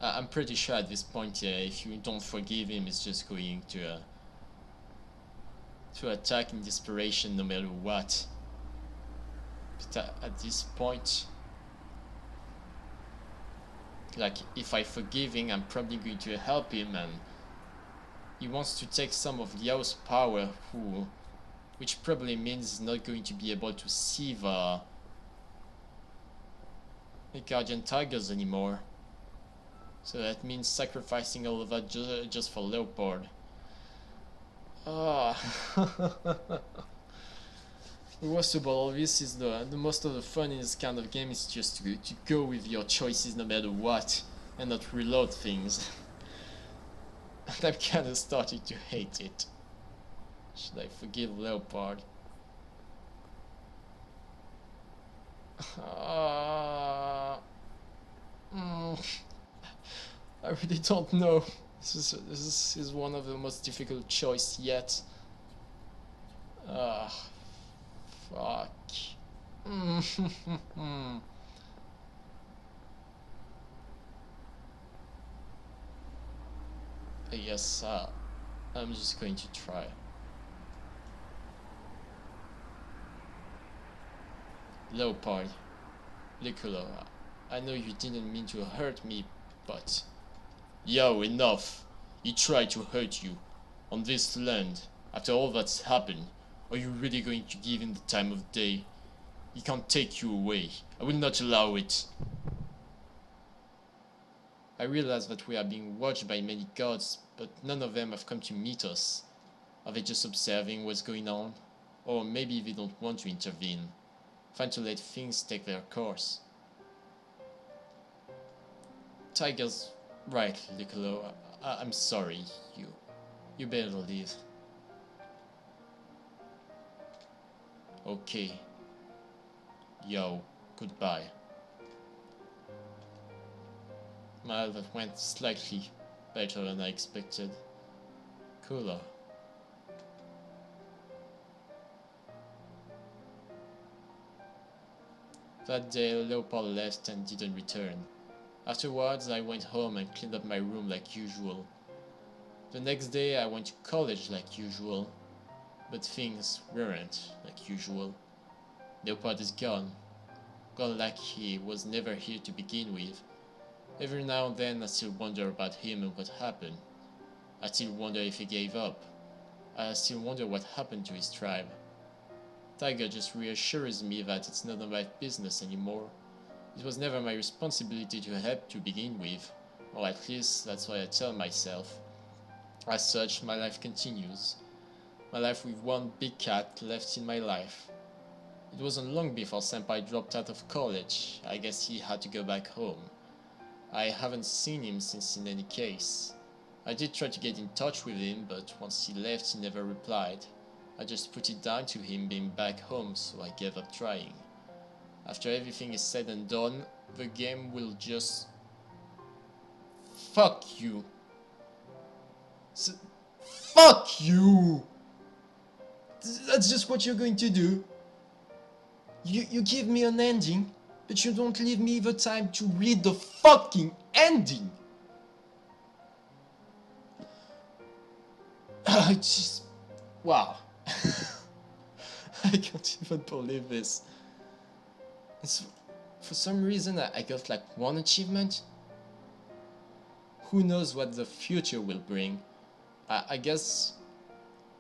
I'm pretty sure at this point, if you don't forgive him, he's just going to attack in desperation no matter what. But at this point, like, if I forgive him, I'm probably going to help him, and he wants to take some of Liao's power, which probably means he's not going to be able to see the Guardian Tigers anymore. So that means sacrificing all of that just for Leopard. Ah. The worst about all this is the most of the fun in this kind of game is just to go with your choices no matter what, and not reload things. And I'm kinda starting to hate it. Should I forgive Leopard? I really don't know. This is one of the most difficult choice yet. Ah, fuck. I guess I'm just going to try. Leopard, Licolo, I know you didn't mean to hurt me, but... Yo, enough! He tried to hurt you. On this land, after all that's happened, are you really going to give him the time of day? He can't take you away. I will not allow it. I realize that we are being watched by many gods, but none of them have come to meet us. Are they just observing what's going on? Or maybe they don't want to intervene, trying to let things take their course. Tiger's right, Licolo. I'm sorry. You better leave. Okay. Yo, goodbye. Well, that went slightly better than I expected. Cooler. That day, Leopold left and didn't return. Afterwards, I went home and cleaned up my room like usual. The next day, I went to college like usual, but things weren't like usual. Leopold is gone. Gone like he was never here to begin with. Every now and then, I still wonder about him and what happened. I still wonder if he gave up. I still wonder what happened to his tribe. Tiger just reassures me that it's none of my business anymore. It was never my responsibility to help to begin with, or at least that's what I tell myself. As such, my life continues. My life with one big cat left in my life. It wasn't long before Senpai dropped out of college. I guess he had to go back home. I haven't seen him since in any case. I did try to get in touch with him, but once he left he never replied. I just put it down to him being back home, so I gave up trying. After everything is said and done, the game will just... Fuck you! Fuck you! That's just what you're going to do? You give me an ending, but you don't leave me the time to read the fucking ending! I just... Wow. I can't even believe this. For some reason I got like one achievement. Who knows what the future will bring. I guess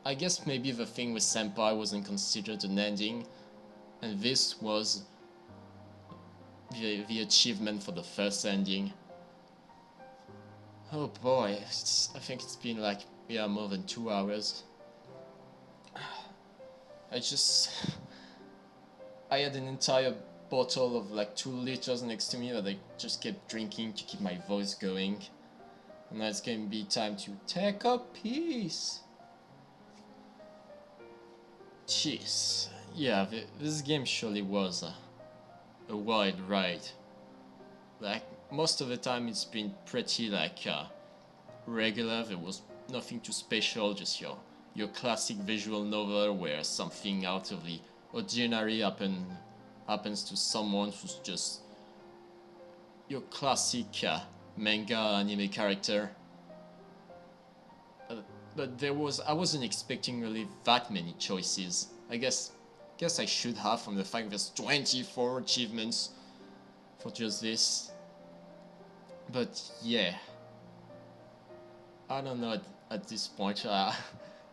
maybe the thing with Senpai wasn't considered an ending, and this was the achievement for the first ending. Oh boy, I think it's been like, yeah, more than 2 hours. I had an entire bottle of like 2 liters next to me that I just kept drinking to keep my voice going. And now it's going to be time to take a piece. Jeez. Yeah, this game surely was a wild ride. Like, most of the time it's been pretty like regular. There was nothing too special, just your classic visual novel where something out of the ordinary happens to someone who's just your classic manga anime character. But I wasn't expecting really that many choices. I guess I should have, from the fact there's 24 achievements for just this. But yeah, I don't know at this point.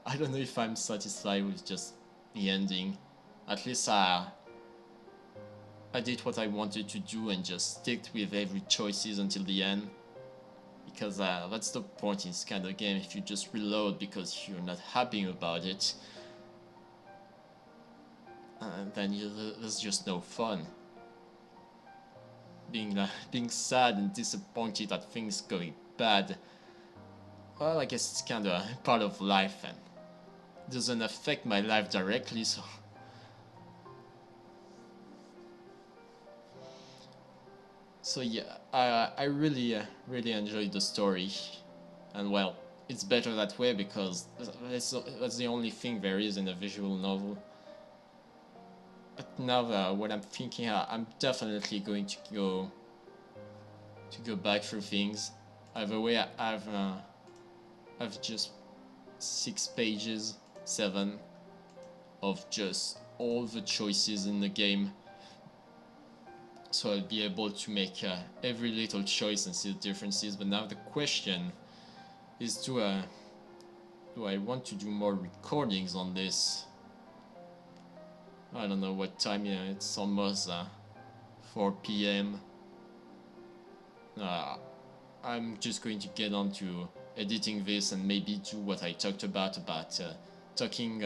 I don't know if I'm satisfied with just the ending. At least I did what I wanted to do and just stick with every choices until the end. Because that's the point in this kind of game. If you just reload because you're not happy about it, then there's just no fun. Being sad and disappointed at things going bad, well, I guess it's kind of part of life and doesn't affect my life directly, so... So yeah, I really really enjoyed the story, and well, it's better that way because that's the only thing there is in a visual novel. But now what I'm thinking, I'm definitely going to go back through things. Either way, I've just 6 pages, 7 of just all the choices in the game, so I'll be able to make every little choice and see the differences. But now the question is, do I want to do more recordings on this? I don't know what time. Yeah, it's almost 4 p.m. I'm just going to get on to editing this and maybe do what I talked about talking.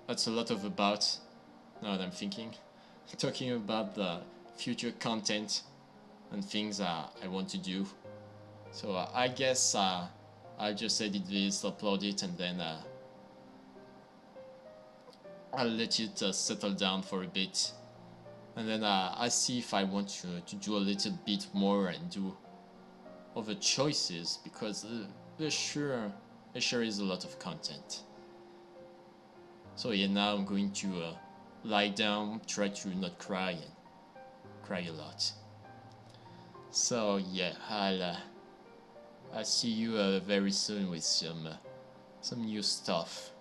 That's a lot of about. Now that I'm thinking, talking about the future content and things I want to do. So I guess I'll just edit this, upload it, and then I'll let it settle down for a bit. And then I'll see if I want to do a little bit more and do other choices, because there sure is a lot of content. So yeah, now I'm going to lie down, try to not cry, and cry a lot. So yeah, I'll see you very soon with some new stuff.